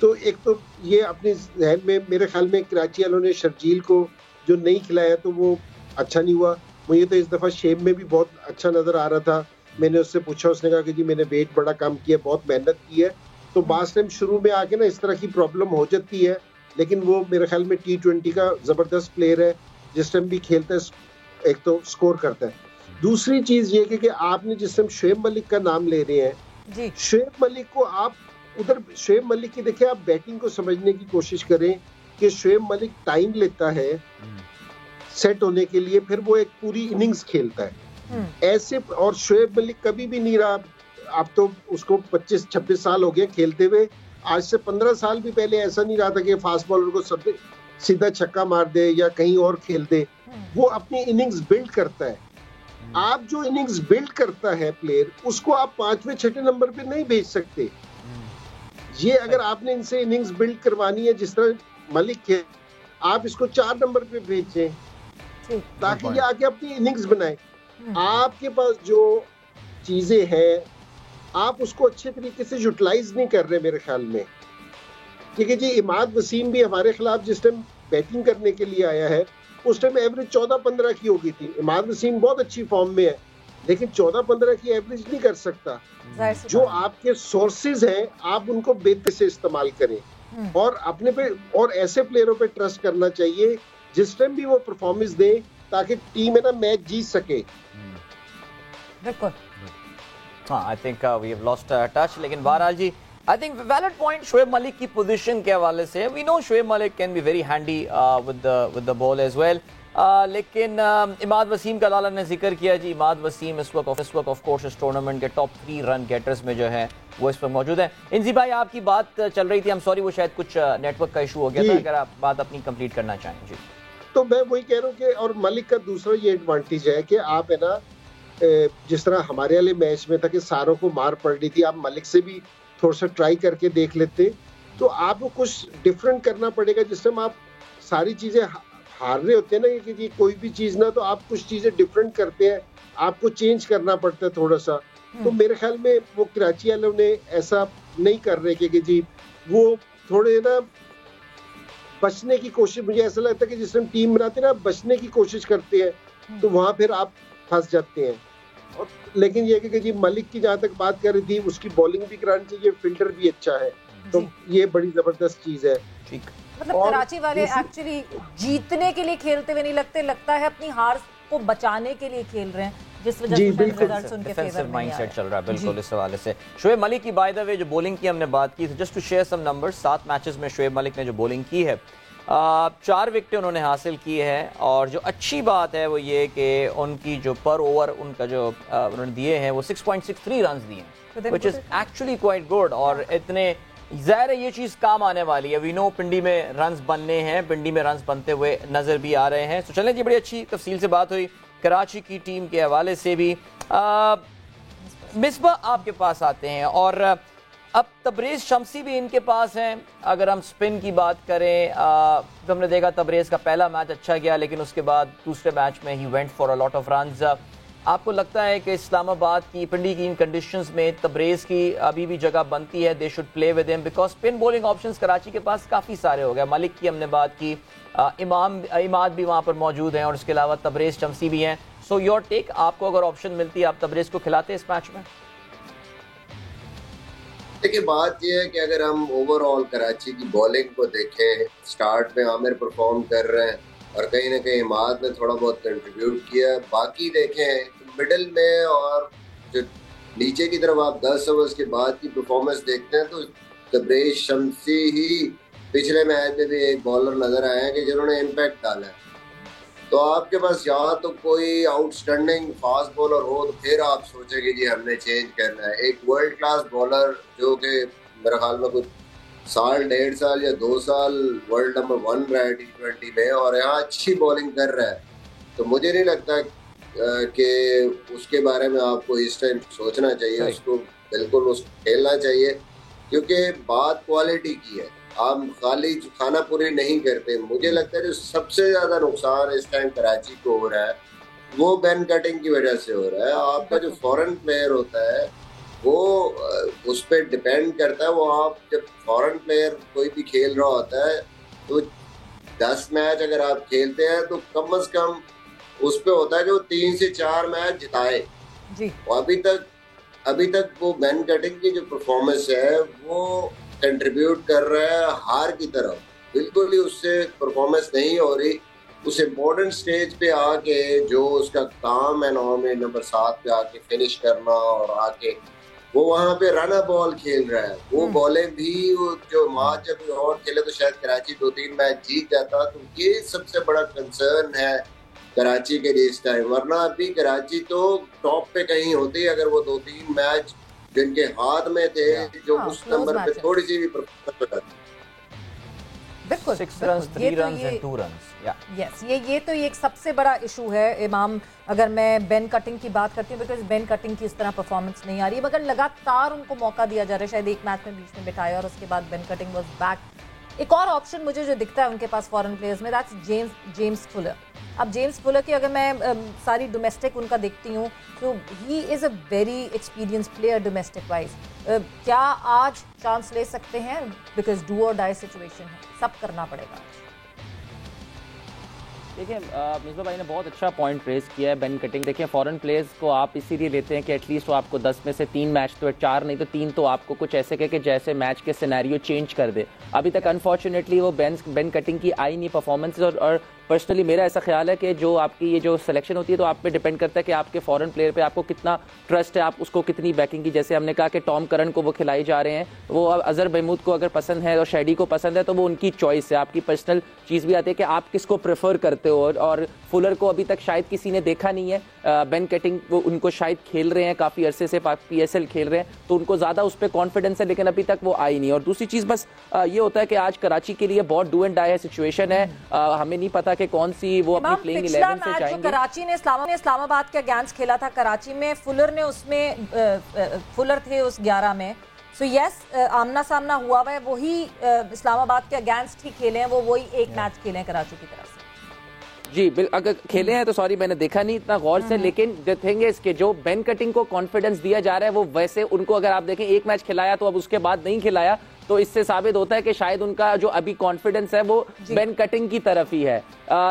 तो एक तो ये अपने जहन में, मेरे ख्याल में कराची वालों ने शर्जील को जो नहीं खिलाया तो वो अच्छा नहीं हुआ। मुझे तो इस दफा शेब में भी बहुत अच्छा नजर आ रहा था। मैंने उससे पूछा, उसने कहा कि जी मैंने वेट बड़ा कम किया, बहुत मेहनत की है। तो बास टाइम शुरू में आके ना इस तरह की प्रॉब्लम हो जाती है, लेकिन वो मेरे ख्याल में T20 का जबरदस्त प्लेयर है, जिस टाइम भी खेलता है एक तो स्कोर करता है। दूसरी चीज ये कि आपने जिस टाइम शोएब मलिक का नाम ले रहे हैं, शोएब मलिक को आप उधर शोएब मलिक की देखिए, आप बैटिंग को समझने की कोशिश करें कि शोएब मलिक टाइम लेता है सेट होने के लिए, फिर वो एक पूरी इनिंग्स खेलता है ऐसे। और शोएब मलिक कभी भी नहीं रहा, अब तो उसको 25-26 साल हो गए खेलते हुए। आज से 15 साल भी पहले ऐसा नहीं रहा था कि फास्ट बॉलर को सब सीधा छक्का मार दे या कहीं और खेल दे। वो अपनी इनिंग्स बिल्ड करता है। आप जो इनिंग्स बिल्ड करता है प्लेयर, उसको आप 5वें 6ठे नंबर पे नहीं भेज सकते। ये अगर आपने इनसे इनिंग्स बिल्ड करवानी है जिस तरह मलिक के, आप इसको 4 नंबर पे भेजें ताकि ये आके अपनी इनिंग्स बनाए। आपके पास जो चीजें हैं आप उसको अच्छे तरीके से यूटिलाइज नहीं कर रहे मेरे ख्याल में। ठीक है जी, इमाद वसीम भी हमारे खिलाफ जिस टाइम बैटिंग करने के लिए आया है उस टाइम एवरेज 14-15 की हो गई थी। इमाद वसीम बहुत अच्छी फॉर्म में है, लेकिन 14-15 की एवरेज नहीं कर सकता। जो आपके सोर्सेज हैं आप उनको बेहतर से इस्तेमाल करें और अपने पे और ऐसे प्लेयरों पे ट्रस्ट करना चाहिए जिस टाइम भी वो परफॉर्मेंस दे ताकि टीम है ना मैच जीत सके। बिल्कुल। हाँ, I think we have lost touch, लेकिन बहरहाल जी I think valid point Shoaib Malik की पोजीशन के हवाले से। We know Shoaib Malik can be very handy with the ball as well, लेकिन इमाद वसीम का लाला ने जिक्र किया जी। इमाद वसीम इस वक्त ऑफ कोर्स इस टूर्नामेंट के टॉप 3 रन गेटर्स में जो है वो इस वक्त मौजूद है। इंजी भाई, आपकी बात चल रही थी, आई एम सॉरी वो शायद कुछ नेटवर्क का इशू हो गया था, अगर आप बात अपनी कंप्लीट करना चाहें जी। तो मैं वही कह रहा हूँ कि और मलिक का दूसरा ये एडवांटेज है कि आप है ना, जिस तरह हमारे वाले मैच में था कि सारों को मार पड़ रही थी, आप मलिक से भी थोड़ा सा ट्राई करके देख लेते, तो आपको कुछ डिफरेंट करना पड़ेगा। जिस टाइम आप सारी चीजें हार रहे होते हैं ना कि कोई भी चीज ना, तो आप कुछ चीजें डिफरेंट करते हैं, आपको चेंज करना पड़ता है थोड़ा सा। तो मेरे ख्याल में वो कराची वालों ने ऐसा नहीं कर रहे कि जी वो थोड़े ना बचने की कोशिश, मुझे ऐसा लगता है कि जिस टाइम टीम बनाते हैं ना बचने की कोशिश करते हैं तो वहां फिर आप फंस जाते हैं। और लेकिन ये कि जी मलिक की जहां तक बात कर रही थी, उसकी बॉलिंग भी करानी चाहिए, फील्डर भी अच्छा है, तो ये बड़ी जबरदस्त चीज है। ठीक, मतलब कराची वाले एक्चुअली जीतने के लिए खेलते हुए नहीं लगता है, अपनी हार को बचाने के लिए खेल रहे हैं, जिस वजह से रिजल्ट्स उनके फेवर में माइंडसेट चल रहा है। बिल्कुल, इस हवाले से शोएब मलिक की बाय द वे जो बॉलिंग की हमने बात की, just to share some numbers, 7 matches में शोएब मलिक ने जो बॉलिंग की है 4 विकेटें उन्होंने हासिल की है। और जो अच्छी बात है वो ये कि उनकी जो पर ओवर उनका जो उन्होंने दिए हैं वो 6.63 रन दिए हैं, which is actually quite good. और इतने ज़ाहिर है ये चीज़ काम आने वाली है। वी नो पिंडी में रन्स बनने हैं, पिंडी में रन्स बनते हुए नज़र भी आ रहे हैं। तो चलें जी, बड़ी अच्छी तफसील से बात हुई कराची की टीम के हवाले से भी। मिसबा आपके पास आते हैं और अब तबरेज़ शम्सी भी इनके पास हैं। अगर हम स्पिन की बात करें तो हमने देखा तबरेज़ का पहला मैच अच्छा गया, लेकिन उसके बाद दूसरे मैच में he went for a lot of runs. आपको लगता है कि इस्लामाबाद की पिंडी की इन कंडीशंस में तबरेज़ की अभी भी जगह बनती है? They should play with him because spin bowling options Karachi के पास काफ़ी सारे हो गए। मलिक की हमने बात की, इमाद भी वहाँ पर मौजूद हैं और उसके अलावा तबरेज़ शम्सी भी हैं। सो योर टेक, आपको अगर ऑप्शन मिलती है आप तबरेज़ को खिलाते इस मैच में? देखिए, बात यह है कि अगर हम ओवरऑल कराची की बॉलिंग को देखें, स्टार्ट में आमिर परफॉर्म कर रहे हैं और कहीं ना कहीं इमाद ने थोड़ा बहुत कंट्रीब्यूट किया। बाकी देखें तो मिडिल में और जो नीचे की तरफ आप 10 ओवर्स के बाद की परफॉर्मेंस देखते हैं तो तबरेज़ शम्सी ही पिछले मैच में भी एक बॉलर नजर आए हैं कि जिन्होंने इम्पैक्ट डाला है। तो आपके पास यहाँ तो कोई आउटस्टैंडिंग फास्ट बॉलर हो तो फिर आप सोचेंगे जी हमने चेंज करना है। एक वर्ल्ड क्लास बॉलर जो कि मेरे ख्याल में कुछ साल 1.5 साल या 2 साल वर्ल्ड नंबर 1 रहा है T20 में और यहाँ अच्छी बॉलिंग कर रहा है, तो मुझे नहीं लगता कि उसके बारे में आपको इस टाइम सोचना चाहिए। उसको बिल्कुल उसको खेलना चाहिए क्योंकि बात क्वालिटी की है। आप खाली खाना पूरी नहीं करते। मुझे लगता है जो सबसे ज्यादा नुकसान इस टाइम कराची को हो रहा है वो बैन कटिंग की वजह से हो रहा है। आपका जो फॉरेन प्लेयर होता है वो उस पर डिपेंड करता है। वो आप जब फॉरेन प्लेयर कोई भी खेल रहा होता है तो 10 मैच अगर आप खेलते हैं तो कम से कम उस पर होता है जो 3 से 4 मैच जिताए जी। अभी तक वो बैन कटिंग की जो परफॉर्मेंस है वो कंट्रीब्यूट कर रहा है हार की तरफ, बिल्कुल ही उससे परफॉर्मेंस नहीं हो रही। उस इम्पोर्टेंट स्टेज पे आके जो उसका काम है नॉर्मली नंबर 7 पे आके फिनिश करना और आके वो वहाँ पे रन बॉल खेल रहा है, वो बॉलें भी जो मैच जब और खेले तो शायद कराची 2-3 मैच जीत जाता। तो ये सबसे बड़ा कंसर्न है कराची के लिए इस टाइम, वरना अभी कराची तो टॉप पे कहीं होती अगर वो 2-3 मैच जिनके हाथ में थे जो उस नंबर पे थोड़ी सी भी परफॉर्मेंस बताती। बिल्कुल 6 runs, 3 runs and 2 runs. Yes ये तो एक सबसे बड़ा इशू है इमाम। अगर मैं बेन कटिंग की बात करती हूँ, बिकॉज बेन कटिंग की इस तरह परफॉर्मेंस नहीं आ रही है, मगर लगातार उनको मौका दिया जा रहा है। शायद एक मैच में बीच में बिठाया और उसके बाद बेन कटिंग वाज बैक। एक और ऑप्शन मुझे जो दिखता है उनके पास फॉरेन प्लेयर्स में, दैट्स जेम्स फुलर। अब जेम्स फुलर की अगर मैं सारी डोमेस्टिक उनका देखती हूँ तो he is a very experience player domestic wise. क्या आज चांस ले सकते हैं? बिकॉज डू और डाई सिचुएशन है, सब करना पड़ेगा। देखिए मिसबा भाई ने बहुत अच्छा पॉइंट रेज किया है बेन कटिंग। देखिए फॉरेन प्लेयर्स को आप इसीलिए लेते हैं कि एटलीस्ट वो आपको 10 में से 3 मैच तो 4 नहीं तो 3 तो आपको कुछ ऐसे कहे कि जैसे मैच के सिनेरियो चेंज कर दे। अभी तक अनफॉर्चुनेटली वो बेन कटिंग की आई नहीं परफॉर्मेंस। और पर्सनली मेरा ऐसा ख्याल है कि जो आपकी ये जो सिलेक्शन होती है तो आप पे डिपेंड करता है कि आपके फॉरेन प्लेयर पे आपको कितना ट्रस्ट है, आप उसको कितनी बैकिंग की। जैसे हमने कहा कि टॉम करन को वो खिलाई जा रहे हैं, वो अजहर महमूद को अगर पसंद है और शैडी को पसंद है तो वो उनकी चॉइस है। आपकी पर्सनल चीज़ भी आती है कि आप किसको प्रेफर करते हो। और फुलर को अभी तक शायद किसी ने देखा नहीं है। बेन कटिंग वो उनको शायद खेल रहे हैं, काफ़ी अरसे से PSL खेल रहे हैं तो उनको ज़्यादा उस पर कॉन्फिडेंस है, लेकिन अभी तक वो आई नहीं। और दूसरी चीज़ बस ये होता है कि आज कराची के लिए बहुत डू एंड डाई सिचुएशन है। हमें नहीं पता कि कौन सी वो अपनी प्लेइंग 11 से जाएंगे। कराची ने इस्लामाबाद के अगेंस्ट खेला था, कराची में फुलर ने उसमें फुलर थे उस 11 में। सो यस आमना सामना हुआ है, वही इस्लामाबाद के अगेंस्ट ही खेले हैं, वो वही एक मैच खेले हैं कराची की तरफ से। जी अगर खेले हैं तो सॉरी मैंने देखा नहीं इतना गौर से, लेकिन द थिंग इज कि जो बेन कटिंग को कॉन्फिडेंस दिया जा रहा है वो वैसे उनको अगर आप देखें एक मैच खिलाया तो अब उसके बाद नहीं खिलाया, तो इससे साबित होता है कि शायद उनका जो अभी कॉन्फिडेंस है वो बेन कटिंग की तरफ ही है।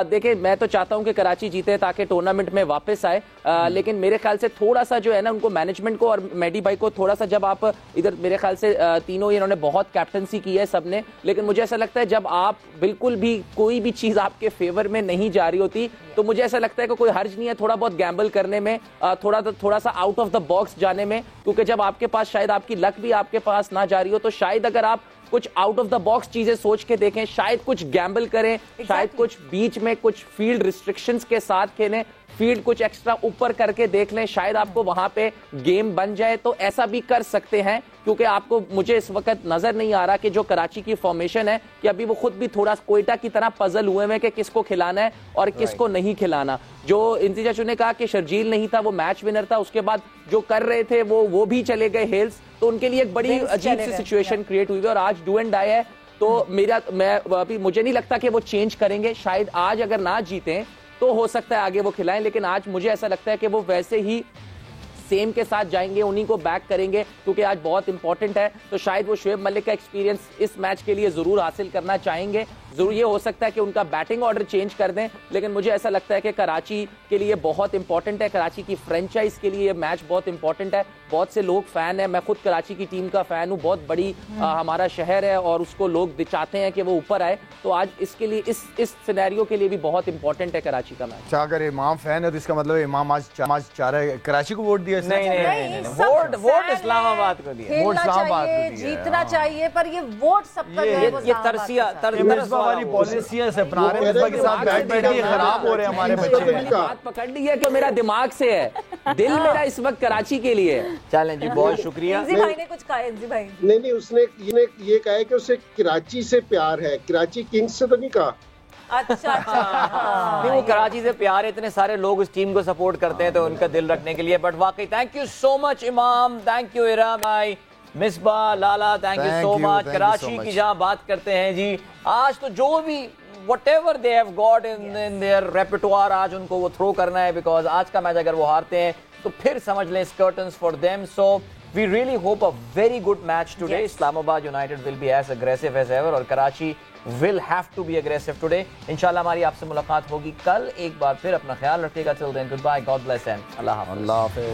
देखिए मैं तो चाहता हूं कि कराची जीते ताकि टूर्नामेंट में वापस आए, लेकिन मेरे ख्याल से थोड़ा सा जो है ना उनको मैनेजमेंट को और मेडी भाई को थोड़ा सा, जब आप इधर मेरे ख्याल से तीनों इन्होंने बहुत कैप्टनसी की है सबने, लेकिन मुझे ऐसा लगता है जब आप बिल्कुल भी कोई भी चीज आपके फेवर में नहीं जा रही होती तो मुझे ऐसा लगता है कि कोई हर्ज नहीं है थोड़ा बहुत गैम्बल करने में, थोड़ा सा आउट ऑफ द बॉक्स जाने में, क्योंकि जब आपके पास शायद आपकी लक भी आपके पास ना जा रही हो तो शायद अगर आप कुछ आउट ऑफ द बॉक्स चीजें सोच के देखें, शायद कुछ गैम्बल करें, शायद कुछ बीच में कुछ फील्ड रिस्ट्रिक्शंस के साथ खेलें, फील्ड कुछ एक्स्ट्रा ऊपर करके देख लें, शायद आपको वहां पे गेम बन जाए। तो ऐसा भी कर सकते हैं, क्योंकि आपको मुझे इस वक्त नजर नहीं आ रहा कि जो कराची की फॉर्मेशन है कि अभी वो खुद भी थोड़ा कोयटा की तरह पजल हुए हैं कि किसको खिलाना है और किसको नहीं खिलाना। जो इंतजार चाचू ने कहा कि शर्जील नहीं था, वो मैच विनर था, उसके बाद जो कर रहे थे वो भी चले गए हेल्स, तो उनके लिए एक बड़ी अजीब सी सिचुएशन क्रिएट हुई है। और आज डू एंड डाई है तो मैं अभी मुझे नहीं लगता कि वो चेंज करेंगे। शायद आज अगर ना जीतें तो हो सकता है आगे वो खिलाएं, लेकिन आज मुझे ऐसा लगता है कि वो वैसे ही सेम के साथ जाएंगे, उन्हीं को बैक करेंगे, क्योंकि आज बहुत इंपॉर्टेंट है। तो शायद वो शुएब मलिक का एक्सपीरियंस इस मैच के लिए जरूर हासिल करना चाहेंगे। जरूर ये हो सकता है कि उनका बैटिंग ऑर्डर चेंज कर दें, लेकिन मुझे ऐसा लगता है कि कराची के लिए बहुत इंपॉर्टेंट है, कराची की फ्रेंचाइज के लिए ये मैच बहुत इंपॉर्टेंट है। बहुत से लोग फैन है, मैं खुद कराची की टीम का फैन हूँ, बहुत बड़ी हमारा शहर है और उसको लोग चाहते हैं कि वो ऊपर आए। तो आज इसके लिए इस सिनेरियो के लिए भी बहुत इंपॉर्टेंट है कराची का मैच। अगर इमाम फैन है तो इसका मतलब इमाम आज चाह रहा है कराची को वोट दिया। नहीं, वोट इस्लामाबाद को दिया, वोट इस्लामाबाद को दिया, जीतना चाहिए, पर ये वोट सबका ये तरसिया वाली पॉलिसियां से अपना रहे हैं, इसके साथ बैठ के खराब हो रहे हैं हमारे बच्चे। बात पकड़ ली है कि मेरा दिमाग से है, दिल मेरा इस वक्त कराची के लिए है। चलें जी, बहुत शुक्रिया। इंजी भाई ने कुछ कहा, इंजी भाई नहीं उसने ये कहा है कि उसे कराची से प्यार है, कराची किंग्स से तो नहीं कहा। अच्छा नहीं, वो कराची से प्यार है, इतने सारे लोग उस टीम को सपोर्ट करते हैं तो उनका दिल रखने के लिए। बट वाकई thank you so much Imam, thank you Ira भाई, Misbah, Lala, thank you so much. Karachi की जहां बात करते हैं जी, आज तो जो भी whatever they have got in their repertoire आज उनको वो थ्रो करना है, बिकॉज आज का मैच अगर वो हारते हैं तो फिर समझ लें curtains for them. So we really hope a very good match today. Islamabad United will be as aggressive as ever और Karachi will have to be aggressive today. इंशाल्लाह हमारी आपसे मुलाकात होगी कल। एक बार फिर अपना ख्याल रखिएगा। Till then, goodbye, God bless and अल्लाह हाफ़िज़।